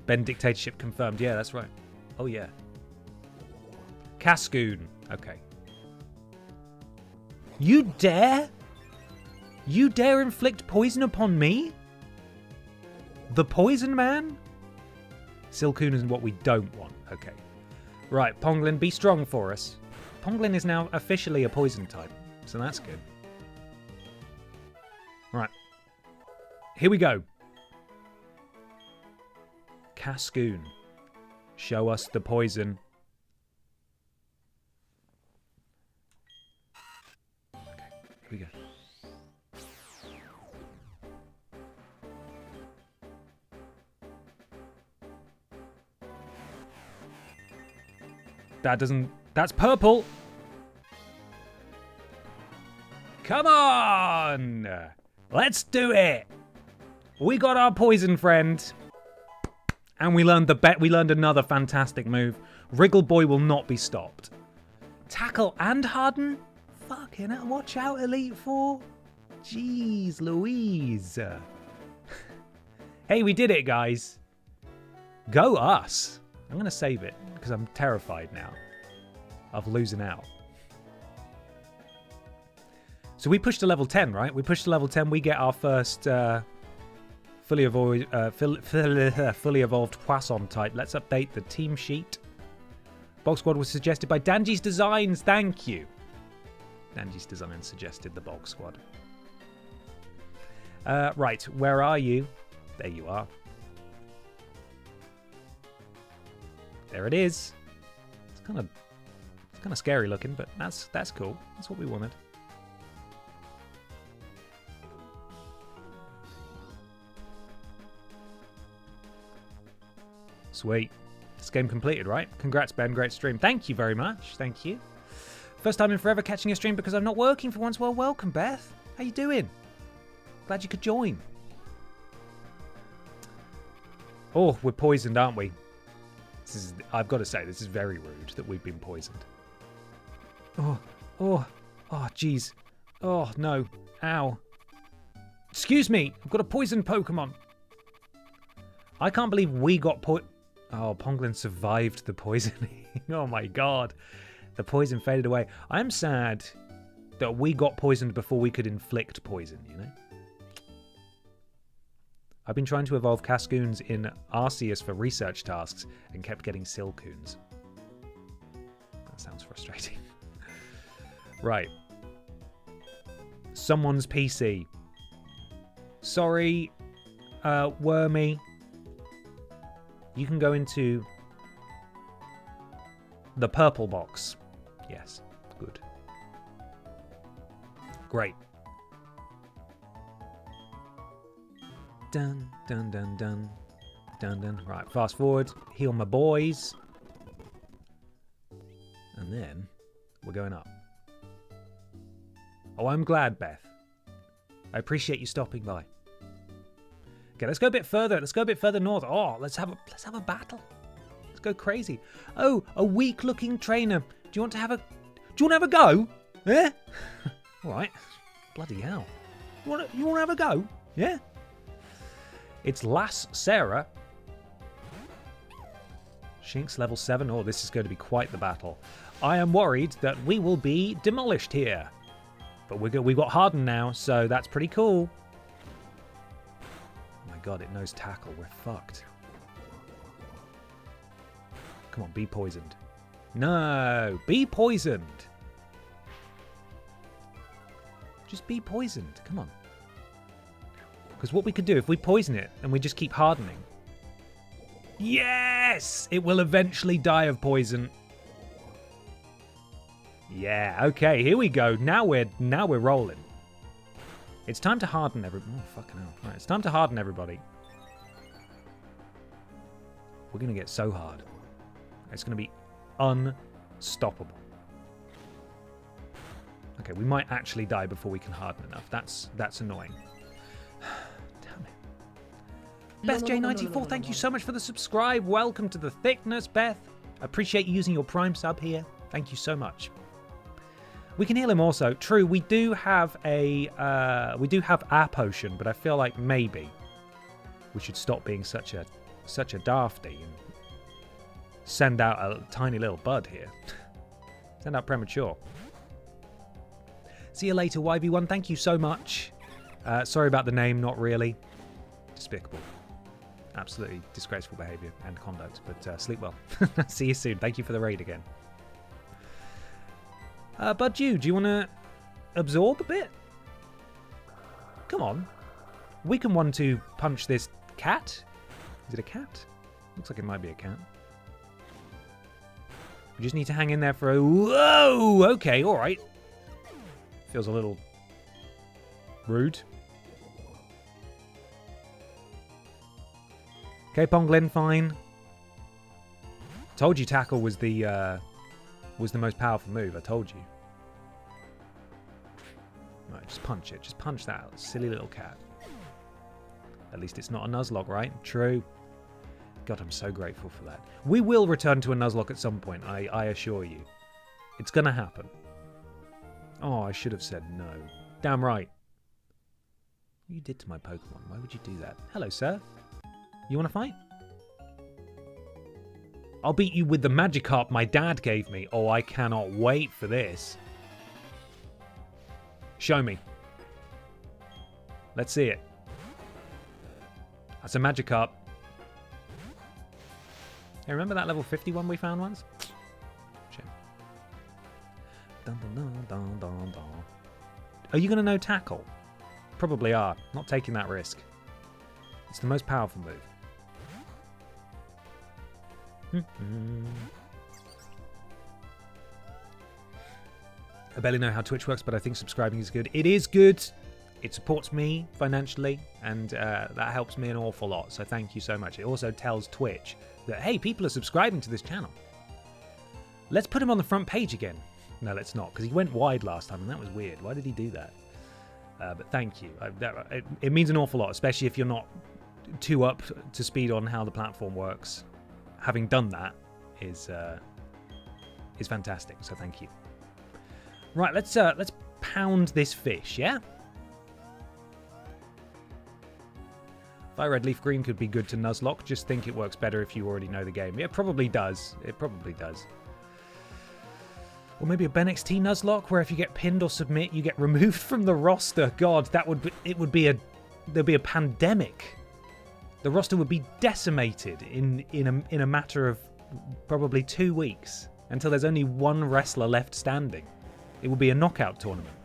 Ben dictatorship confirmed. Yeah, that's right. Oh, yeah. Cascoon. Okay. You dare? You dare inflict poison upon me? The Poison Man? Silcoon is what we don't want. Okay. Right, Honklin, be strong for us. Honklin is now officially a poison type, so that's good. Right. Here we go. Cascoon. Show us the poison. Okay, here we go. That doesn't... That's purple! Come on! Let's do it! We got our poison friend. And we learned another fantastic move. Wriggle Boy will not be stopped. Tackle and harden? Fucking hell, watch out, Elite Four. Jeez Louise. Hey, we did it, guys. Go us. I'm going to save it, because I'm terrified now of losing out. So we pushed to level 10, right? We pushed to level 10. We get our first fully evolved Poisson type. Let's update the team sheet. Bog Squad was suggested by Danji's Designs. Thank you. Danji's Designs suggested the Bog Squad. Right, where are you? There you are. There it is. It's kind of scary looking, but that's cool. That's what we wanted. Sweet. This game completed, right? Congrats, Ben. Great stream. Thank you very much. Thank you. First time in forever catching a stream because I'm not working for once. Well, welcome, Beth. How you doing? Glad you could join. Oh, we're poisoned, aren't we? I've got to say, this is very rude that we've been poisoned. Oh, jeez. Oh, no. Ow. Excuse me. I've got a poisoned Pokemon. I can't believe we got Oh, Honklin survived the poisoning. Oh, my God. The poison faded away. I'm sad that we got poisoned before we could inflict poison, you know? I've been trying to evolve Cascoons in Arceus for research tasks and kept getting Silcoons. That sounds frustrating. Right. Someone's PC. Sorry, Wormy. You can go into the purple box. Yes, good. Great. Dun, dun, dun, dun. Dun, dun. Right, fast forward. Heal my boys. And then we're going up. Oh, I'm glad, Beth. I appreciate you stopping by. Okay, let's go a bit further. Let's go a bit further north. Oh, let's have a battle. Let's go crazy. Oh, a weak-looking trainer. Do you want to have a go? Yeah? All right. Bloody hell. You want to have a go? Yeah? It's Lass Sarah. Shinx level 7. Oh, this is going to be quite the battle. I am worried that we will be demolished here. But we've got Harden now, so that's pretty cool. Oh my god, it knows tackle. We're fucked. Come on, be poisoned. No, be poisoned. Just be poisoned. Come on. Because what we could do, if we poison it and we just keep hardening. Yes! It will eventually die of poison. Yeah, okay, here we go. Now we're rolling. It's time to harden everybody. Oh, fucking hell. Right, it's time to harden everybody. We're going to get so hard. It's going to be unstoppable. Okay, we might actually die before we can harden enough. That's annoying. Damn it. Beth J94, thank you so much for the subscribe. Welcome to the thickness, Beth. Appreciate you using your Prime sub here. Thank you so much. We can heal him also. True, we do have our potion, but I feel like maybe we should stop being such a dafty and send out a tiny little bud here. Send out premature. See you later, YV1. Thank you so much. Sorry about the name, not really. Despicable. Absolutely disgraceful behaviour and conduct, but sleep well. See you soon. Thank you for the raid again. Bud, do you want to absorb a bit? Come on. We can 1-2 punch this cat. Is it a cat? Looks like it might be a cat. We just need to hang in there for a... Whoa! Okay, alright. Feels a little rude. Okay, HONKLIN, fine. Told you tackle was the most powerful move. I told you. Right, just punch it. Just punch that silly little cat. At least it's not a Nuzlocke, right? True. God, I'm so grateful for that. We will return to a Nuzlocke at some point, I assure you. It's gonna happen. Oh, I should have said no. Damn right. What you did to my Pokemon? Why would you do that? Hello, sir. You want to fight? I'll beat you with the Magikarp my dad gave me. Oh, I cannot wait for this. Show me. Let's see it. That's a Magikarp. Hey, remember that level 51 we found once? Shame. Dun, dun, dun, dun, dun, dun. Are you going to know tackle? Probably are. Not taking that risk. It's the most powerful move. I barely know how Twitch works, but I think subscribing is good. It is good. It supports me financially, and that helps me an awful lot. So thank you so much. It also tells Twitch that, hey, people are subscribing to this channel. Let's put him on the front page again. No, let's not, because he went wide last time, and that was weird. Why did he do that? But thank you. It means an awful lot, especially if you're not too up to speed on how the platform works. Having done that is fantastic. So thank you. Right, let's pound this fish, yeah? Fire Red Leaf Green could be good to Nuzlocke. Just think it works better if you already know the game. It probably does. It probably does. Or maybe a Ben XT Nuzlocke, where if you get pinned or submit, you get removed from the roster. God, there'd be a pandemic. The roster would be decimated in a matter of probably 2 weeks until there's only one wrestler left standing. It would be a knockout tournament.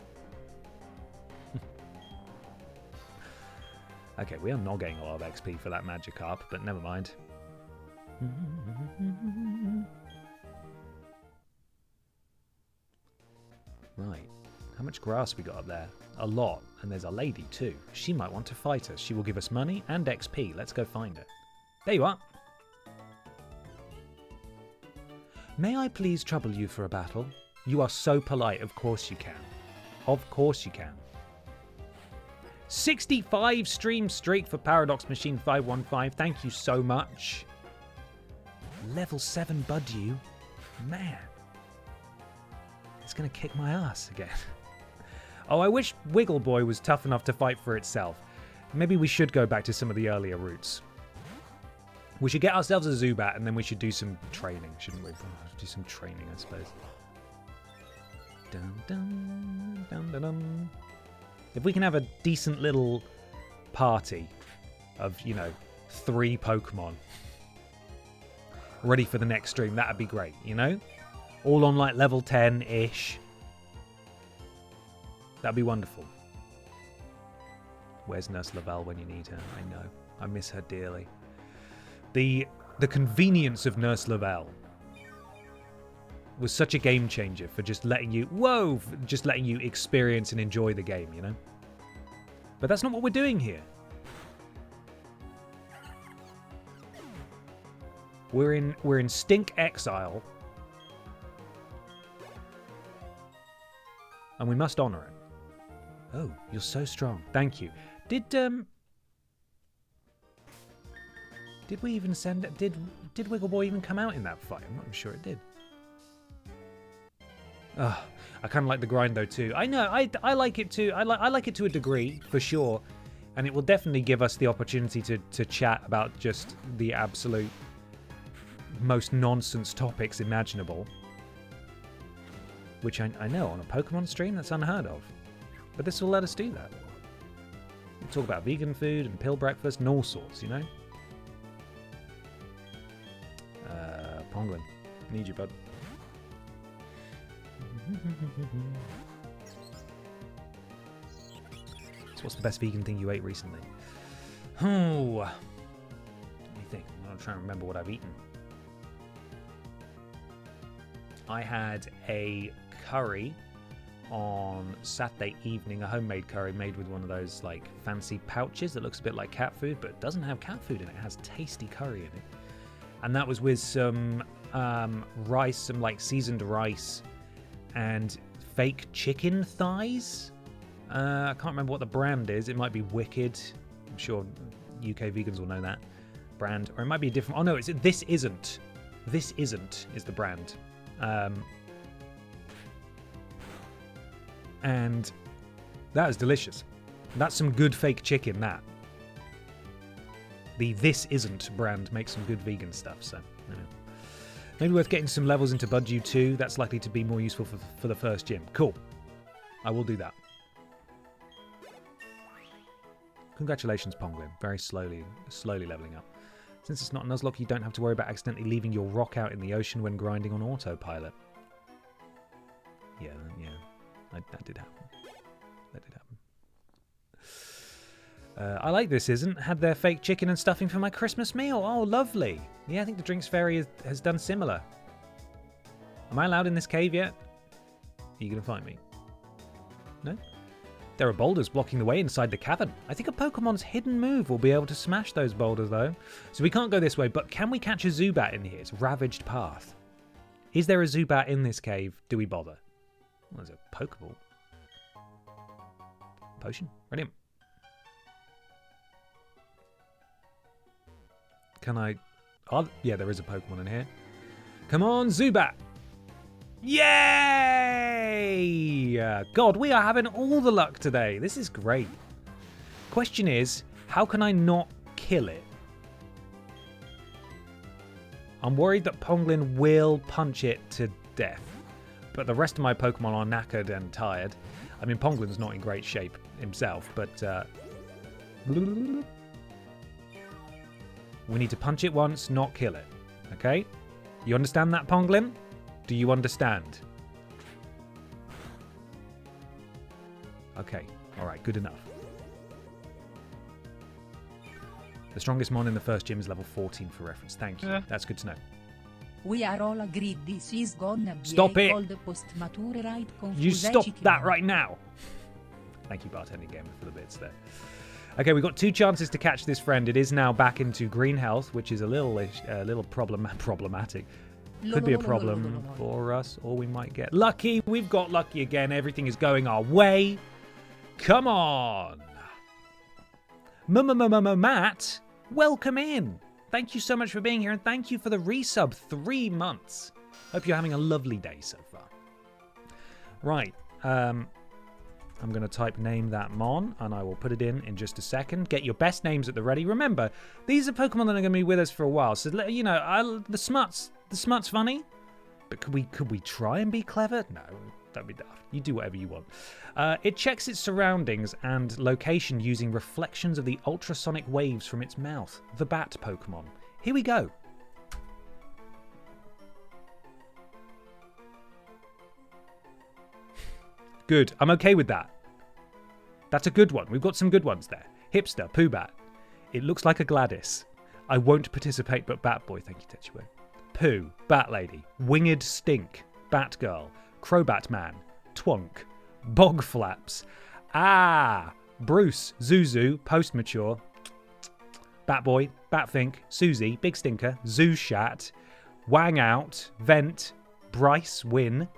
Okay, we are not getting a lot of XP for that Magikarp, but never mind. Right. How much grass we got up there? A lot. And there's a lady too. She might want to fight us. She will give us money and XP. Let's go find her. There you are. May I please trouble you for a battle? You are so polite. Of course you can. Of course you can. 65 stream streak for Paradox Machine 515. Thank you so much. Level 7 Budyu. Man. It's going to kick my ass again. Oh, I wish Wiggle Boy was tough enough to fight for itself. Maybe we should go back to some of the earlier routes. We should get ourselves a Zubat and then we should do some training, shouldn't we? Do some training, I suppose. Dun, dun, dun, dun, dun. If we can have a decent little party of, you know, 3 Pokemon ready for the next stream, that'd be great, you know? All on like level 10-ish. That'd be wonderful. Where's Nurse Lavelle when you need her? I know. I miss her dearly. The convenience of Nurse Lavelle was such a game changer for just letting you... Whoa! Just letting you experience and enjoy the game, you know? But that's not what we're doing here. We're in Stink Exile. And we must honor it. Oh, you're so strong. Thank you. Did we even send it? Did Wiggle Boy even come out in that fight? I'm not sure it did. Ugh, I kind of like the grind though too. I know, I like it too. I like it to a degree for sure, and it will definitely give us the opportunity to chat about just the absolute most nonsense topics imaginable. Which I know on a Pokemon stream that's unheard of. But this will let us do that. We talk about vegan food and pill breakfast and all sorts, you know? Ponglin, need you, bud. So what's the best vegan thing you ate recently? Oh, let me think. I'm trying to remember what I've eaten. I had a curry on Saturday evening, a homemade curry made with one of those like fancy pouches that looks a bit like cat food, but it doesn't have cat food in it. It has tasty curry in it. And that was with some rice, some like seasoned rice and fake chicken thighs. I can't remember what the brand is. It might be Wicked. I'm sure UK vegans will know that brand. Or it might be a different... Oh no, This Isn't. This Isn't is the brand. And that is delicious. That's some good fake chicken, that. The This Isn't brand makes some good vegan stuff, so... You know. Maybe worth getting some levels into Budyu too. That's likely to be more useful for the first gym. Cool. I will do that. Congratulations, Ponglin. Very slowly leveling up. Since it's not Nuzlocke, you don't have to worry about accidentally leaving your rock out in the ocean when grinding on autopilot. Yeah. That did happen. That did happen. I like This Isn't. Had their fake chicken and stuffing for my Christmas meal. Oh, lovely. Yeah, I think the Drinks Fairy has done similar. Am I allowed in this cave yet? Are you going to fight me? No? There are boulders blocking the way inside the cavern. I think a Pokemon's hidden move will be able to smash those boulders, though. So we can't go this way, but can we catch a Zubat in here? It's Ravaged Path. Is there a Zubat in this cave? Do we bother? Well, there's a Pokeball. Potion? Brilliant. Can I... Oh, yeah, there is a Pokemon in here. Come on, Zubat! Yay! God, we are having all the luck today. This is great. Question is, how can I not kill it? I'm worried that Ponglin will punch it to death. But the rest of my Pokemon are knackered and tired. I mean, Ponglin's not in great shape himself, but... we need to punch it once, not kill it. Okay? You understand that, Ponglin? Do you understand? Okay. Alright, good enough. The strongest mon in the first gym is level 14 for reference. Thank you. Yeah. That's good to know. We are all agreed this is gonna be Stop a it. cold post-mature right You stop confused that right now. Thank you, Bartending Gamer, for the bits there. Okay, we've got 2 chances to catch this friend. It is now back into green health, which is a little problematic. Could be a problem for us, or we might get lucky. We've got lucky again. Everything is going our way. Come on. Matt, welcome in. Thank you so much for being here, and thank you for the resub. 3 months. Hope you're having a lovely day so far. Right. I'm going to type name that mon, and I will put it in just a second. Get your best names at the ready. Remember, these are Pokemon that are going to be with us for a while. So, you know, the smut's funny. But could we try and be clever? No, that'd be daft. You do whatever you want. It checks its surroundings and location using reflections of the ultrasonic waves from its mouth. The bat Pokemon. Here we go. Good. I'm okay with that. That's a good one. We've got some good ones there. Hipster, Poobat. It looks like a Gladys. I won't participate, but Batboy. Thank you, Tetsuo. Pooh, Bat Lady. Winged Stink. Batgirl. Crobat Man. Twonk. Bog Flaps. Bruce. Zuzu. Post-mature. Batboy. Batfink. Susie. Big Stinker. Zooshat. Wang Out. Vent. Bryce. Win.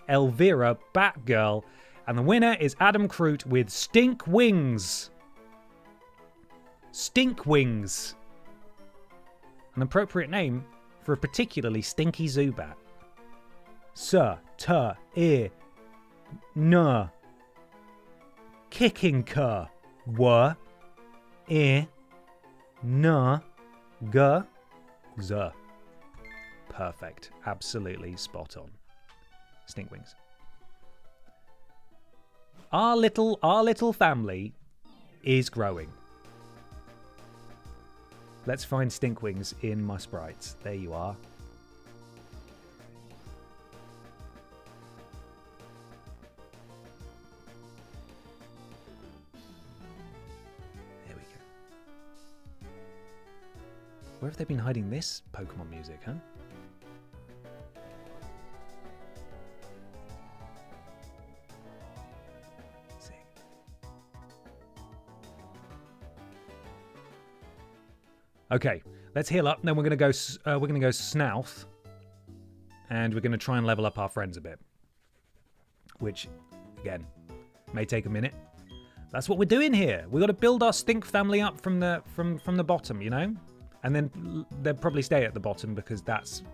Elvira, Batgirl, and the winner is Adam Crute with Stink Wings. Stink Wings. An appropriate name for a particularly stinky Zubat. Sir, tur, ear, nuh. Kicking cur, were, ear, nuh, guh, z. Perfect. Absolutely spot on. Stink Wings. Our little family is growing. Let's find Stink Wings in my sprites. There you are. There we go. Where have they been hiding this Pokemon music, huh? Okay, let's heal up. Then we're gonna go Snouth, and we're gonna try and level up our friends a bit. Which, again, may take a minute. That's what we're doing here. We got to build our Stink family up from the bottom, you know, and then they'll probably stay at the bottom because that's.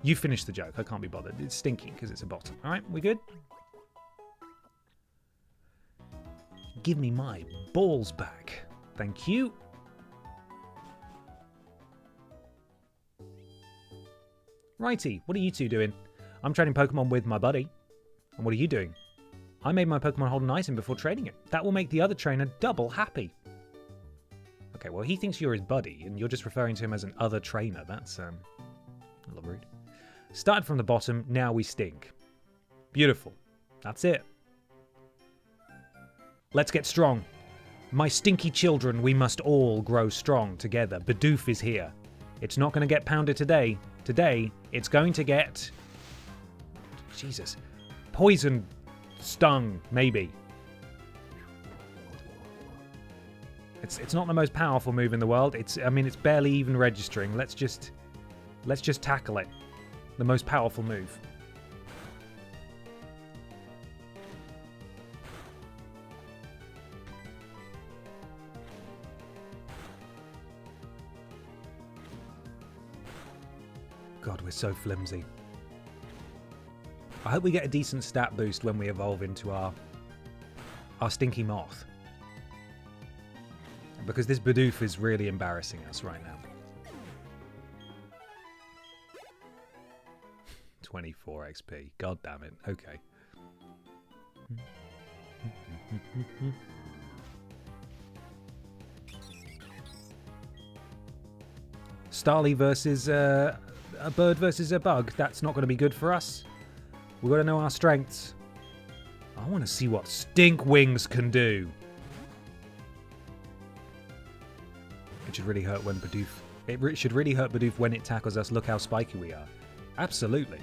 You finished the joke. I can't be bothered. It's stinky because it's a bottom. All right, we good? Give me my balls back. Thank you. Righty, what are you two doing? I'm trading Pokemon with my buddy. And what are you doing? I made my Pokemon hold an item before trading it. That will make the other trainer double happy. Okay, well, he thinks you're his buddy, and you're just referring to him as an other trainer. That's, a little rude. Started from the bottom, now we stink. Beautiful. That's it. Let's get strong. My stinky children, we must all grow strong together. Bidoof is here. It's not going to get pounded today. Today, it's going to get... Jesus. Poison stung, maybe. It's not the most powerful move in the world. It's barely even registering. Let's just tackle it. The most powerful move. God, we're so flimsy. I hope we get a decent stat boost when we evolve into our Stinky Moth. Because this Bidoof is really embarrassing us right now. 24 XP. God damn it. Okay. Starly versus a bird versus a bug. That's not going to be good for us. We've got to know our strengths. I want to see what Stink Wings can do. It should really hurt when Bidoof... It should really hurt Bidoof when it tackles us. Look how spiky we are. Absolutely.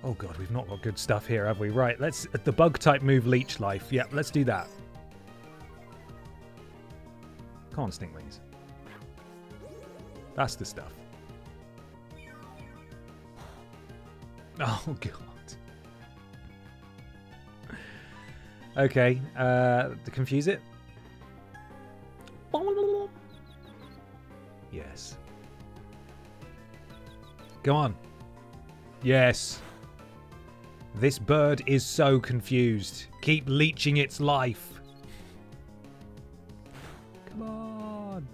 Oh god, we've not got good stuff here, have we? Right, let's... The bug type move, Leech Life. Yep, let's do that. Come on, Stinkwings. That's the stuff. Oh god. Okay, to confuse it. Yes. Go on. Yes. This bird is so confused. Keep leeching its life. Come on.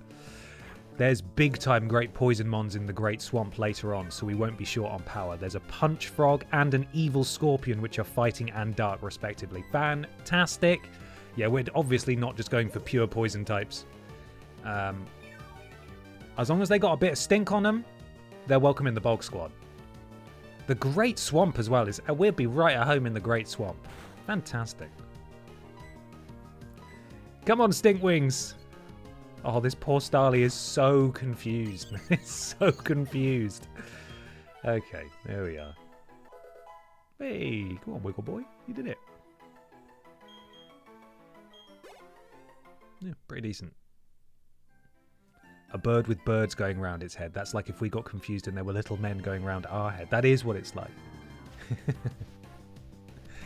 There's big time great poison mons in the Great Swamp later on, so we won't be short on power. There's a punch frog and an evil scorpion, which are fighting and dark respectively. Fantastic. Yeah, we're obviously not just going for pure poison types. As long as they got a bit of stink on them, they're welcome in the Bog Squad. The Great Swamp as well is... we'll be right at home in the Great Swamp. Fantastic. Come on, Stinkwings. Oh, this poor Starly is so confused. It's so confused. Okay, there we are. Hey, come on, Wiggle Boy. You did it. Yeah, pretty decent. A bird with birds going around its head. That's like if we got confused and there were little men going around our head. That is what it's like.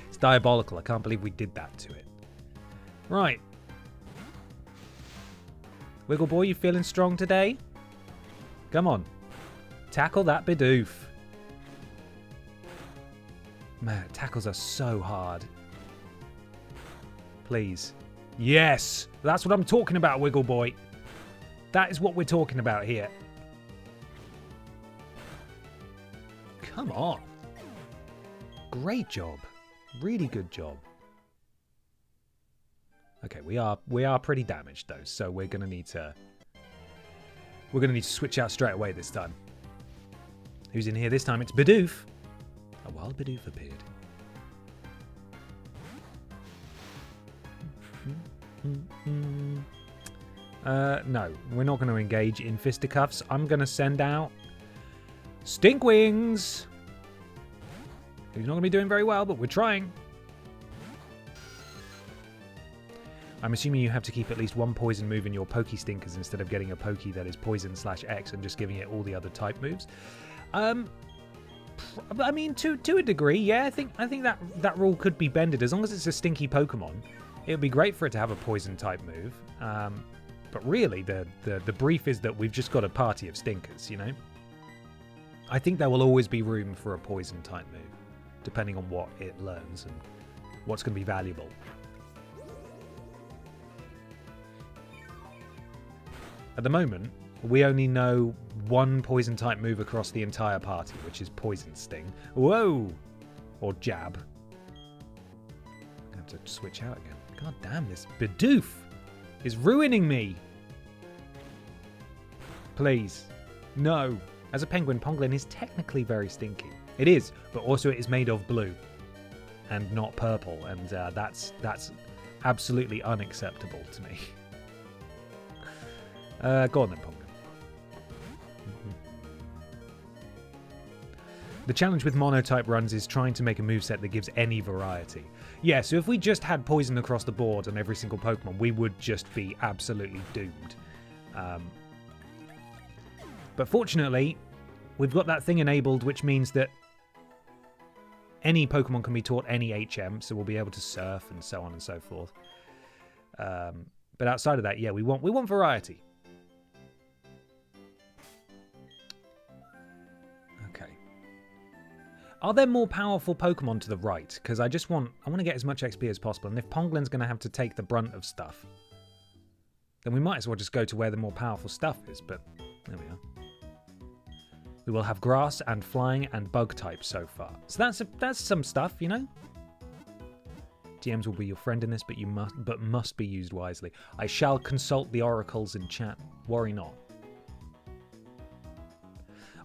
It's diabolical. I can't believe we did that to it. Right. Wiggle Boy, you feeling strong today? Come on. Tackle that Bidoof. Man, tackles are so hard. Please. Yes! That's what I'm talking about, Wiggle Boy. That is what we're talking about here. Come on. Great job. Really good job. Okay, we are pretty damaged though, so we're gonna need to switch out straight away this time. Who's in here this time? It's Bidoof. A wild Bidoof appeared. No, we're not going to engage in fisticuffs. I'm going to send out Stinkwings. He's not going to be doing very well, but we're trying. I'm assuming you have to keep at least one poison move in your Pokey Stinkers instead of getting a Pokey that is poison/X and just giving it all the other type moves. I mean, to a degree, yeah. I think that rule could be bended as long as it's a stinky Pokemon. It would be great for it to have a poison type move. But really, the brief is that we've just got a party of stinkers, you know? I think there will always be room for a poison type move, depending on what it learns and what's going to be valuable. At the moment, we only know one poison type move across the entire party, which is Poison Sting. Whoa! Or Jab. I have to switch out again. God damn, this Bidoof is ruining me. Please. No. As a penguin, Honklin is technically very stinky. It is, but also it is made of blue and not purple, and that's absolutely unacceptable to me. Go on then, Honklin. The challenge with monotype runs is trying to make a moveset that gives any variety. Yeah, so if we just had poison across the board on every single Pokemon, we would just be absolutely doomed. But fortunately, we've got that thing enabled, which means that any Pokemon can be taught any HM, so we'll be able to surf and so on and so forth. But outside of that, yeah, we want variety. Are there more powerful Pokemon to the right? Because I want to get as much XP as possible. And if Ponglin's going to have to take the brunt of stuff, then we might as well just go to where the more powerful stuff is. But there we are. We will have grass and flying and bug types so far. So that's some stuff, you know. TMs will be your friend in this, but must be used wisely. I shall consult the oracles in chat. Worry not.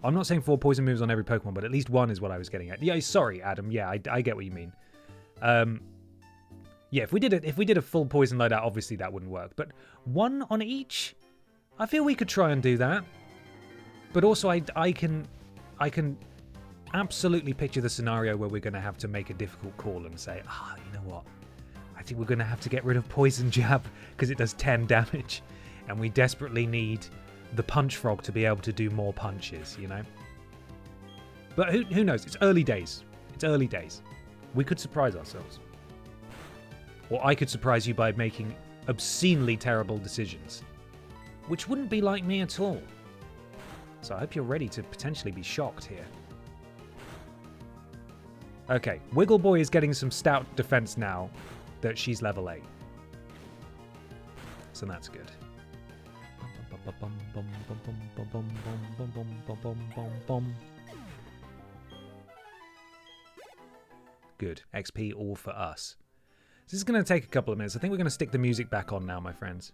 I'm not saying 4 poison moves on every Pokemon, but at least 1 is what I was getting at. Yeah, sorry, Adam. Yeah, I get what you mean. Yeah, if we did a full poison loadout, obviously that wouldn't work. But 1 on each, I feel we could try and do that. But also, I can I can absolutely picture the scenario where we're going to have to make a difficult call and say, you know what? I think we're going to have to get rid of Poison Jab because it does 10 damage. And we desperately need the Punch Frog to be able to do more punches, you know? But who knows? It's early days. It's early days. We could surprise ourselves. Or I could surprise you by making obscenely terrible decisions, which wouldn't be like me at all. So I hope you're ready to potentially be shocked here. Okay, Wiggle Boy is getting some stout defense now that she's level 8. So that's good. Good. XP all for us. This is going to take a couple of minutes. I think we're going to stick the music back on now, my friends.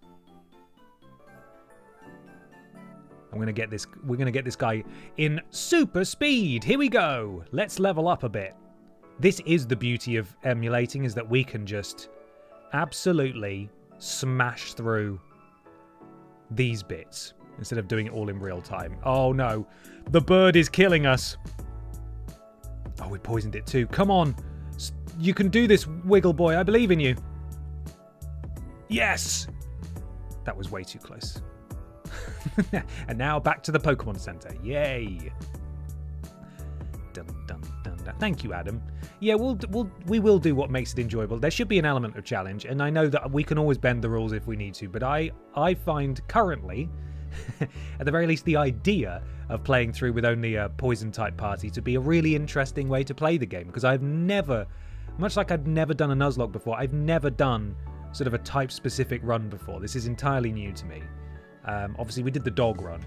We're going to get this guy in super speed. Here we go. Let's level up a bit. This is the beauty of emulating, is that we can just absolutely smash through these bits instead of doing it all in real time. Oh no, the bird is killing us. Oh, we poisoned it too. Come on. You can do this, Wiggle Boy. I believe in you. Yes! That was way too close. And now back to the Pokemon Center. Yay! Dun, dun, dun, dun. Thank you, Adam. Yeah, we will do what makes it enjoyable. There should be an element of challenge, and I know that we can always bend the rules if we need to, but I find currently, at the very least, the idea of playing through with only a poison-type party to be a really interesting way to play the game, because I've never, much like I've never done a Nuzlocke before, I've never done sort of a type-specific run before. This is entirely new to me. Obviously, we did the dog run,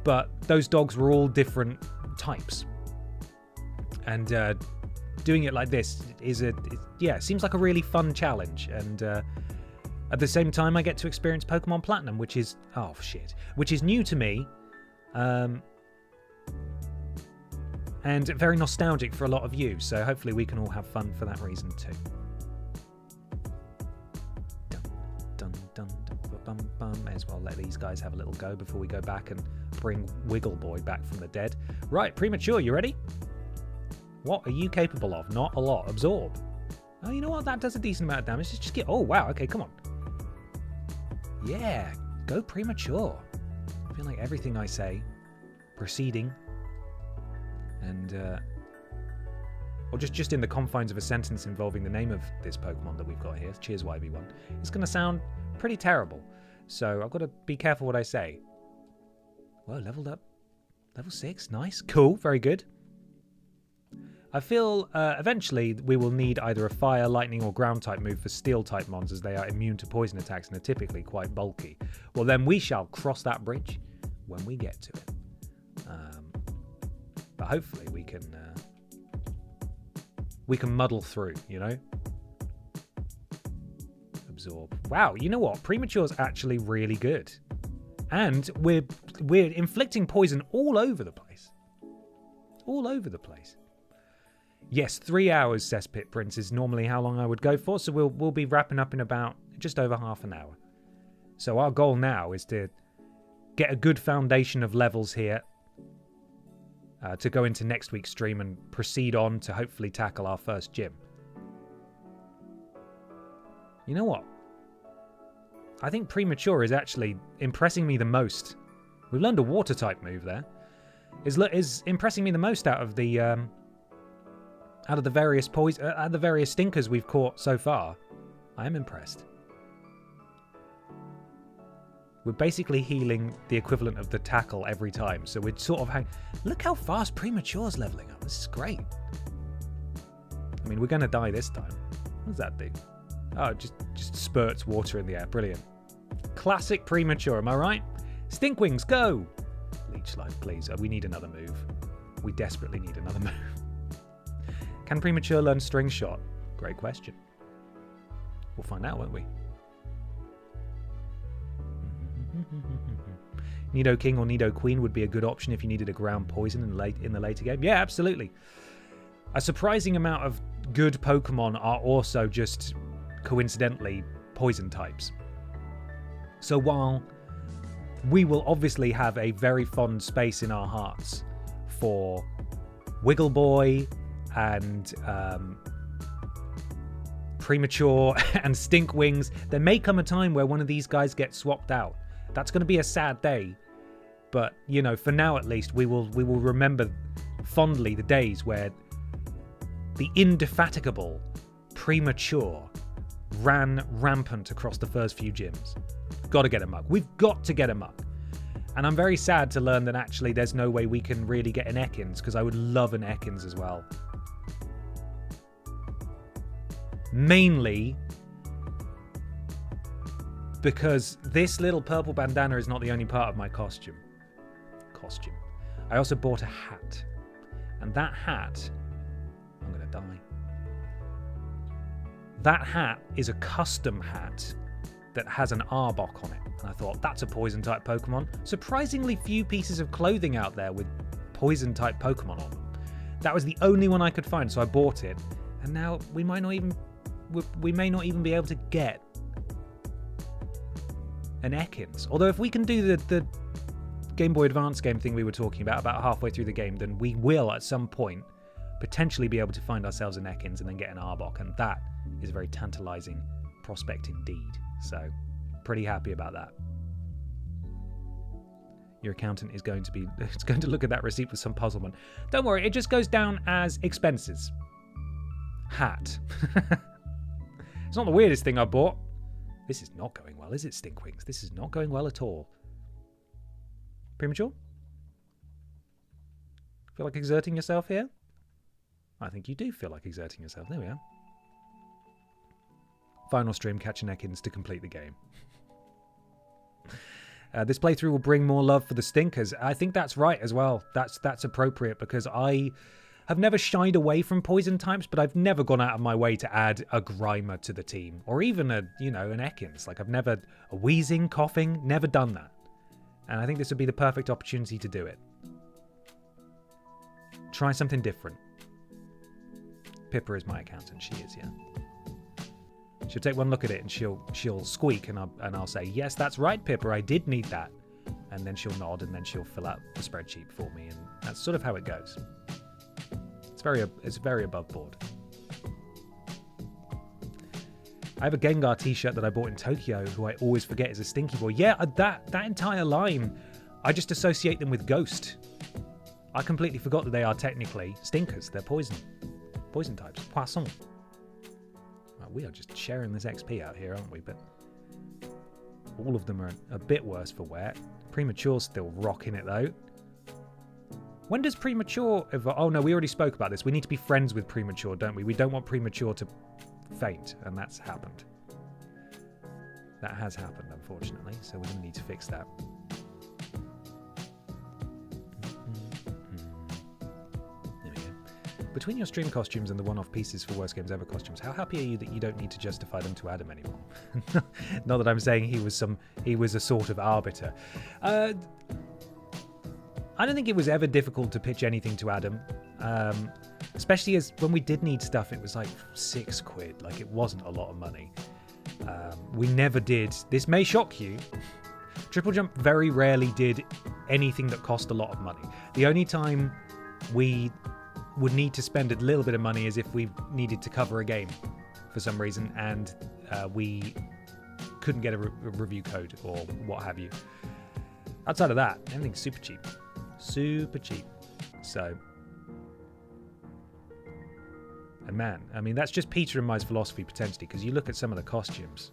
but those dogs were all different types. And doing it like this is seems like a really fun challenge. And at the same time, I get to experience Pokemon Platinum, which is new to me, and very nostalgic for a lot of you. So hopefully, we can all have fun for that reason too. May as well let these guys have a little go before we go back and bring Wiggle Boy back from the dead. Right, Premature, you ready? What are you capable of? Not a lot. Absorb. Oh, you know what? That does a decent amount of damage. Just get... Oh, wow. Okay, come on. Yeah, go Premature. I feel like everything I say, proceeding, and... or just in the confines of a sentence involving the name of this Pokemon that we've got here, Cheers YB1, it's going to sound pretty terrible. So I've got to be careful what I say. Whoa, leveled up. Level 6. Nice. Cool. Very good. I feel eventually we will need either a fire, lightning, or ground type move for steel type mons, as they are immune to poison attacks and are typically quite bulky. Well, then we shall cross that bridge when we get to it. But hopefully we can muddle through, you know? Absorb. Wow, you know what? Premature's actually really good. And we're inflicting poison all over the place. All over the place. Yes, 3 hours, says Pit Prince, is normally how long I would go for, so we'll be wrapping up in about just over half an hour. So our goal now is to get a good foundation of levels here to go into next week's stream and proceed on to hopefully tackle our first gym. You know what? I think Premature is actually impressing me the most. We've learned a water type move there. Is impressing me the most out of the various stinkers we've caught so far. I am impressed. We're basically healing the equivalent of the tackle every time, so we're sort of look how fast Premature's leveling up. This is great. I mean, we're going to die this time. What does that do? Oh, it just spurts water in the air. Brilliant. Classic Premature, am I right? Stinkwings, go! Leech Life, please. We need another move. We desperately need another move. Can Premature learn String Shot? Great question. We'll find out, won't we? Nido King or Nido Queen would be a good option if you needed a ground poison in the later game. Yeah, absolutely. A surprising amount of good Pokemon are also just coincidentally poison types. So while we will obviously have a very fond space in our hearts for Wiggle Boy and Premature and Stink Wings. There may come a time where one of these guys gets swapped out. That's going to be a sad day. But, you know, for now at least, we will remember fondly the days where the indefatigable Premature ran rampant across the first few gyms. Got to get a mug. We've got to get a mug. And I'm very sad to learn that actually there's no way we can really get an Ekans, because I would love an Ekans as well. Mainly because this little purple bandana is not the only part of my costume. I also bought a hat. And that hat... I'm going to die. That hat is a custom hat that has an Arbok on it. And I thought, that's a poison-type Pokemon. Surprisingly few pieces of clothing out there with poison-type Pokemon on them. That was the only one I could find, so I bought it. And now we may not even be able to get an Ekans. Although if we can do the Game Boy Advance game thing we were talking about halfway through the game, then we will at some point potentially be able to find ourselves an Ekans and then get an Arbok, and that is a very tantalizing prospect indeed. So, pretty happy about that. Your accountant is going to look at that receipt with some puzzlement. Don't worry, it just goes down as expenses. Hat. It's not the weirdest thing I bought. This is not going well, is it, Stinkwings? This is not going well at all. Premature? Feel like exerting yourself here? I think you do feel like exerting yourself. There we are. Final stream, catching Ekans to complete the game. This playthrough will bring more love for the stinkers. I think that's right as well. That's appropriate, because I have never shied away from poison types, but I've never gone out of my way to add a Grimer to the team, or even an Ekans. Like, I've never, a wheezing, coughing, never done that. And I think this would be the perfect opportunity to do it. Try something different. Pippa is my accountant. She is, yeah. She'll take one look at it and she'll squeak, and I'll say, yes, that's right, Pippa, I did need that. And then she'll nod, and then she'll fill out the spreadsheet for me, and that's sort of how it goes. It's very above board. I have a Gengar t-shirt that I bought in Tokyo, who I always forget is a Stinky Boy. Yeah, that entire line, I just associate them with Ghost. I completely forgot that they are technically stinkers. They're poison types. Poisson. Well, we are just sharing this XP out here, aren't we? But all of them are a bit worse for wear. Premature's still rocking it, though. When does Premature evolve? Oh, no, we already spoke about this. We need to be friends with Premature, don't we? We don't want Premature to faint, and that's happened. That has happened, unfortunately, so we're going to need to fix that. There we go. Between your stream costumes and the one-off pieces for Worst Games Ever costumes, how happy are you that you don't need to justify them to Adam anymore? Not that I'm saying he was a sort of arbiter. I don't think it was ever difficult to pitch anything to Adam. Especially as when we did need stuff, it was like £6. Like, it wasn't a lot of money. We never did. This may shock you. TripleJump very rarely did anything that cost a lot of money. The only time we would need to spend a little bit of money is if we needed to cover a game for some reason, and we couldn't get a review code or what have you. Outside of that, everything's super cheap. Super cheap. So... And man, I mean, that's just Peter and my's philosophy, potentially, because you look at some of the costumes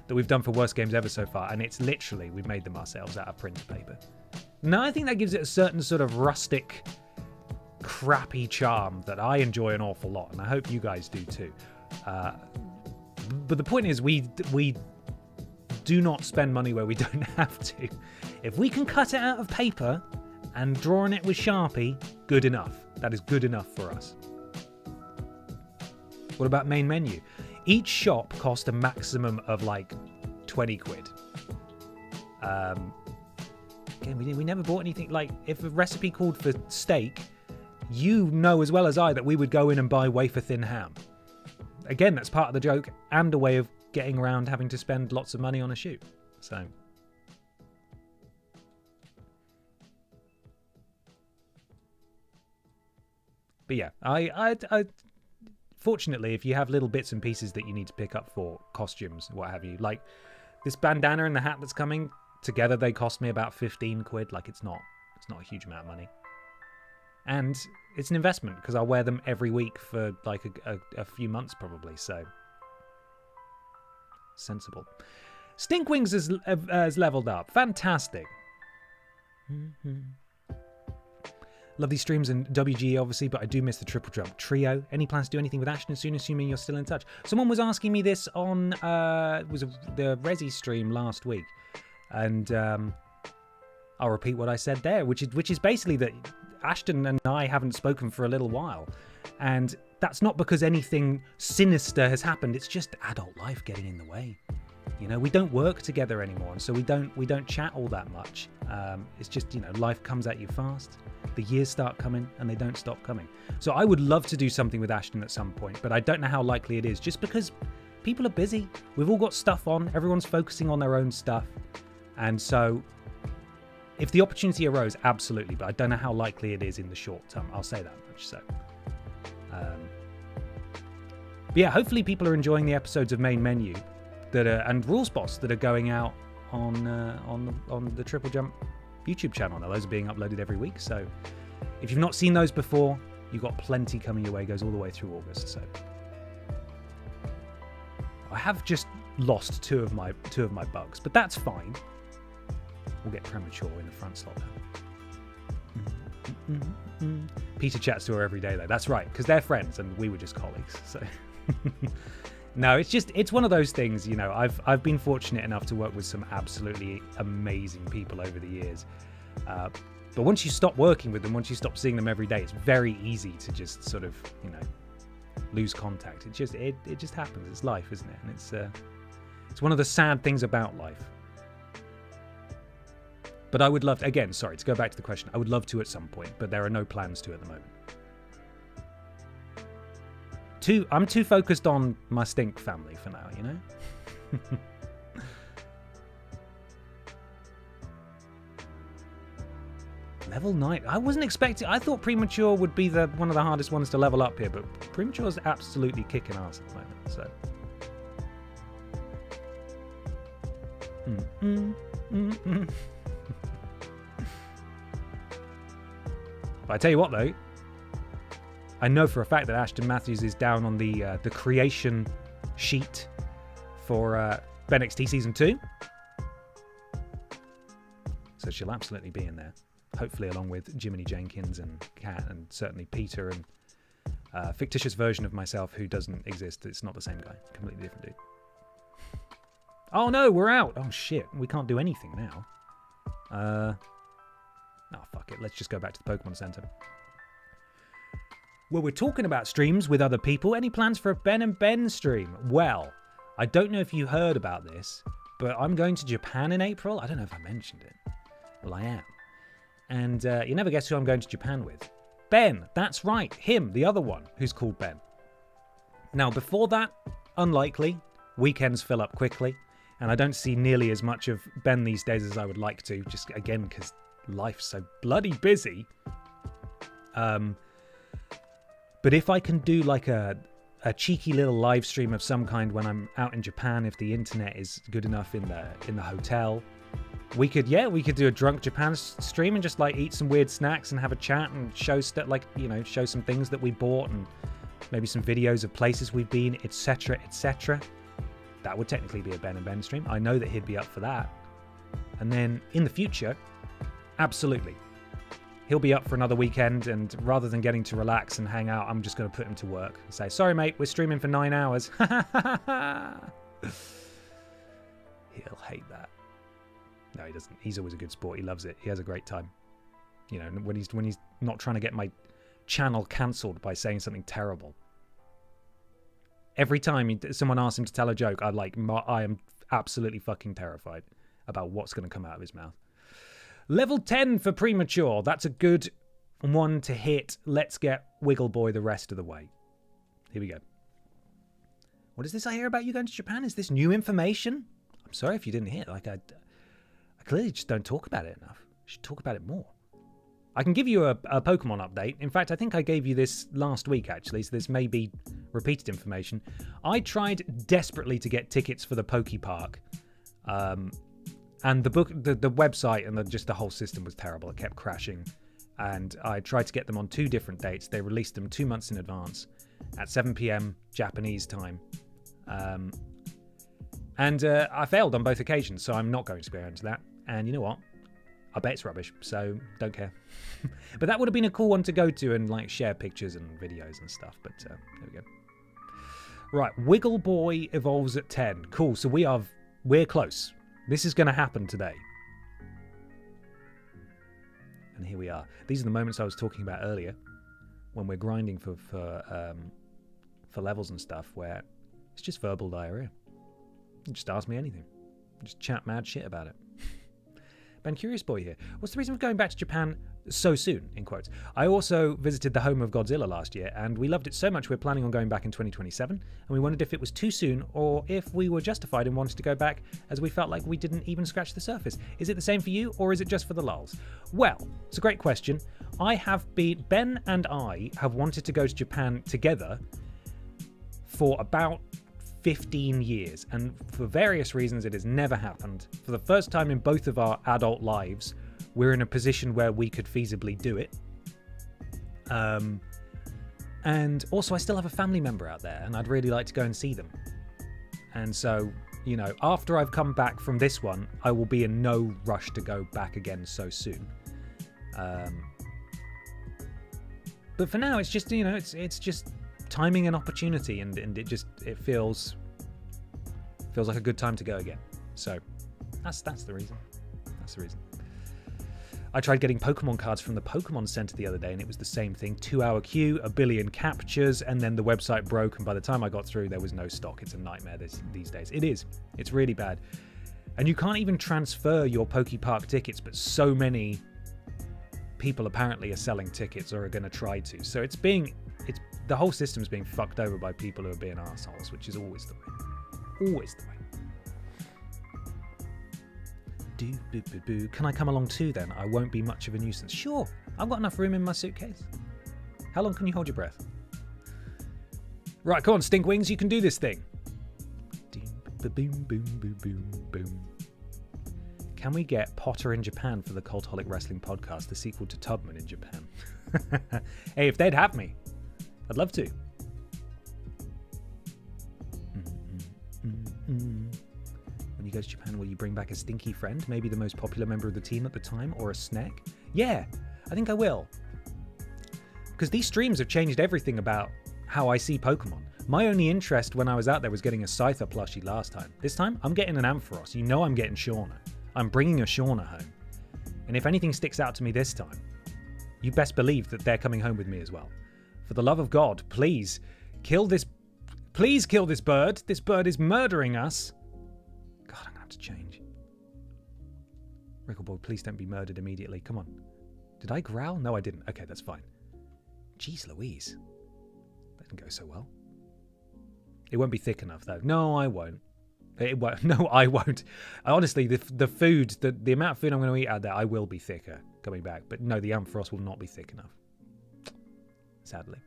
that we've done for Worst Games Ever so far, and it's literally, we've made them ourselves out of printer paper. Now, I think that gives it a certain sort of rustic, crappy charm that I enjoy an awful lot, and I hope you guys do too. But the point is, we do not spend money where we don't have to. If we can cut it out of paper and draw on it with Sharpie, good enough. That is good enough for us. What about main menu? Each shop cost a maximum of like £20. Again, we never bought anything. Like, if a recipe called for steak, you know as well as I that we would go in and buy wafer thin ham. Again, that's part of the joke and a way of getting around having to spend lots of money on a shoot. So... But yeah, I fortunately, if you have little bits and pieces that you need to pick up for costumes, what have you, like this bandana and the hat that's coming together, they cost me about 15 quid. Like it's not a huge amount of money. And it's an investment because I'll wear them every week for like a few months probably. So sensible. Stinkwings has leveled up. Fantastic. Love these streams and WGE obviously, but I do miss the TripleJump trio. Any plans to do anything with Ashton soon, assuming you're still in touch? Someone was asking me this on the Resi stream last week, and I'll repeat what I said there, which is basically that Ashton and I haven't spoken for a little while, and that's not because anything sinister has happened. It's just adult life getting in the way. You know, we don't work together anymore, and so we don't chat all that much. It's just, you know, life comes at you fast. The years start coming, and they don't stop coming. So I would love to do something with Ashton at some point, but I don't know how likely it is, just because people are busy. We've all got stuff on. Everyone's focusing on their own stuff, and so if the opportunity arose, absolutely, but I don't know how likely it is in the short term. I'll say that much. So, but yeah, hopefully people are enjoying the episodes of Main Menu that are, and Rules Boss that are going out on the TripleJump YouTube channel. Now those are being uploaded every week. So if you've not seen those before, you've got plenty coming your way. It goes all the way through August. So I have just lost two of my bugs, but that's fine. We'll get premature in the front slot now. Peter chats to her every day though. That's right, because they're friends and we were just colleagues. So no, it's one of those things, you know. I've been fortunate enough to work with some absolutely amazing people over the years. But once you stop working with them, once you stop seeing them every day, it's very easy to just sort of, you know, lose contact. It just happens. It's life, isn't it? And it's one of the sad things about life. But I would love to, again, sorry, to go back to the question, I would love to at some point, but there are no plans to at the moment. I'm too focused on my Stink family for now, you know? Level 9. I wasn't expecting... I thought Premature would be one of the hardest ones to level up here, but Premature is absolutely kicking ass at the moment, so... But I tell you what, though, I know for a fact that Ashton Matthews is down on the creation sheet for Ben XT Season 2. So she'll absolutely be in there. Hopefully along with Jiminy Jenkins and Kat and certainly Peter and a fictitious version of myself who doesn't exist. It's not the same guy. Completely different dude. Oh no, we're out. Oh shit, we can't do anything now. Oh, fuck it. Let's just go back to the Pokemon Center. Well, we're talking about streams with other people. Any plans for a Ben and Ben stream? Well, I don't know if you heard about this, but I'm going to Japan in April. I don't know if I mentioned it. Well, I am. And you never guess who I'm going to Japan with. Ben. That's right. Him, the other one, who's called Ben. Now, before that, unlikely. Weekends fill up quickly. And I don't see nearly as much of Ben these days as I would like to. Just, again, because life's so bloody busy. But if I can do like a cheeky little live stream of some kind when I'm out in Japan, if the internet is good enough in the hotel, we could do a drunk Japan stream and just like eat some weird snacks and have a chat and show stuff, like, you know, show some things that we bought and maybe some videos of places we've been, etc., etc. That would technically be a Ben and Ben stream. I know that he'd be up for that. And then in the future, absolutely, he'll be up for another weekend, and rather than getting to relax and hang out, I'm just going to put him to work and say, sorry, mate, we're streaming for 9 hours. He'll hate that. No, he doesn't. He's always a good sport. He loves it. He has a great time. You know, when he's not trying to get my channel cancelled by saying something terrible. Every time someone asks him to tell a joke, I am absolutely fucking terrified about what's going to come out of his mouth. Level 10 for Premature. That's a good one to hit. Let's get Wiggle Boy the rest of the way. Here we go. What is this I hear about you going to Japan? Is this new information? I'm sorry if you didn't hear. I clearly just don't talk about it enough. I should talk about it more. I can give you a Pokemon update. In fact, I think I gave you this last week, actually, so this may be repeated information. I tried desperately to get tickets for the Poke Park. And the website and just the whole system was terrible. It kept crashing. And I tried to get them on 2 different dates. They released them 2 months in advance at 7 p.m. Japanese time. And I failed on both occasions, so I'm not going to go into that. And you know what? I bet it's rubbish, so don't care. But that would have been a cool one to go to and like share pictures and videos and stuff. But there we go. Right, Wiggle Boy evolves at 10. Cool, so we're close. This is going to happen today. And here we are. These are the moments I was talking about earlier, when we're grinding for levels and stuff, where it's just verbal diarrhea. You just ask me anything. Just chat mad shit about it. Ben Curious Boy here. What's the reason for going back to Japan so soon, in quotes? I also visited the home of Godzilla last year, and we loved it so much we're planning on going back in 2027, and we wondered if it was too soon, or if we were justified in wanting to go back, as we felt like we didn't even scratch the surface. Is it the same for you, or is it just for the lulz? Well, it's a great question. Ben and I have wanted to go to Japan together for about 15 years, and for various reasons it has never happened. For the first time in both of our adult lives, we're in a position where we could feasibly do it. And also I still have a family member out there, and I'd really like to go and see them. And so, you know, after I've come back from this one, I will be in no rush to go back again so soon. But for now, it's just, you know, it's just timing and opportunity, and it feels like a good time to go again. So that's the reason. That's the reason. I tried getting Pokemon cards from the Pokemon Center the other day, and it was the same thing. 2-hour queue, 1 billion captures, and then the website broke, and by the time I got through, there was no stock. It's a nightmare these days. It is. It's really bad. And you can't even transfer your Poke Park tickets, but so many people apparently are selling tickets or are going to try to. So the whole system's being fucked over by people who are being assholes, which is always the way. Always the way. Can I come along too then? I won't be much of a nuisance. Sure, I've got enough room in my suitcase. How long can you hold your breath? Right, come on, Stinkwings, you can do this thing. Can we get Potter in Japan for the Cultaholic Wrestling Podcast, the sequel to Tubman in Japan? Hey, if they'd have me, I'd love to. When you go to Japan, will you bring back a stinky friend? Maybe the most popular member of the team at the time, or a snack? Yeah, I think I will. Because these streams have changed everything about how I see Pokemon. My only interest when I was out there was getting a Scyther plushie last time. This time, I'm getting an Ampharos. You know I'm getting Shauna. I'm bringing a Shauna home. And if anything sticks out to me this time, you best believe that they're coming home with me as well. For the love of God, please kill this bird. This bird is murdering us. God, I'm going to have to change. Wriggleboy, please don't be murdered immediately. Come on. Did I growl? No, I didn't. Okay, that's fine. Jeez Louise. That didn't go so well. It won't be thick enough, though. No, I won't. It won't. No, I won't. Honestly, the food, the amount of food I'm going to eat out there, I will be thicker coming back. But no, the Ampharos will not be thick enough. Sadly.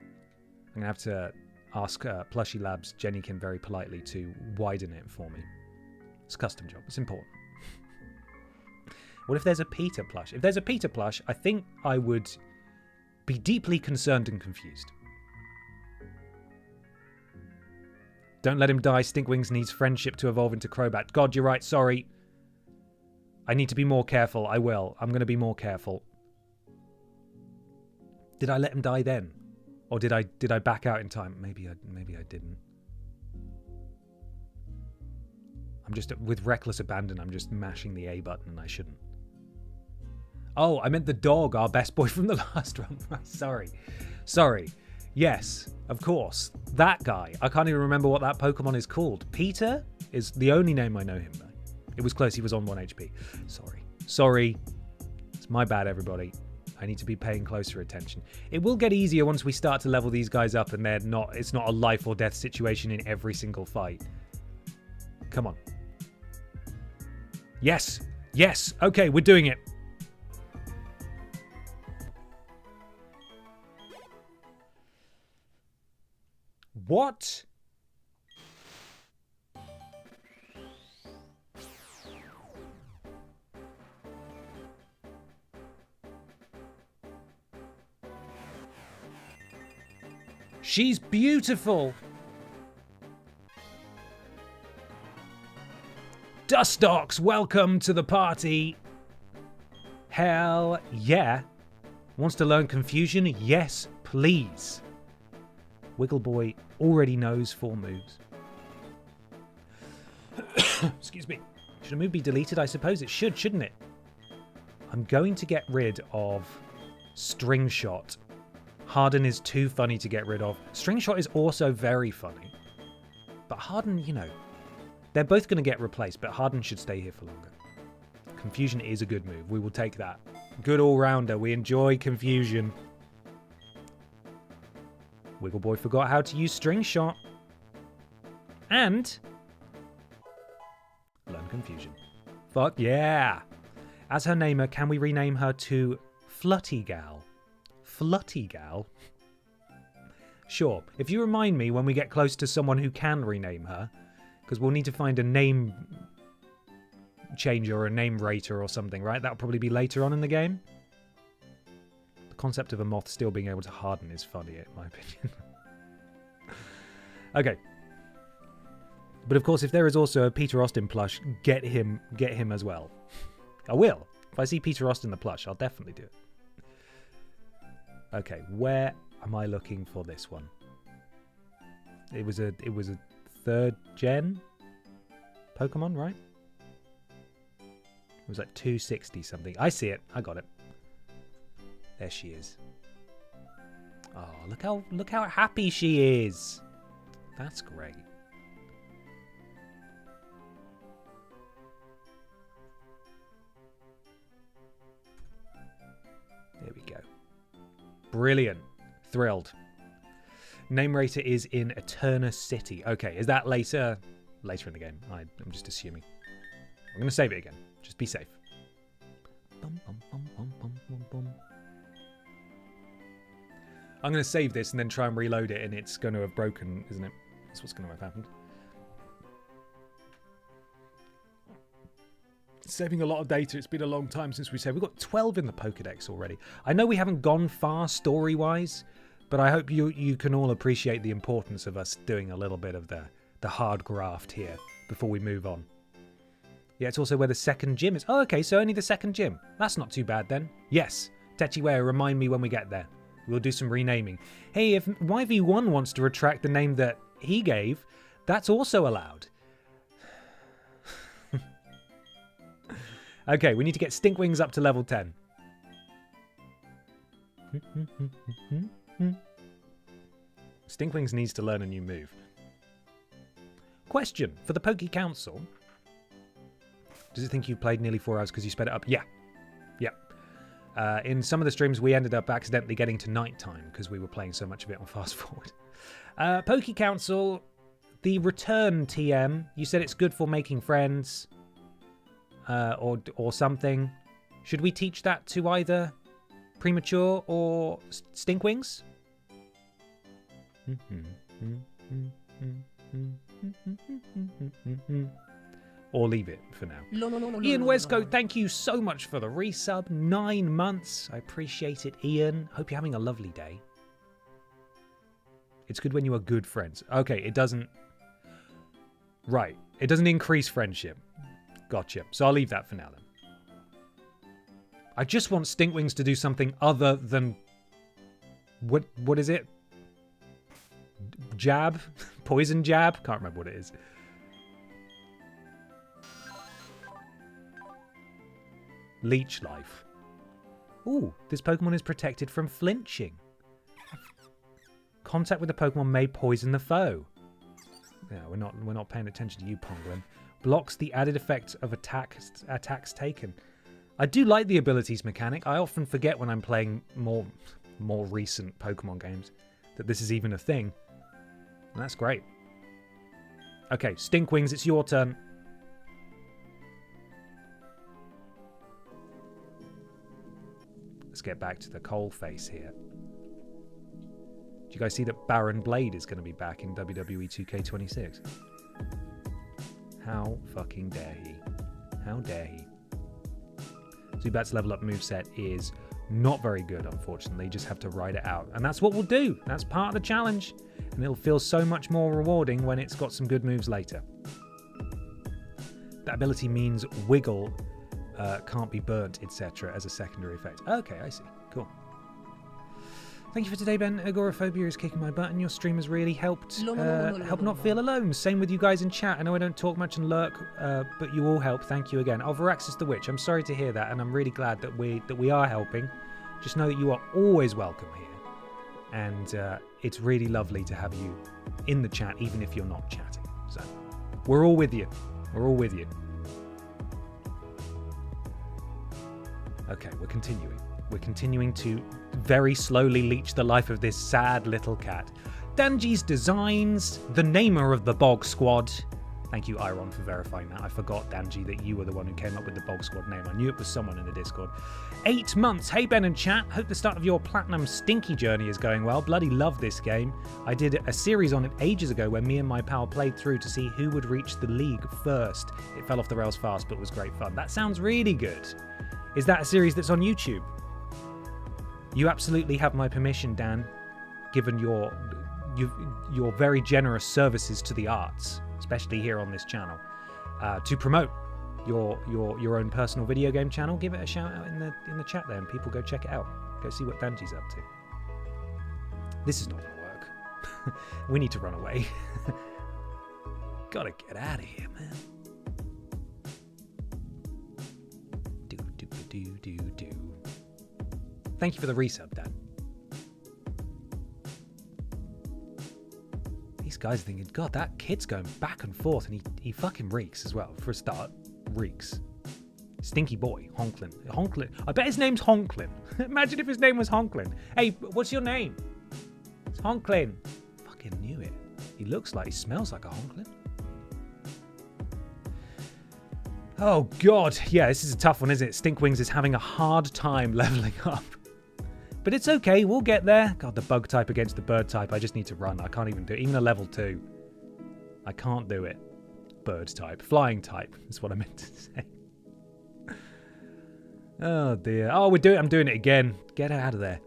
I'm going to have to ask Plushie Labs Jennykin very politely to widen it for me. It's a custom job. It's important. What if there's a Peter plush? If there's a Peter plush, I think I would be deeply concerned and confused. Don't let him die. Stinkwings needs friendship to evolve into Crobat. God, you're right. Sorry. I need to be more careful. I will. I'm going to be more careful. Did I let him die then? Or did I back out in time? Maybe I didn't. I'm just, with reckless abandon, I'm just mashing the A button and I shouldn't. Oh, I meant the dog, our best boy from the last one. Sorry. Yes, of course. That guy. I can't even remember what that Pokemon is called. Peter is the only name I know him by. It was close. He was on 1 HP. Sorry. It's my bad, everybody. I need to be paying closer attention. It will get easier once we start to level these guys up and it's not a life or death situation in every single fight. Come on. Yes. Okay, we're doing it. What? She's beautiful. Dustox, welcome to the party. Hell yeah. Wants to learn confusion? Yes, please. Wiggleboy already knows 4 moves. Excuse me. Should a move be deleted? I suppose it should, shouldn't it? I'm going to get rid of String Shot. Harden is too funny to get rid of. String Shot is also very funny. But Harden, you know, they're both going to get replaced, but Harden should stay here for longer. Confusion is a good move. We will take that. Good all-rounder. We enjoy confusion. Wiggleboy forgot how to use String Shot. And learn confusion. Fuck yeah. As her namer, can we rename her to Flutty Gal? Flutty Gal? Sure. If you remind me when we get close to someone who can rename her, because we'll need to find a name changer or a name rater or something, right? That'll probably be later on in the game. The concept of a moth still being able to harden is funny, in my opinion. Okay. But of course, if there is also a Peter Austin plush, get him as well. I will. If I see Peter Austin the plush, I'll definitely do it. Okay, where am I looking for this one? It was a 3rd gen Pokemon, right? It was like 260 something. I see it. I got it. There she is. Oh, look how happy she is. That's great. There we go. Brilliant. Thrilled. Name rater is in Eterna City. Okay, is that later in the game? I'm just assuming. I'm going to save it again. Just be safe. Bum, bum, bum, bum, bum, bum, bum. I'm going to save this and then try and reload it, and it's going to have broken, isn't it? That's what's going to have happened. Saving a lot of data. It's been a long time since we saved. We've got 12 in the Pokedex already. I know we haven't gone far story-wise, but I hope you can all appreciate the importance of us doing a little bit of the hard graft here before we move on. Yeah, it's also where the second gym is. Oh, okay, so only the second gym. That's not too bad then. Yes, Techiware, remind me when we get there. We'll do some renaming. Hey, if YV1 wants to retract the name that he gave, that's also allowed. Okay, we need to get Stinkwings up to level 10. Stinkwings needs to learn a new move. Question, for the Poke Council, does it think you played nearly 4 hours because you sped it up? Yeah. In some of the streams, we ended up accidentally getting to nighttime because we were playing so much of it on fast forward. Poke Council, the return TM, you said it's good for making friends. Or something. Should we teach that to either Premature or Stinkwings? Or leave it for now. Ian Wesco, thank you so much for the resub. 9 months. I appreciate it, Ian. Hope you're having a lovely day. It's good when you are good friends. Okay, it doesn't... Right. It doesn't increase friendship. Gotcha. So I'll leave that for now then. I just want Stinkwings to do something other than... What is it? Jab? Poison jab? Can't remember what it is. Leech life. Ooh, this Pokemon is protected from flinching. Contact with the Pokemon may poison the foe. Yeah, we're not paying attention to you, Ponglin. Blocks the added effect of attacks taken. I do like the abilities mechanic. I often forget when I'm playing more recent Pokemon games that this is even a thing. And that's great. Okay, Stinkwings, it's your turn. Let's get back to the coal face here. Do you guys see that Baron Blade is going to be back in WWE 2K26? How fucking dare he? How dare he? Zubat's level up moveset is not very good, unfortunately. You just have to ride it out. And that's what we'll do. That's part of the challenge. And it'll feel so much more rewarding when it's got some good moves later. That ability means Wiggle can't be burnt, etc. as a secondary effect. Okay, I see. Cool. Thank you for today, Ben. Agoraphobia is kicking my butt, and your stream has really helped help not feel alone. Same with you guys in chat. I know I don't talk much and lurk, but you all help. Thank you again. Alvaraxis the Witch, I'm sorry to hear that, and I'm really glad that we are helping. Just know that you are always welcome here, and it's really lovely to have you in the chat, even if you're not chatting. So we're all with you. We're all with you. Okay, we're continuing. We're continuing to very slowly leech the life of this sad little cat. Danji's Designs, the namer of the Bog Squad. Thank you, Iron, for verifying that. I forgot, Danji, that you were the one who came up with the Bog Squad name. I knew it was someone in the Discord. 8 months. Hey, Ben and chat. Hope the start of your Platinum Stinky journey is going well. Bloody love this game. I did a series on it ages ago where me and my pal played through to see who would reach the league first. It fell off the rails fast, but was great fun. That sounds really good. Is that a series that's on YouTube? You absolutely have my permission, Dan, given your very generous services to the arts, especially here on this channel, to promote your own personal video game channel. Give it a shout out in the chat there, and people go check it out. Go see what Danji's up to. This is not going to work. We need to run away. Gotta get out of here, man. Do. Thank you for the resub, Dan. These guys are thinking, God, that kid's going back and forth, and he fucking reeks as well. For a start, reeks. Stinky boy, HONKLIN. HONKLIN. I bet his name's HONKLIN. Imagine if his name was HONKLIN. Hey, what's your name? It's HONKLIN. Fucking knew it. He smells like a HONKLIN. Oh, God. Yeah, this is a tough one, isn't it? Stinkwings is having a hard time leveling up. But it's okay. We'll get there. God, the bug type against the bird type. I just need to run. I can't even do it. Even a level 2. I can't do it. Bird type. Flying type is what I meant to say. Oh, dear. Oh, I'm doing it again. Get out of there.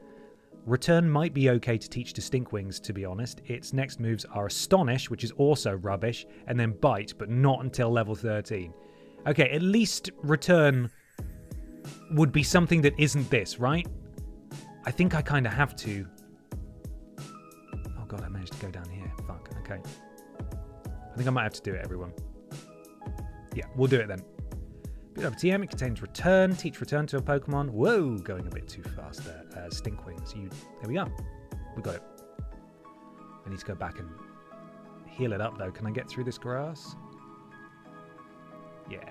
Return might be okay to teach to Stinkwings, to be honest. Its next moves are Astonish, which is also rubbish, and then Bite, but not until level 13. Okay, at least Return would be something that isn't this, right? I think I kind of have to. Oh god, I managed to go down here. Fuck, okay. I think I might have to do it, everyone. Yeah, we'll do it then. Bit of TM, it contains Return. Teach Return to a Pokemon. Whoa, going a bit too fast there. Stinkwings, there we go. We got it. I need to go back and heal it up, though. Can I get through this grass? Yeah.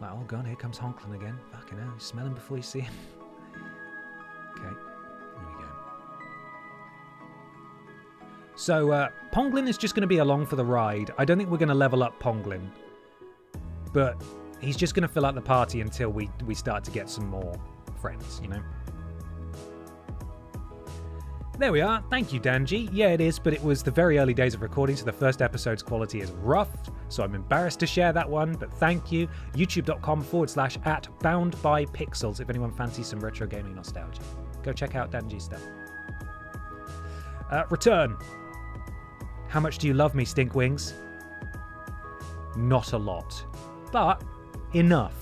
Like, oh god, here comes HONKLIN again. Fucking hell, you smell him before you see him. Okay, there we go. So, Ponglin is just going to be along for the ride. I don't think we're going to level up Ponglin. But he's just going to fill out the party until we start to get some more friends, you know? There we are. Thank you, Danji. Yeah, it is, but it was the very early days of recording, so the first episode's quality is rough, so I'm embarrassed to share that one, but thank you. youtube.com/@boundbypixels if anyone fancies some retro gaming nostalgia. Go check out Danji's stuff. Return. How much do you love me, Stinkwings? Not a lot, but enough.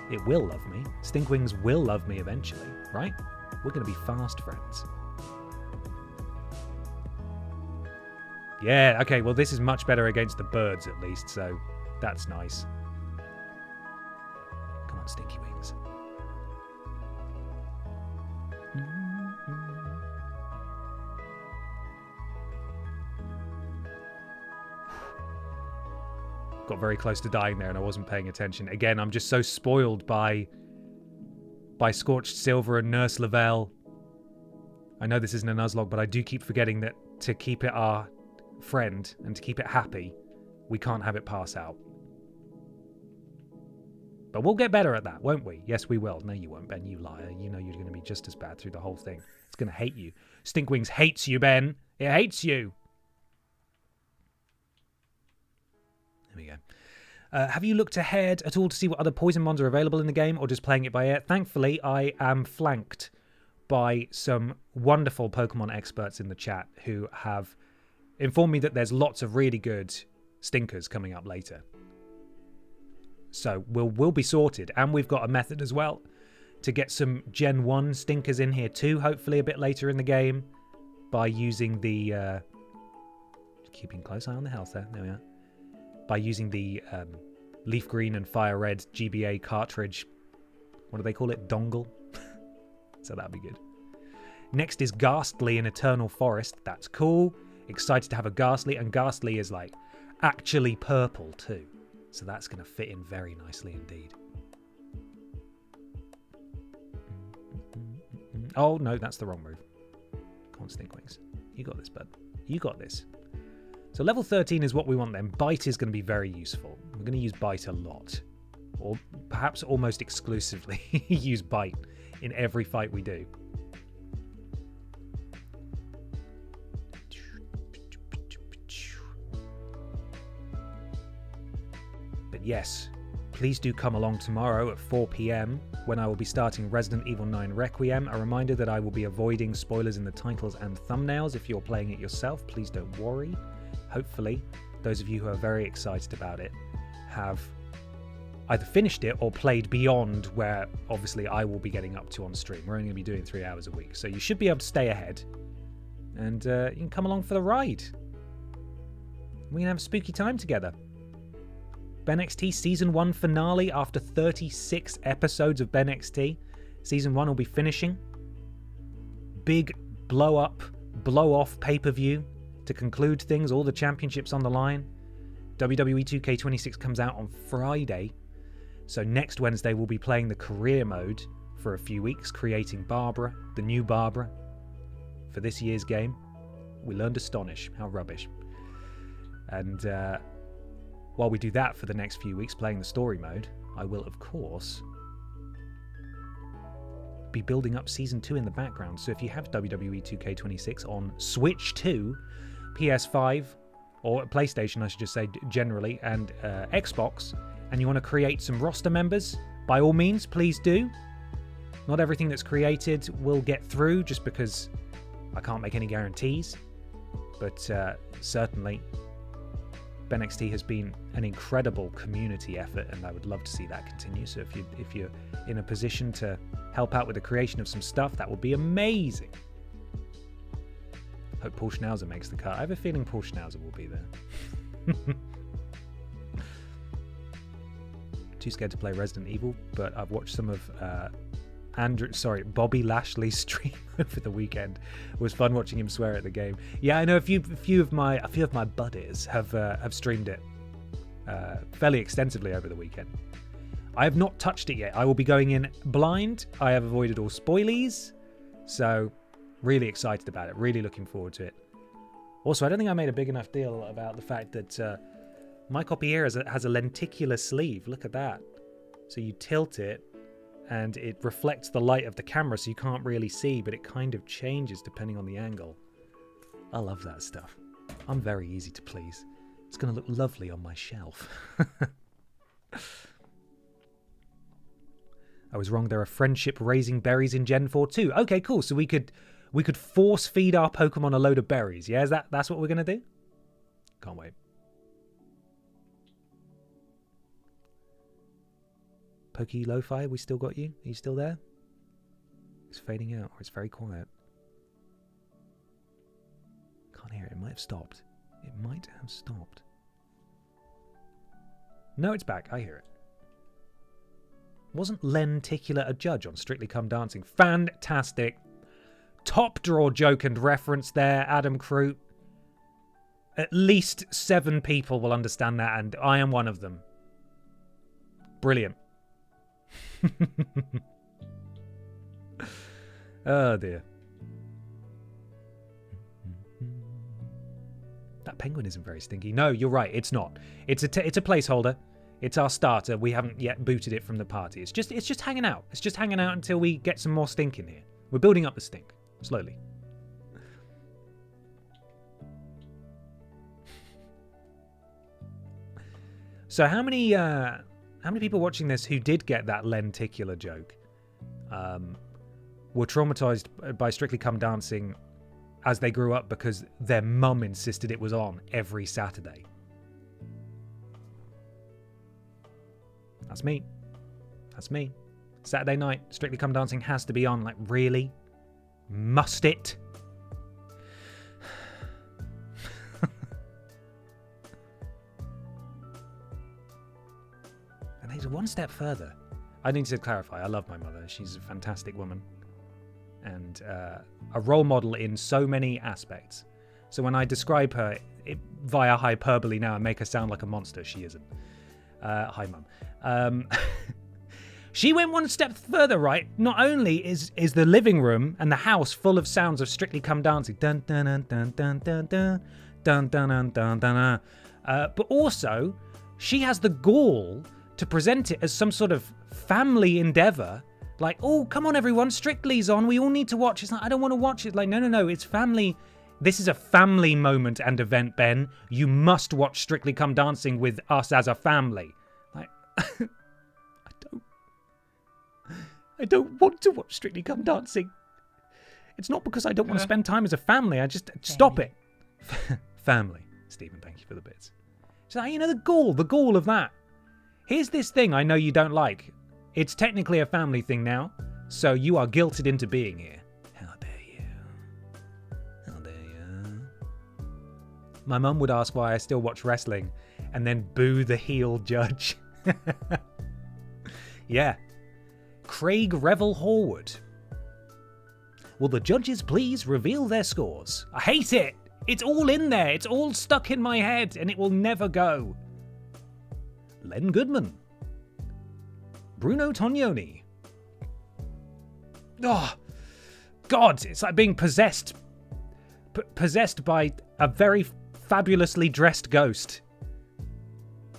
It will love me. Stinkwings will love me eventually, right? We're going to be fast friends. Yeah, okay, well this is much better against the birds at least, so that's nice. Come on, Stinky Wings. Got very close to dying there and I wasn't paying attention. Again, I'm just so spoiled by Scorched Silver and Nurse Lavelle. I know this isn't a Nuzlocke, but I do keep forgetting that to keep it our friend and to keep it happy, we can't have it pass out. But we'll get better at that, won't we? Yes, we will. No, you won't, Ben, you liar. You know you're going to be just as bad through the whole thing. It's going to hate you. Stinkwings hates you, Ben. It hates you. There we go. Have you looked ahead at all to see what other poison mons are available in the game, or just playing it by ear? Thankfully, I am flanked by some wonderful Pokemon experts in the chat who have informed me that there's lots of really good stinkers coming up later. So we'll be sorted, and we've got a method as well to get some Gen 1 stinkers in here too, hopefully a bit later in the game, by using the... keeping close eye on the health there, there we are. By using the Leaf Green and Fire Red GBA cartridge, what do they call it? Dongle? So that'd be good. Next is Ghastly in Eternal Forest. That's cool. Excited to have a Ghastly, and Ghastly is like actually purple too. So that's going to fit in very nicely indeed. Oh, no, that's the wrong move. Come on, Stinkwings. You got this, bud. You got this. So level 13 is what we want then. Bite is going to be very useful. We're going to use Bite a lot. Or perhaps almost exclusively use Bite in every fight we do. But yes, please do come along tomorrow at 4 PM when I will be starting Resident Evil 9 Requiem. A reminder that I will be avoiding spoilers in the titles and thumbnails. If you're playing it yourself, please don't worry. Hopefully, those of you who are very excited about it have either finished it or played beyond where obviously I will be getting up to on stream. We're only going to be doing 3 hours a week, so you should be able to stay ahead. And you can come along for the ride. We can have a spooky time together. Ben XT Season 1 finale after 36 episodes of Ben XT. Season 1 will be finishing. Big blow-up, blow-off pay-per-view to conclude things, all the championships on the line. WWE 2K26 comes out on Friday. So next Wednesday we'll be playing the career mode for a few weeks, creating Barbara, the new Barbara, for this year's game. We learned Astonish. How rubbish. And while we do that for the next few weeks, playing the story mode, I will, of course, be building up Season 2 in the background. So if you have WWE 2K26 on Switch 2, PS5, or PlayStation, I should just say generally, and Xbox, and you want to create some roster members, by all means, please do. Not everything that's created will get through, just because I can't make any guarantees. But certainly, Ben XT has been an incredible community effort, and I would love to see that continue. So if you're in a position to help out with the creation of some stuff, that would be amazing. Hope Paul Schnauzer makes the cut. I have a feeling Paul Schnauzer will be there. Too scared to play Resident Evil, but I've watched some of Bobby Lashley's stream over the weekend. It was fun watching him swear at the game. Yeah, I know a few of my buddies have streamed it fairly extensively over the weekend. I have not touched it yet. I will be going in blind. I have avoided all spoilies, so really excited about it. Really looking forward to it. Also, I don't think I made a big enough deal about the fact that my copy here has a lenticular sleeve. Look at that. So you tilt it, and it reflects the light of the camera, so you can't really see, but it kind of changes depending on the angle. I love that stuff. I'm very easy to please. It's going to look lovely on my shelf. I was wrong. There are friendship-raising berries in Gen 4 too. Okay, cool. So we could force feed our Pokemon a load of berries. Yeah, that's what we're going to do? Can't wait. Pokey Lo-Fi, we still got you? Are you still there? It's fading out, or it's very quiet. Can't hear it. It might have stopped. It might have stopped. No, it's back. I hear it. Wasn't Lenticular a judge on Strictly Come Dancing? Fantastic. Top draw joke and reference there, Adam Croot. At least 7 people will understand that, and I am one of them. Brilliant. Oh dear. That penguin isn't very stinky. No, you're right. It's not. It's a placeholder. It's our starter. We haven't yet booted it from the party. It's just hanging out. It's just hanging out until we get some more stink in here. We're building up the stink slowly. So how many people watching this who did get that lenticular joke were traumatized by Strictly Come Dancing as they grew up because their mum insisted it was on every Saturday? That's me. That's me. Saturday night, Strictly Come Dancing has to be on. Like, really? Must it? And there's one step further. I need to clarify, I love my mother. She's a fantastic woman. And a role model in so many aspects. So when I describe her via hyperbole now and make her sound like a monster, she isn't. Hi, Mum. She went one step further, right? Not only is the living room and the house full of sounds of Strictly Come Dancing, dun dun dun dun dun dun dun dun dun dun dun, but also she has the gall to present it as some sort of family endeavor. Like, oh, come on, everyone, Strictly's on. We all need to watch. It's like, I don't want to watch it. Like, no, it's family. This is a family moment and event, Ben. You must watch Strictly Come Dancing with us as a family. Like, I don't want to watch Strictly Come Dancing. It's not because I don't want to spend time as a family. I just, stop it. Family. Stephen, thank you for the bits. So, you know, the gall of that. Here's this thing I know you don't like. It's technically a family thing now, so you are guilted into being here. How dare you? How dare you? My mum would ask why I still watch wrestling, and then boo the heel judge. Yeah. Craig Revel Horwood. Will the judges please reveal their scores? I hate it! It's all in there. It's all stuck in my head, and it will never go. Len Goodman. Bruno Tognoni. Oh, God, it's like being possessed. Possessed by a very fabulously dressed ghost.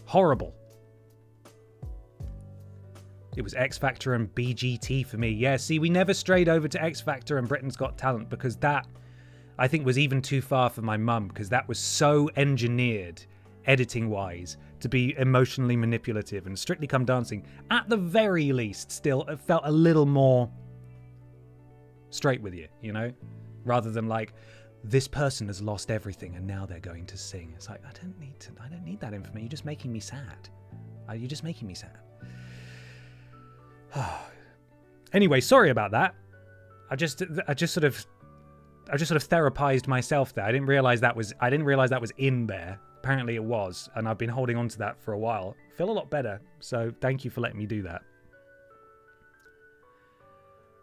Horrible. It was X Factor and BGT for me. Yeah, see, we never strayed over to X Factor and Britain's Got Talent because that, I think, was even too far for my mum because that was so engineered, editing-wise, to be emotionally manipulative. And Strictly Come Dancing, at the very least, still it felt a little more straight with you, you know? Rather than like, this person has lost everything and now they're going to sing. It's like, I don't need that information. You're just making me sad. You're just making me sad. Anyway, sorry about that. I just sort of therapized myself there. I didn't realize that was in there. Apparently it was, and I've been holding on to that for a while. I feel a lot better, so thank you for letting me do that.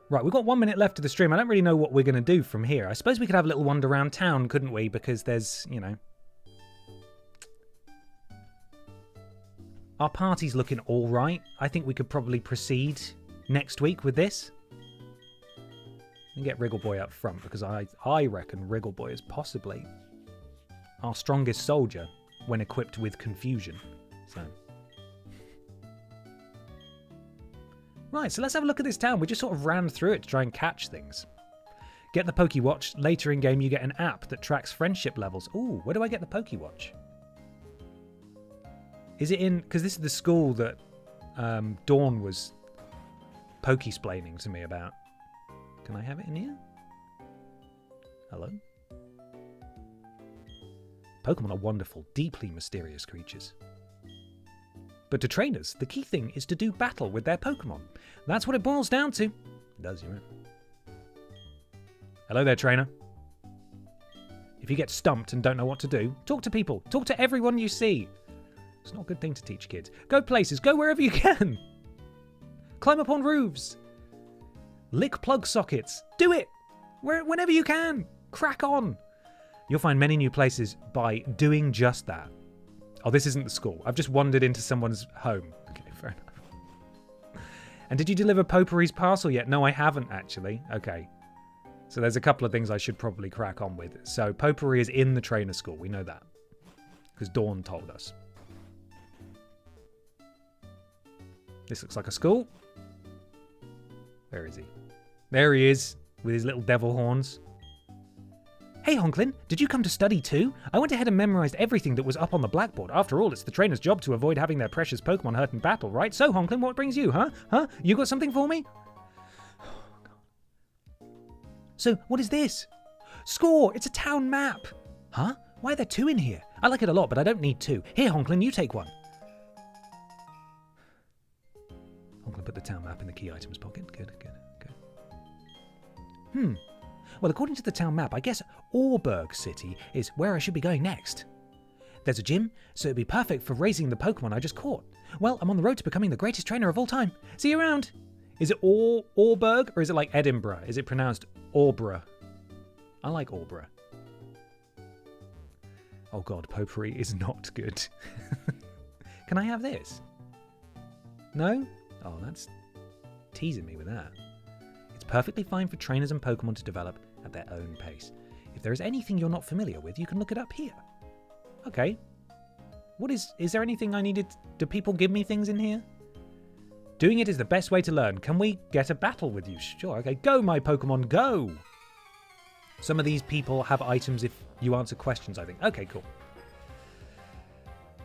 Right, we've got 1 minute left of the stream. I don't really know what we're going to do from here. I suppose we could have a little wander around town, couldn't we? Because there's, you know... Our party's looking all right. I think we could probably proceed next week with this. And get Wriggleboy up front, because I reckon Wriggleboy is possibly our strongest soldier when equipped with confusion. So, right, so let's have a look at this town. We just sort of ran through it to try and catch things. Get the Pokewatch. Later in game, you get an app that tracks friendship levels. Ooh, where do I get the Pokewatch? Is it in... Because this is the school that Dawn was Pokesplaining to me about. Can I have it in here? Hello? Pokemon are wonderful, deeply mysterious creatures. But to trainers, the key thing is to do battle with their Pokemon. That's what it boils down to. It does, you're right. Hello there, trainer. If you get stumped and don't know what to do, talk to people. Talk to everyone you see. It's not a good thing to teach kids. Go places. Go wherever you can. Climb up on roofs. Lick plug sockets. Do it. Whenever you can. Crack on. You'll find many new places by doing just that. Oh, this isn't the school. I've just wandered into someone's home. Okay, fair enough. And did you deliver Potpourri's parcel yet? No, I haven't, actually. Okay. So there's a couple of things I should probably crack on with. So Potpourri is in the trainer school. We know that. Because Dawn told us. This looks like a school. Where is he? There he is, with his little devil horns. Hey, Honklin, did you come to study too? I went ahead and memorized everything that was up on the blackboard. After all, it's the trainer's job to avoid having their precious Pokemon hurt in battle, right? So, Honklin, what brings you, huh? Huh? You got something for me? So, what is this? Score! It's a town map! Huh? Why are there two in here? I like it a lot, but I don't need two. Here, Honklin, you take one. Honklin put the town map in the key items pocket. Good. Well, according to the town map, I guess Auberg City is where I should be going next. There's a gym, so it'd be perfect for raising the Pokemon I just caught. Well, I'm on the road to becoming the greatest trainer of all time. See you around! Is it Auberg, or is it like Edinburgh? Is it pronounced Aubra? I like Aubra. Oh god, potpourri is not good. Can I have this? No? Oh, that's teasing me with that. It's perfectly fine for trainers and Pokemon to develop at their own pace. If there is anything you're not familiar with, you can look it up here. Okay. Is there anything I needed? Do people give me things in here? Doing it is the best way to learn. Can we get a battle with you? Sure, okay. Go, my Pokemon, go! Some of these people have items if you answer questions, I think. Okay, cool.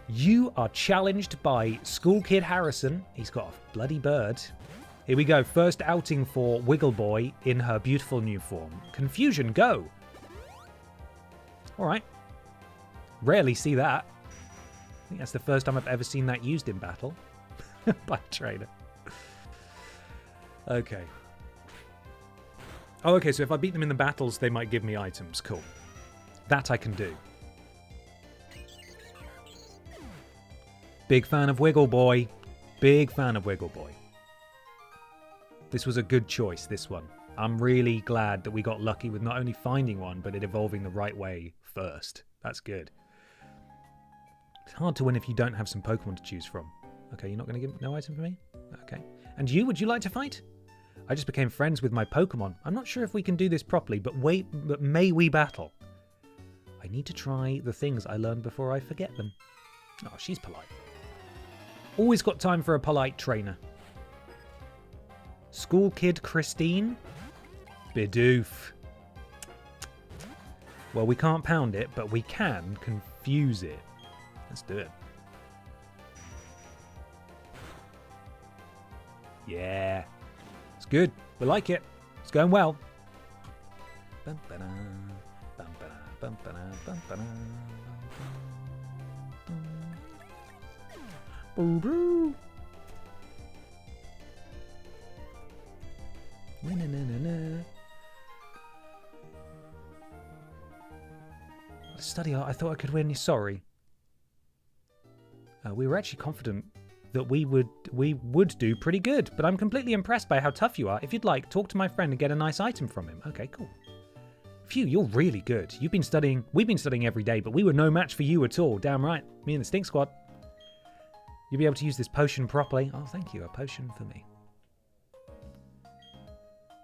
You are challenged by School Kid Harrison. He's got a bloody bird. Here we go. First outing for Wiggle Boy in her beautiful new form. Confusion, go! Alright. Rarely see that. I think that's the first time I've ever seen that used in battle. By a trainer. Okay. Oh, okay, so if I beat them in the battles, they might give me items. Cool. That I can do. Big fan of Wiggle Boy. Big fan of Wiggle Boy. This was a good choice, this one. I'm really glad that we got lucky with not only finding one, but it evolving the right way first. That's good. It's hard to win if you don't have some Pokemon to choose from. Okay, you're not going to give no item for me? Okay. And you, would you like to fight? I just became friends with my Pokemon. I'm not sure if we can do this properly, but may we battle? I need to try the things I learned before I forget them. Oh, she's polite. Always got time for a polite trainer. School Kid Christine? Bidoof. Well, we can't pound it, but we can confuse it. Let's do it. Yeah. It's good. We like it. It's going well. Study art, I thought I could win. Sorry. We were actually confident that we would do pretty good, but I'm completely impressed by how tough you are. If you'd like, talk to my friend and get a nice item from him. Okay, cool. Phew, you're really good. We've been studying every day, but we were no match for you at all. Damn right. Me and the Stink Squad. You'll be able to use this potion properly. Oh, thank you. A potion for me.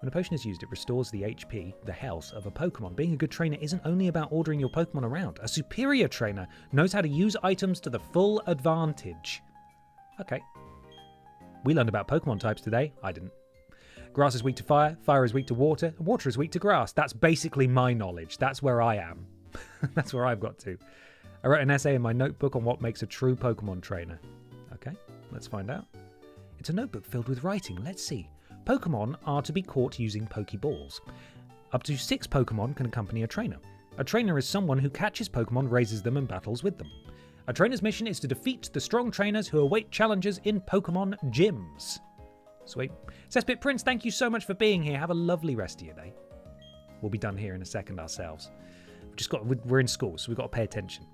When a potion is used, it restores the HP, the health of a Pokemon. Being a good trainer isn't only about ordering your Pokemon around. A superior trainer knows how to use items to the full advantage. Okay. We learned about Pokemon types today. I didn't. Grass is weak to fire, fire is weak to water, and water is weak to grass. That's basically my knowledge. That's where I am. That's where I've got to. I wrote an essay in my notebook on what makes a true Pokemon trainer. Okay, let's find out. It's a notebook filled with writing. Let's see. Pokemon are to be caught using Pokeballs. Up to 6 Pokemon can accompany a trainer. A trainer is someone who catches Pokemon, raises them, and battles with them. A trainer's mission is to defeat the strong trainers who await challenges in Pokemon gyms. Sweet. Cesspit Prince, thank you so much for being here. Have a lovely rest of your day. We'll be done here in a second ourselves. We're in school, so we've got to pay attention.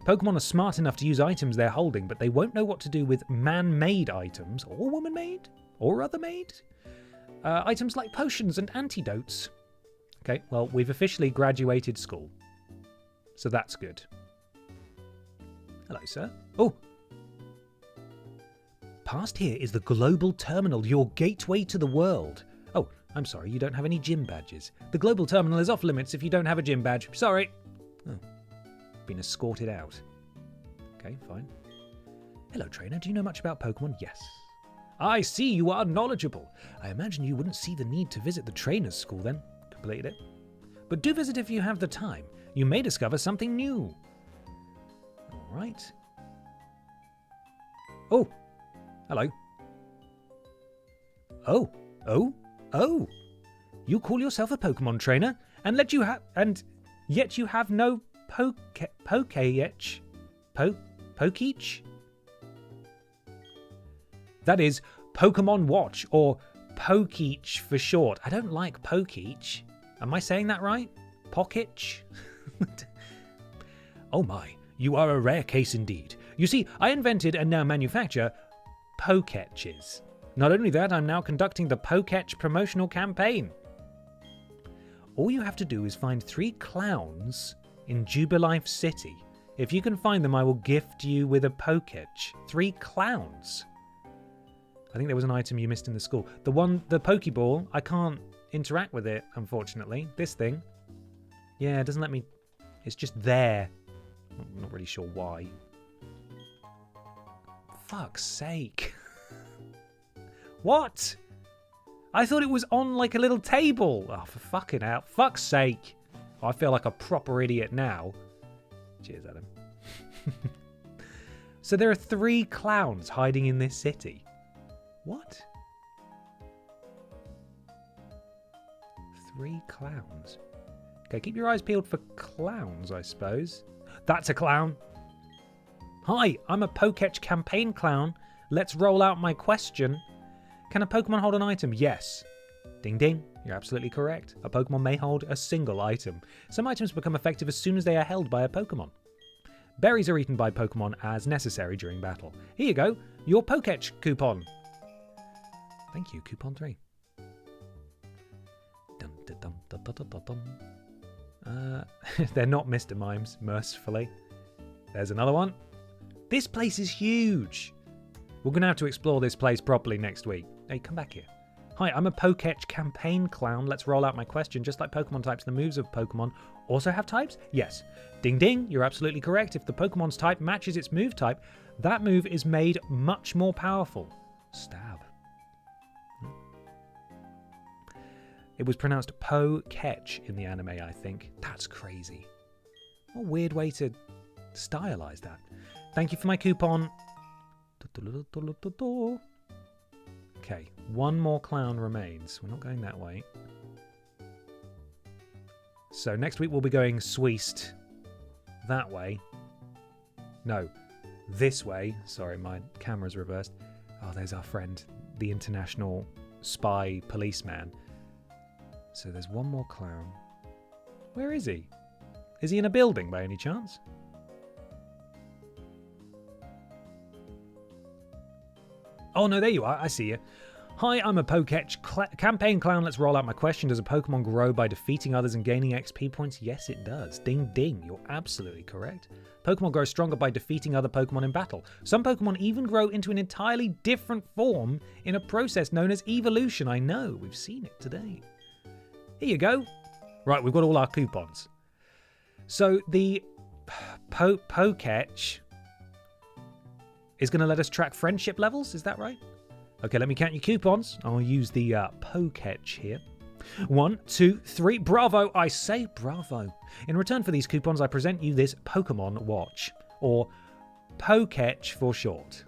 Pokemon are smart enough to use items they're holding, but they won't know what to do with man-made items, or woman-made, or other-made. Items like potions and antidotes. Okay, well, we've officially graduated school. So that's good. Hello, sir. Oh! Past here is the Global Terminal, your gateway to the world. Oh, I'm sorry, you don't have any gym badges. The Global Terminal is off limits if you don't have a gym badge. Sorry. Oh, been escorted out. Okay, fine. Hello, trainer. Do you know much about Pokemon? Yes. I see you are knowledgeable. I imagine you wouldn't see the need to visit the trainer's school then. Completed it. But do visit if you have the time. You may discover something new. All right. Oh, hello. Oh. You call yourself a Pokemon trainer, and yet you have no Pokeech? That is Pokemon Watch, or Pokeech for short. I don't like Pokeech. Am I saying that right? Pokeech? Oh my, you are a rare case indeed. You see, I invented and now manufacture Pokeches. Not only that, I'm now conducting the Pokech promotional campaign. All you have to do is find 3 clowns in Jubilife City. If you can find them, I will gift you with a Pokech. 3 clowns. I think there was an item you missed in the school. The Pokeball, I can't interact with it, unfortunately. This thing. Yeah, it doesn't let me... It's just there. I'm not really sure why. Fuck's sake. What? I thought it was on like a little table. Oh, for fucking hell. Fuck's sake. Oh, I feel like a proper idiot now. Cheers, Adam. So there are 3 clowns hiding in this city. What? 3 clowns. Okay, keep your eyes peeled for clowns, I suppose. That's a clown. Hi, I'm a Pokech campaign clown. Let's roll out my question. Can a Pokemon hold an item? Yes. Ding ding, you're absolutely correct. A Pokemon may hold a single item. Some items become effective as soon as they are held by a Pokemon. Berries are eaten by Pokemon as necessary during battle. Here you go, your Pokech coupon. Thank you, coupon 3. Dun, dun, dun, dun, dun, dun, dun. They're not Mr. Mimes, mercifully. There's another one. This place is huge. We're going to have to explore this place properly next week. Hey, come back here. Hi, I'm a Pokech campaign clown. Let's roll out my question. Just like Pokemon types, the moves of Pokemon also have types? Yes. Ding ding, you're absolutely correct. If the Pokemon's type matches its move type, that move is made much more powerful. Stab. It was pronounced Pokech in the anime, I think. That's crazy. What a weird way to stylize that. Thank you for my coupon. Okay, 1 more clown remains. We're not going that way. So next week we'll be going Sweest that way. No, this way. Sorry, my camera's reversed. Oh, there's our friend, the international spy policeman. So there's 1 more clown. Where is he? Is he in a building by any chance? Oh no, there you are. I see you. Hi, I'm a Pokech campaign clown. Let's roll out my question. Does a Pokemon grow by defeating others and gaining XP points? Yes, it does. Ding ding, you're absolutely correct. Pokemon grow stronger by defeating other Pokemon in battle. Some Pokemon even grow into an entirely different form in a process known as evolution. I know, we've seen it today. Here you go. Right, we've got all our coupons. So the Pokech is going to let us track friendship levels, is that right? Okay, let me count your coupons. I'll use the Pokech here. 1, 2, 3. Bravo! I say bravo. In return for these coupons, I present you this Pokemon Watch, or Pokech for short.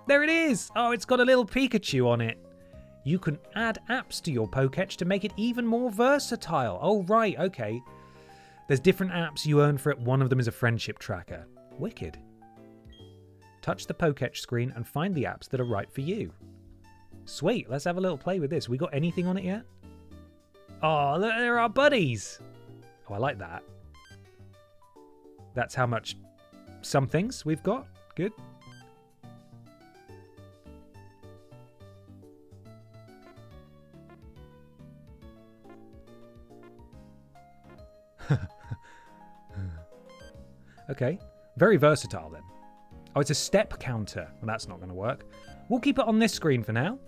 There it is! Oh, it's got a little Pikachu on it. You can add apps to your Pokech to make it even more versatile. Oh, right, okay. There's different apps you earn for it. One of them is a friendship tracker. Wicked. Touch the Pokech screen and find the apps that are right for you. Sweet, let's have a little play with this. We got anything on it yet? Oh, there are buddies. Oh, I like that. That's how much some things we've got. Good. Okay. Very versatile then. Oh, it's a step counter. Well, that's not going to work. We'll keep it on this screen for now.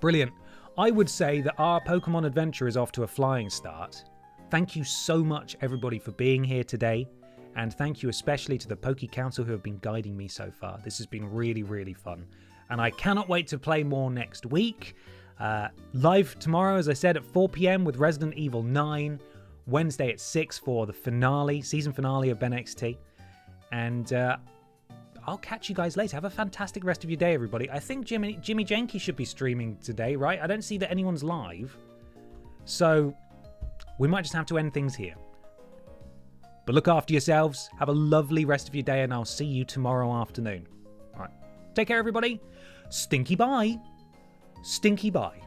Brilliant. I would say that our Pokemon adventure is off to a flying start. Thank you so much, everybody, for being here today And thank you especially to the Poke Council who have been guiding me so far. This has been really, really fun. And I cannot wait to play more next week. Live tomorrow, as I said, at 4 p.m. with Resident Evil 9. Wednesday at 6 for the finale, season finale of Ben XT. And I'll catch you guys later. Have a fantastic rest of your day, everybody. I think Jimmy Jenke should be streaming today, right? I don't see that anyone's live. So we might just have to end things here. But look after yourselves. Have a lovely rest of your day, and I'll see you tomorrow afternoon. All right. Take care, everybody. Stinky bye. Stinky bye.